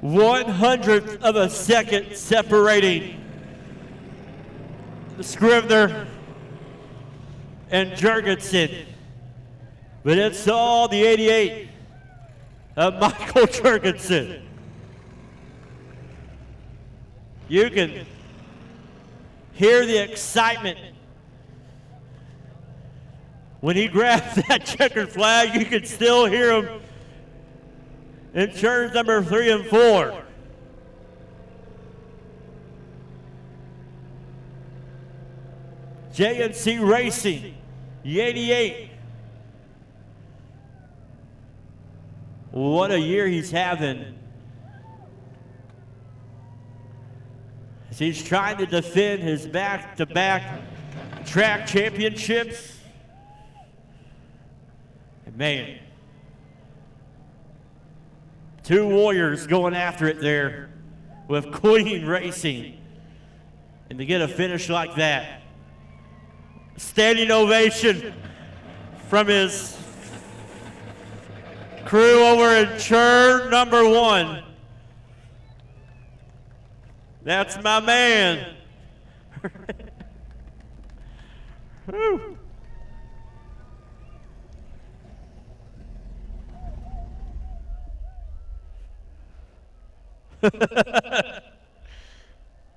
One-hundredth of a second separating Scribner and Jurgensen. but it's all the 88 of Michael Jurgensen. You can hear the excitement when he grabs that checkered flag. You can still hear him in turns number 3 and 4. JNC Racing, the 88. What a year he's having. As he's trying to defend his back-to-back track championships. And man, 2 warriors going after it there with Queen Racing. And to get a finish like that, standing ovation from his crew over in turn number 1. That's my man. Woo.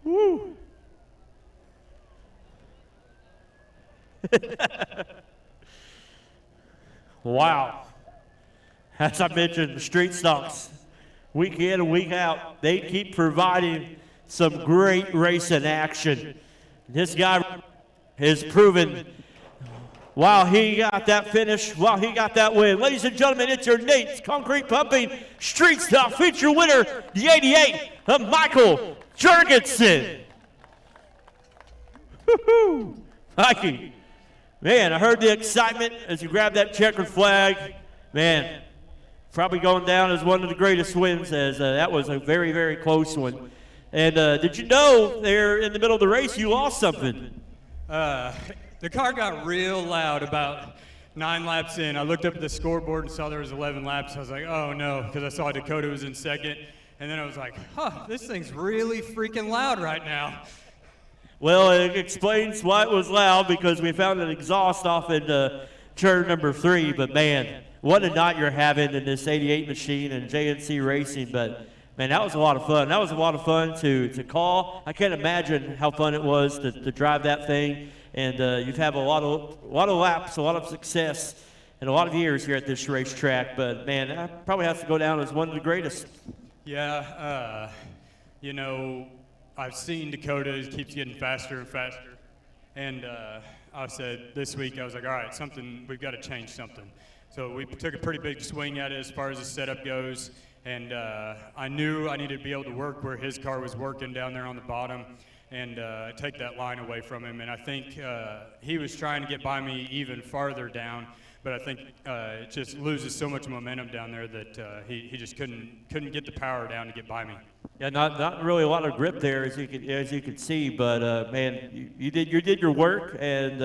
Woo. Wow. As I mentioned, the street stocks, week in and week out, they keep providing some great racing action. This guy has proven while he got that finish, while he got that win. Ladies and gentlemen, it's your Nate's Concrete Pumping Street Stock feature winner, the 88 of Michael Jurgensen. Woo-hoo. Mikey. Man, I heard the excitement as you grabbed that checkered flag. Man, probably going down as one of the greatest wins, as that was a very, very close one. And did you know there in the middle of the race you lost something? The car got real loud about 9 laps in. I looked up at the scoreboard and saw there was 11 laps. I was like, oh no, because I saw Dakota was in second. And then I was like, this thing's really freaking loud right now. Well, it explains why it was loud, because we found an exhaust off in turn number 3. But man, what a night you're having in this 88 machine and JNC Racing. But man, that was a lot of fun. That was a lot of fun to call. I can't imagine how fun it was to drive that thing. And you've had a lot of laps, a lot of success, and a lot of years here at this racetrack. But man, that probably has to go down as one of the greatest. Yeah, you know, I've seen Dakota, he keeps getting faster and faster. And I said this week, I was like, all right, we've got to change something. So we took a pretty big swing at it as far as the setup goes. And I knew I needed to be able to work where his car was working down there on the bottom and take that line away from him. And I think he was trying to get by me even farther down, but I think it just loses so much momentum down there that he just couldn't get the power down to get by me. Yeah, not really a lot of grip there, as you could see, but man, you did your work, and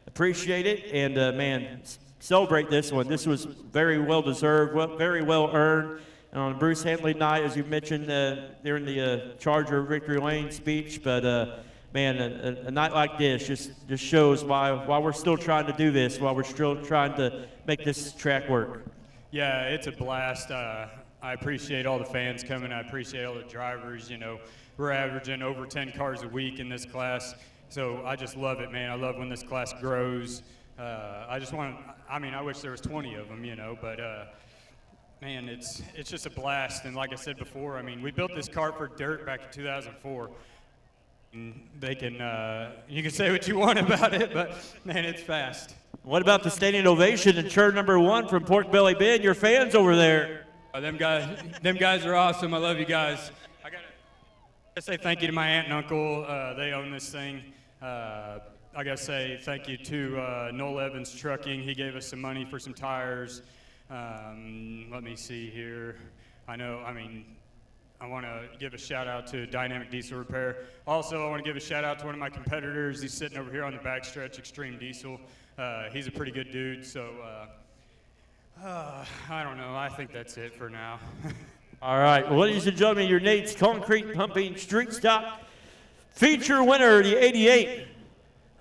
appreciate it, and man, celebrate this one. This was very well deserved, very well earned. And on Bruce Handley night, as you mentioned during the Charger Victory Lane speech, but man, a night like this just shows why we're still trying to do this, why we're still trying to make this track work. Yeah, it's a blast. I appreciate all the fans coming. I appreciate all the drivers. You know, we're averaging over 10 cars a week in this class, so I just love it, man. I love when this class grows. I wish there was 20 of them, you know, but man, it's just a blast. And like I said before, I mean, we built this car for dirt back in 2004. And they can, you can say what you want about it, but man, it's fast. What about the standing ovation in turn number 1 from Pork Belly Ben? Your fans over there. Them guys are awesome. I love you guys. I gotta say thank you to my aunt and uncle. They own this thing. I gotta say thank you to Noel Evans Trucking. He gave us some money for some tires. Let me see here. I want to give a shout out to Dynamic Diesel Repair. Also, I want to give a shout out to one of my competitors. He's sitting over here on the backstretch, Extreme Diesel. He's a pretty good dude, so I don't know. I think that's it for now. All right, well, ladies and gentlemen, your Nate's Concrete Pumping Street Stock feature winner, the 88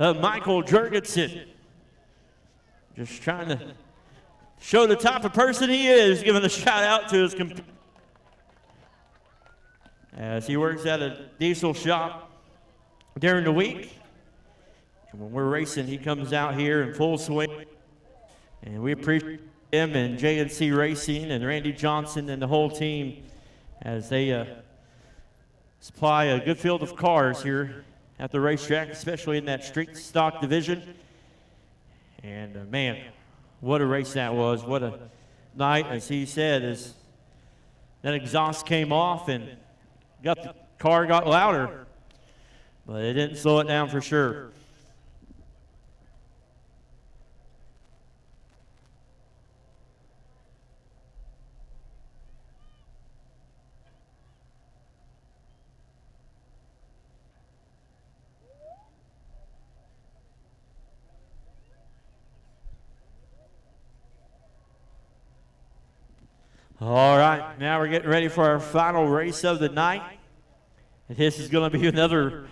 of Michael Jurgensen. Just trying to show the type of person he is, giving a shout out to his as he works at a diesel shop during the week. And when we're racing, he comes out here in full swing. And we appreciate him and J&C Racing and Randy Johnson and the whole team as they supply a good field of cars here at the racetrack, especially in that street stock division. And man, what a race that was. What a night, as he said, as that exhaust came off and the car got louder, but it didn't slow it down for sure. All right, now we're getting ready for our final race of the night. And this is going to be another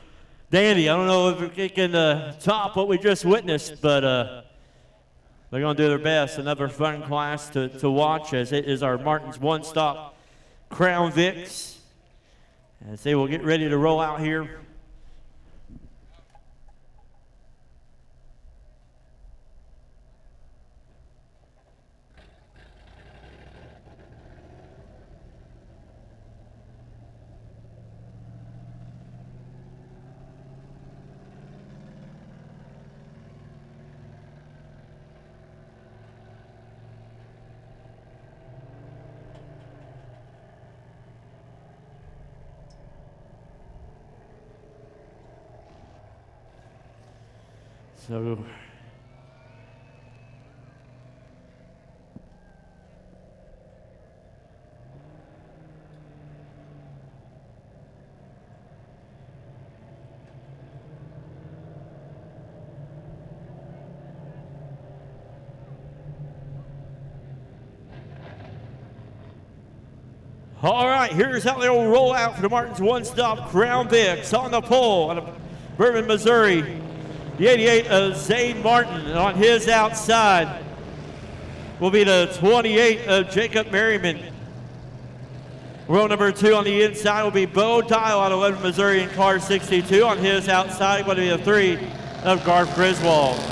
dandy. I don't know if it can top what we just witnessed, but they're going to do their best. Another fun class to watch, as it is our Martin's one-stop Crown Vics, as they will get ready to roll out here. So all right, here's how they'll roll out for the Martin's one-stop Crown Vics. On the pole out of Bourbon, Missouri, the 88 of Zane Martin. On his outside will be the 28 of Jacob Merriman. Row number 2 on the inside will be Bo Gile out of Lebanon, Missouri in car 62. On his outside will be the 3 of Garth Griswold.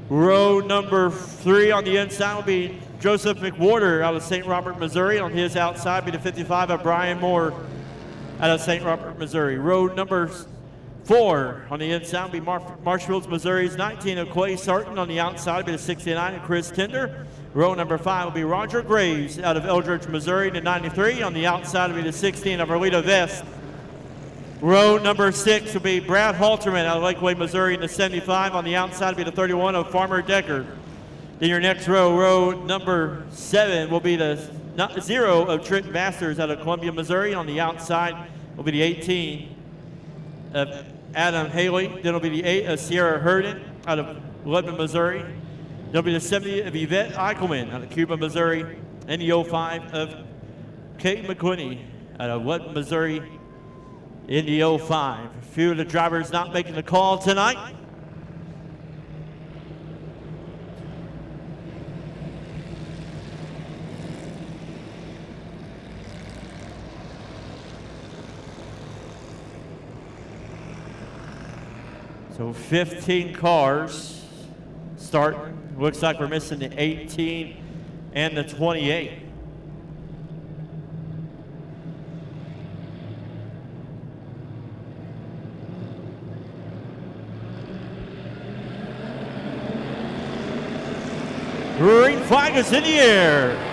Row number 3 on the inside will be Joseph McWhorter out of St. Robert, Missouri. On his outside will be the 55 of Brian Moore out of St. Robert, Missouri. Row number 4 on the inside will be Marshfields, Missouri's 19 of Quay Sarton. On the outside will be the 69 of Chris Tender. Row number 5 will be Roger Graves out of Eldridge, Missouri, the 93. On the outside will be the 16 of Arleta Vest. Row number 6 will be Brad Halterman out of Lakeway, Missouri, in the 75. On the outside will be the 31 of Farmer Decker. Then your next row number 7, will be the 0 of Trent Masters out of Columbia, Missouri. On the outside will be the 18 of Adam Haley. Then it'll be the 8 of Sierra Herden out of Lebanon, Missouri. There'll be the 70 of Yvette Eichelman out of Cuba, Missouri. And the 05 of Kate McQuinney out of Lebanon, Missouri in the 05. A few of the drivers not making the call tonight. So 15 cars starting. Looks like we're missing the 18 and the 28. Green flag is in the air.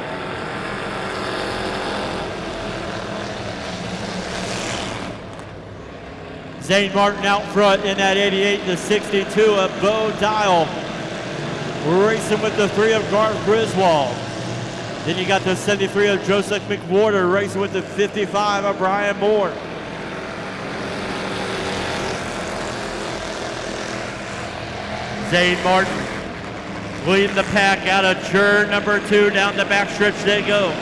Zane Martin out front in that 88, the 62 of Bo Gile. Racing with the 3 of Garth Griswold. Then you got the 73 of Joseph McWhorter racing with the 55 of Brian Moore. Zane Martin leading the pack out of turn number 2. Down the backstretch they go.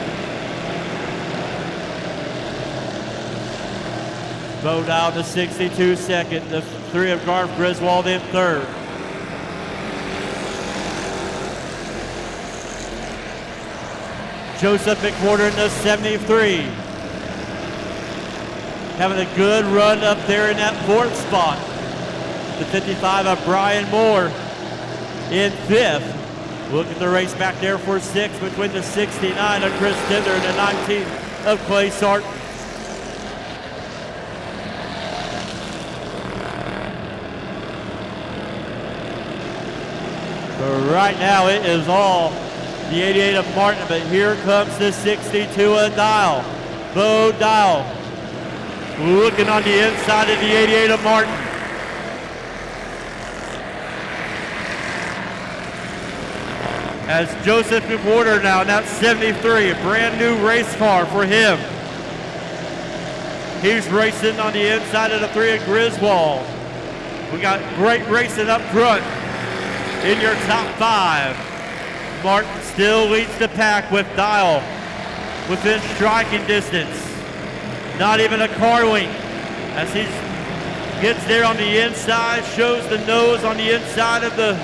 Bo Dile to 62 second. The 3 of Garth Griswold in third. Joseph McWhorter in the 73. Having a good run up there in that 4th spot. The 55 of Brian Moore in 5th. Look at the race back there for 6th between the 69 of Chris Tither and the 19 of Clay Sarton. But right now it is all the 88 of Martin, but here comes the 62 of Dile. Bo Dile looking on the inside of the 88 of Martin. As Joseph McWhorter now, and that's 73, a brand new race car for him. He's racing on the inside of the 3 of Griswold. We got great racing up front in your top 5. Martin still leads the pack with Dile within striking distance. Not even a car length as he gets there on the inside, shows the nose on the inside of the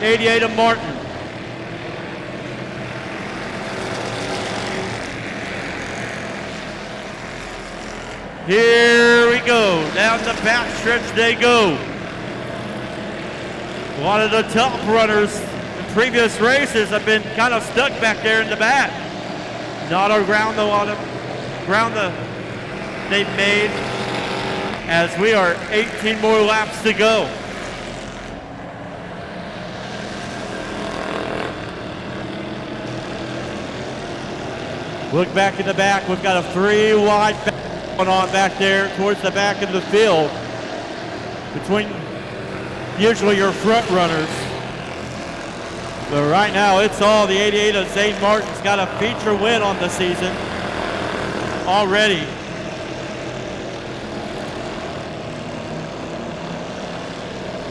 88 of Martin. Here we go, down the back stretch they go. A lot of the top runners in previous races have been kind of stuck back there in the back. Not around a lot of ground they've made as we are 18 more laps to go. Look back in the back, we've got a 3 wide back going on back there towards the back of the field between usually your front runners. But right now it's all the 88 of Zane Martin's got a feature win on the season already.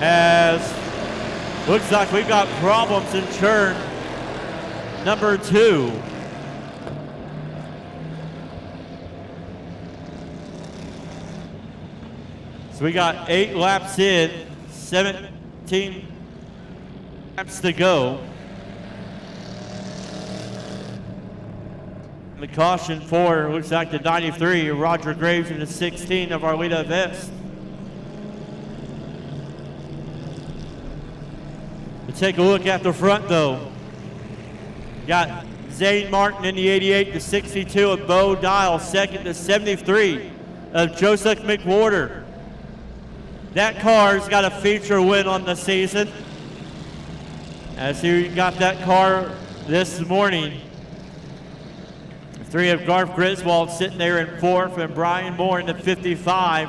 As looks like we've got problems in turn number 2. So we got 8 laps in, 17 laps to go. And the caution for looks like the 93, Roger Graves, and the 16 of Arleta Vest. Let's take a look at the front though. Got Zane Martin in the 88, the 62 of Bo Dile, second to 73 of Joseph McWhorter. That car's got a feature win on the season. As he got that car this morning. The 3 of Garth Griswold sitting there in 4th, and Brian Moore in the 55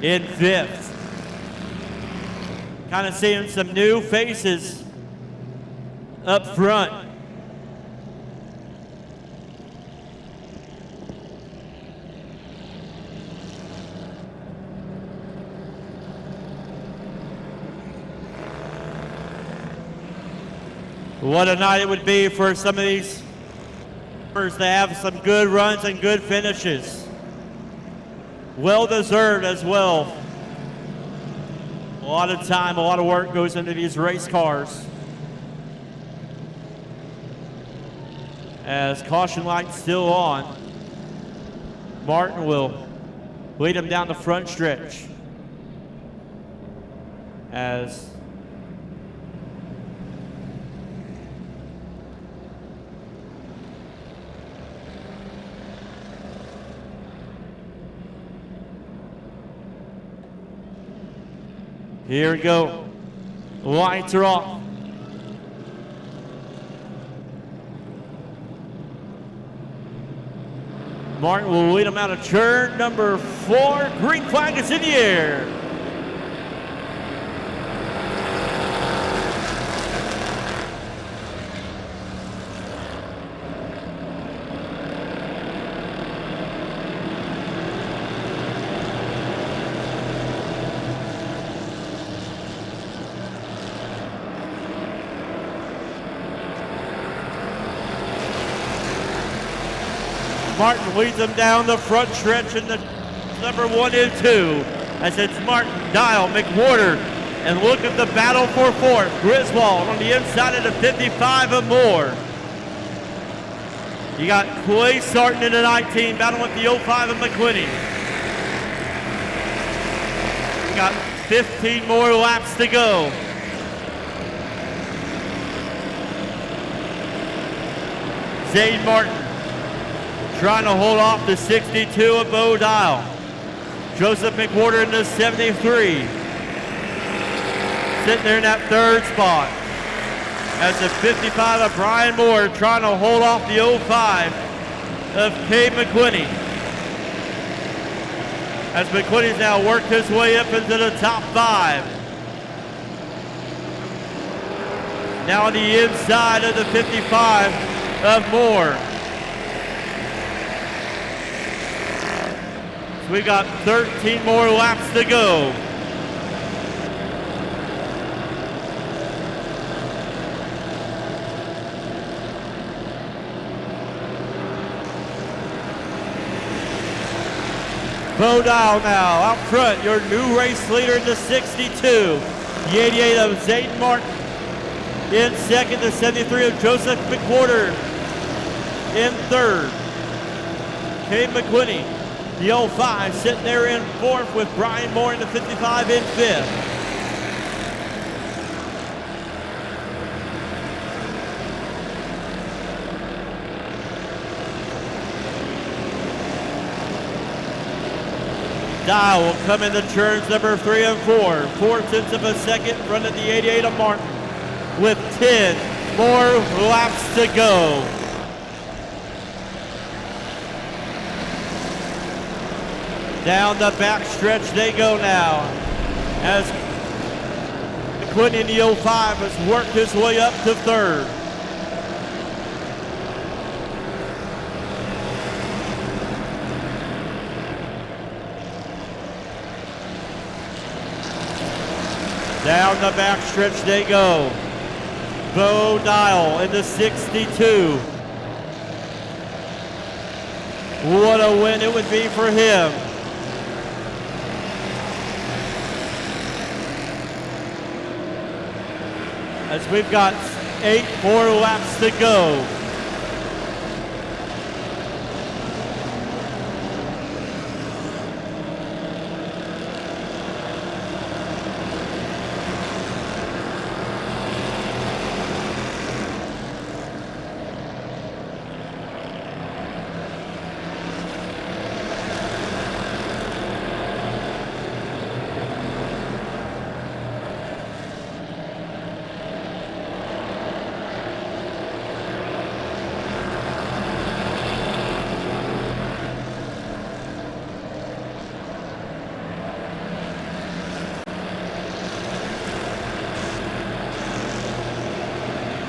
in 5th. Kind of seeing some new faces up front. What a night it would be for some of these runners to have some good runs and good finishes. Well deserved as well. A lot of time, a lot of work goes into these race cars. As caution light's still on, Martin will lead him down the front stretch. As here we go. Lights are off. Martin will lead him out of turn number 4. Green flag is in the air. Martin leads them down the front stretch in the number 1 and 2. As it's Martin, Gile, McWhorter, and look at the battle for fourth. Griswold on the inside of the 55 and more. You got Clay Sarton in the 19, battling with the 05 of McQuinney. You got 15 more laps to go. Zane Martin trying to hold off the 62 of Bo Dial. Joseph McWhorter in the 73. Sitting there in that third spot. As the 55 of Brian Moore trying to hold off the 05 of Cade McQuinney. As McQuinney's now worked his way up into the top 5. Now on the inside of the 55 of Moore. So we got 13 more laps to go. Bo Dial now out front, your new race leader in the 62. The 88 of Zayden Martin. In second, the 73 of Joseph McWhorter. In third, Cade McQuinney. The 05 sitting there in fourth with Brian Moore in the 55 in fifth. Dial will come in the turns number 3 and 4. 4/10 of a second in front of the 88 of Martin with 10 more laps to go. Down the back stretch they go now as McQuinney in the 05 has worked his way up to third. Down the back stretch they go. Bo Dial in the 62. What a win it would be for him. As we've got 8 more laps to go.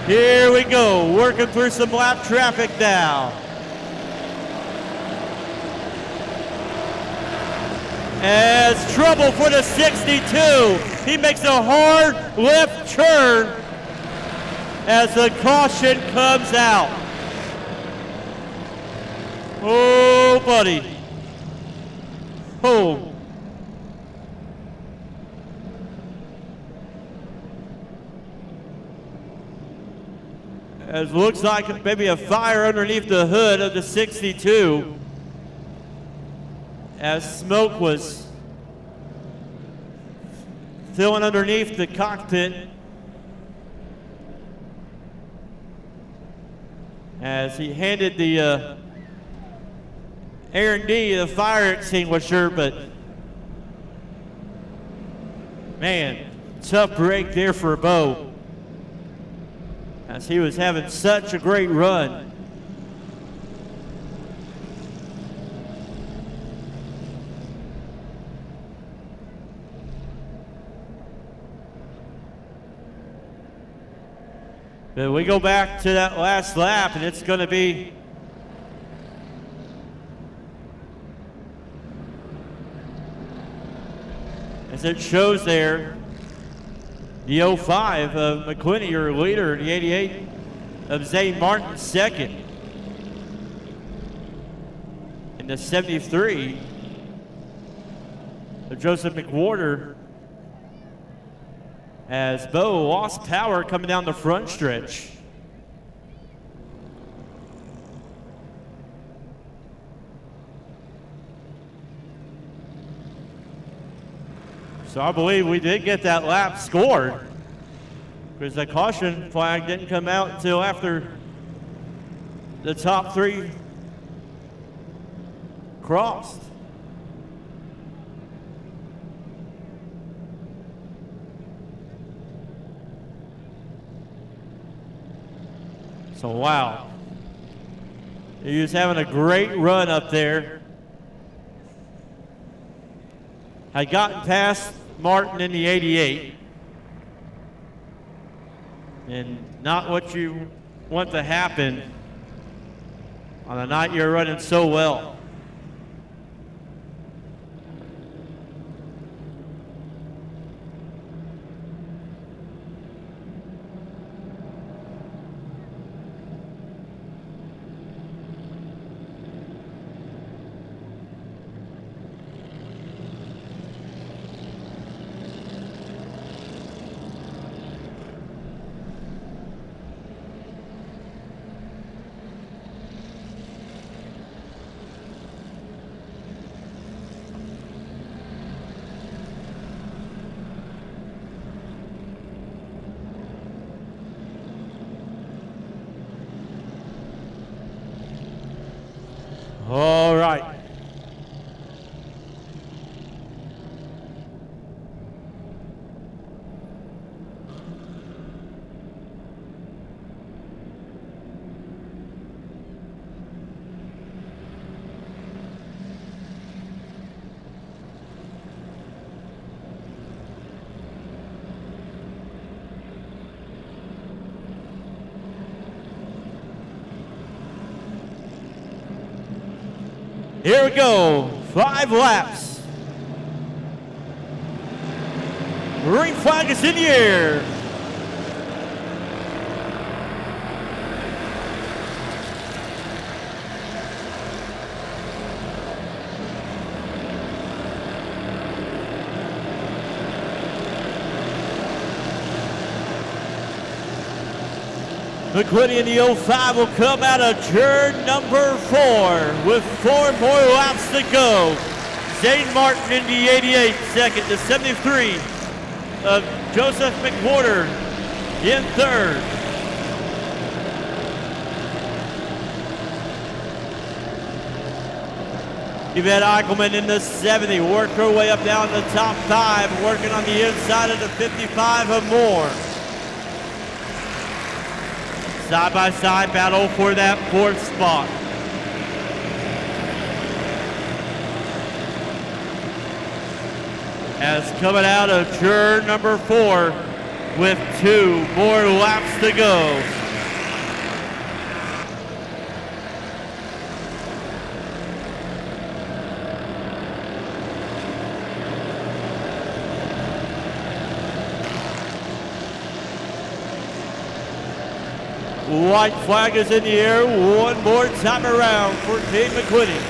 Here we go, working through some lap traffic now. As trouble for the 62. He makes a hard left turn as the caution comes out. Oh, buddy. Oh. As looks like maybe a fire underneath the hood of the 62 as smoke was filling underneath the cockpit as he handed the Aaron D the fire extinguisher, but man, tough break there for Bo, as he was having such a great run. But we go back to that last lap, and it's going to be as it shows there, the 05 of McQuinney, your leader, the 88 of Zane Martin, second. And the 73 of Joseph McWhorter, as Bo lost power coming down the front stretch. So I believe we did get that lap scored, because the caution flag didn't come out until after the top three crossed. So wow, he was having a great run up there. Had gotten past Martin in the 88, and not what you want to happen on a night you're running so well. All right. Here we go, 5 laps. Green flag is in the air. McQuitty in the 05 will come out of turn number 4 with 4 more laps to go. Zane Martin in the 88, second. The 73 of Joseph McWhorter in third. Yvette Eichelman in the 70, worked her way up down the top 5, working on the inside of the 55 or more. Side-by-side battle for that 4th spot. As coming out of turn number 4 with 2 more laps to go. White flag is in the air one more time around for Team McQuitty.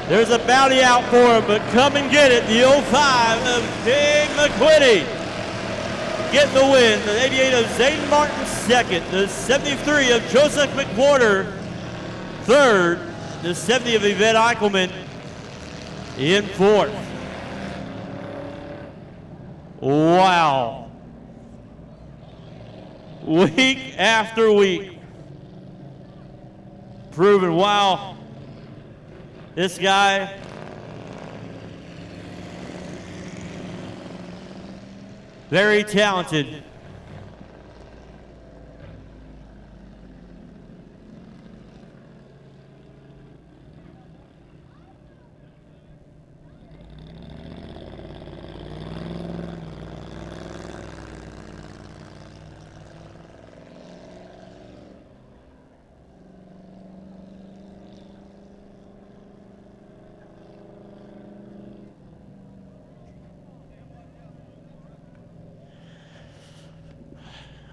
There's a bounty out for him, but come and get it. The 05 of Team McQuitty getting the win. The 88 of Zane Martin second. The 73 of Joseph McWhorter third. The 70 of Yvette Eichelman in 4th. Wow. Week after week. Proving, wow, this guy very talented.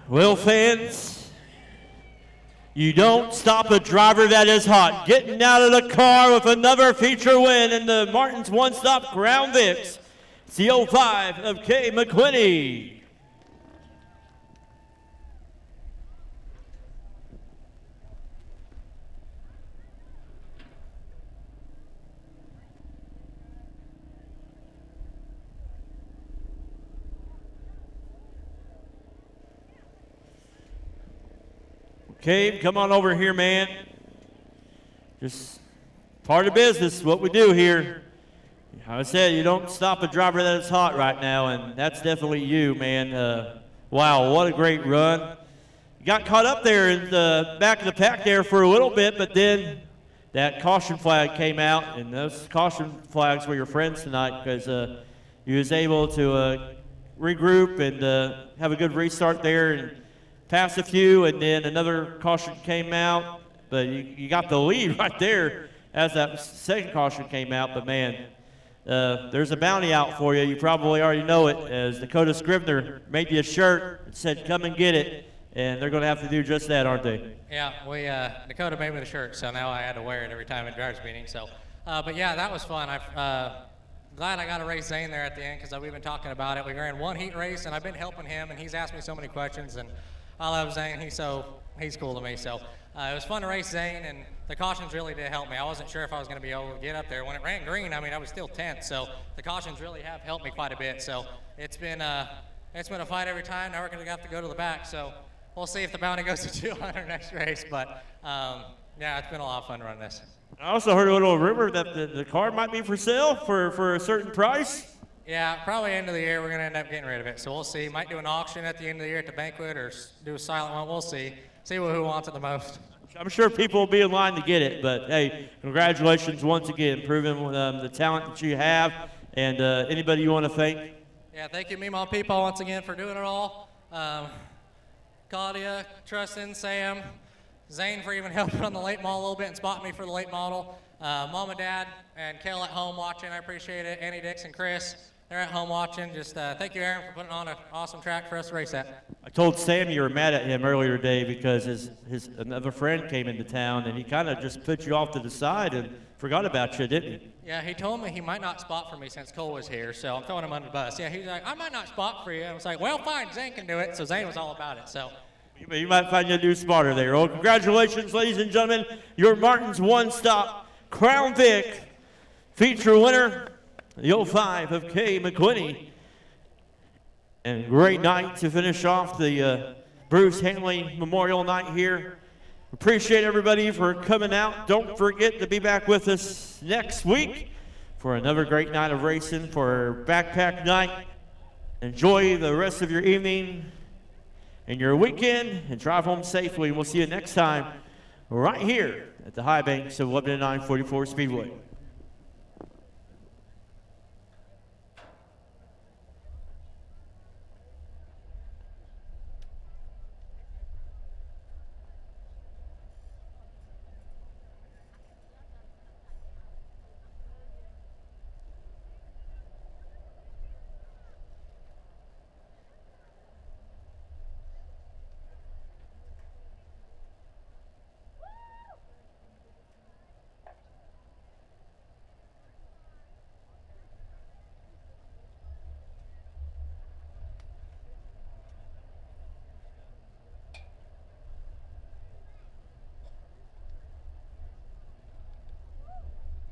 Well, fans, you don't stop a driver that is hot. Getting out of the car with another feature win in the Martin's One Stop Crown Vics. It's the 05 of K. McQuinney. Cave, come on over here, man. Just part of business, what we do here. I said, you don't stop a driver that is hot right now, and that's definitely you, man. Wow, what a great run. You got caught up there in the back of the pack there for a little bit, but then that caution flag came out, and those caution flags were your friends tonight because you was able to regroup and have a good restart there and pass a few, and then another caution came out, but you got the lead right there as that second caution came out. But man, there's a bounty out for you. You probably already know it, as Dakota Scrivener made you a shirt and said, come and get it, and they're going to have to do just that, aren't they? Yeah, Dakota made me the shirt, so now I had to wear it every time at driver's meeting. So, but yeah, that was fun. I'm glad I got to race Zane there at the end because we've been talking about it. We ran one heat race, and I've been helping him, and he's asked me so many questions, and I love Zane. He's cool to me. So it was fun to race Zane, and the cautions really did help me. I wasn't sure if I was going to be able to get up there. When it ran green, I mean, I was still 10th, so the cautions really have helped me quite a bit. So it's been a fight every time. Now we're going to have to go to the back. So we'll see if the bounty goes to 200 next race. But yeah, it's been a lot of fun to run this. I also heard a little rumor that the car might be for sale for a certain price. Yeah, probably end of the year we're going to end up getting rid of it. So we'll see. Might do an auction at the end of the year at the banquet or do a silent one. We'll see. See who wants it the most. I'm sure people will be in line to get it, but hey, congratulations once again, proving the talent that you have. And anybody you want to thank? Yeah, thank you, Meemaw people, once again for doing it all. Claudia, Tristan, Sam, Zane for even helping on the late model a little bit and spotting me for the late model. Mom and Dad and Kale at home watching, I appreciate it. Annie, Dix, and Chris, they're at home watching. Just thank you, Aaron, for putting on an awesome track for us to race at. I told Sam you were mad at him earlier today because his another friend came into town and he kind of just put you off to the side and forgot about you, didn't he? Yeah, he told me he might not spot for me since Cole was here, so I'm throwing him under the bus. Yeah, he's like, I might not spot for you. And I was like, well, fine, Zane can do it. So Zane was all about it. So. You might find you a new spotter there. Well, congratulations, ladies and gentlemen. Your Martin's One Stop Crown Vic feature winner, the 05 of K. McQuinney. And great night to finish off the Bruce Handley Memorial Night here. Appreciate everybody for coming out. Don't forget to be back with us next week for another great night of racing for Backpack Night. Enjoy the rest of your evening and your weekend and drive home safely. We'll see you next time right here at the high banks of Lebanon I-44 Speedway.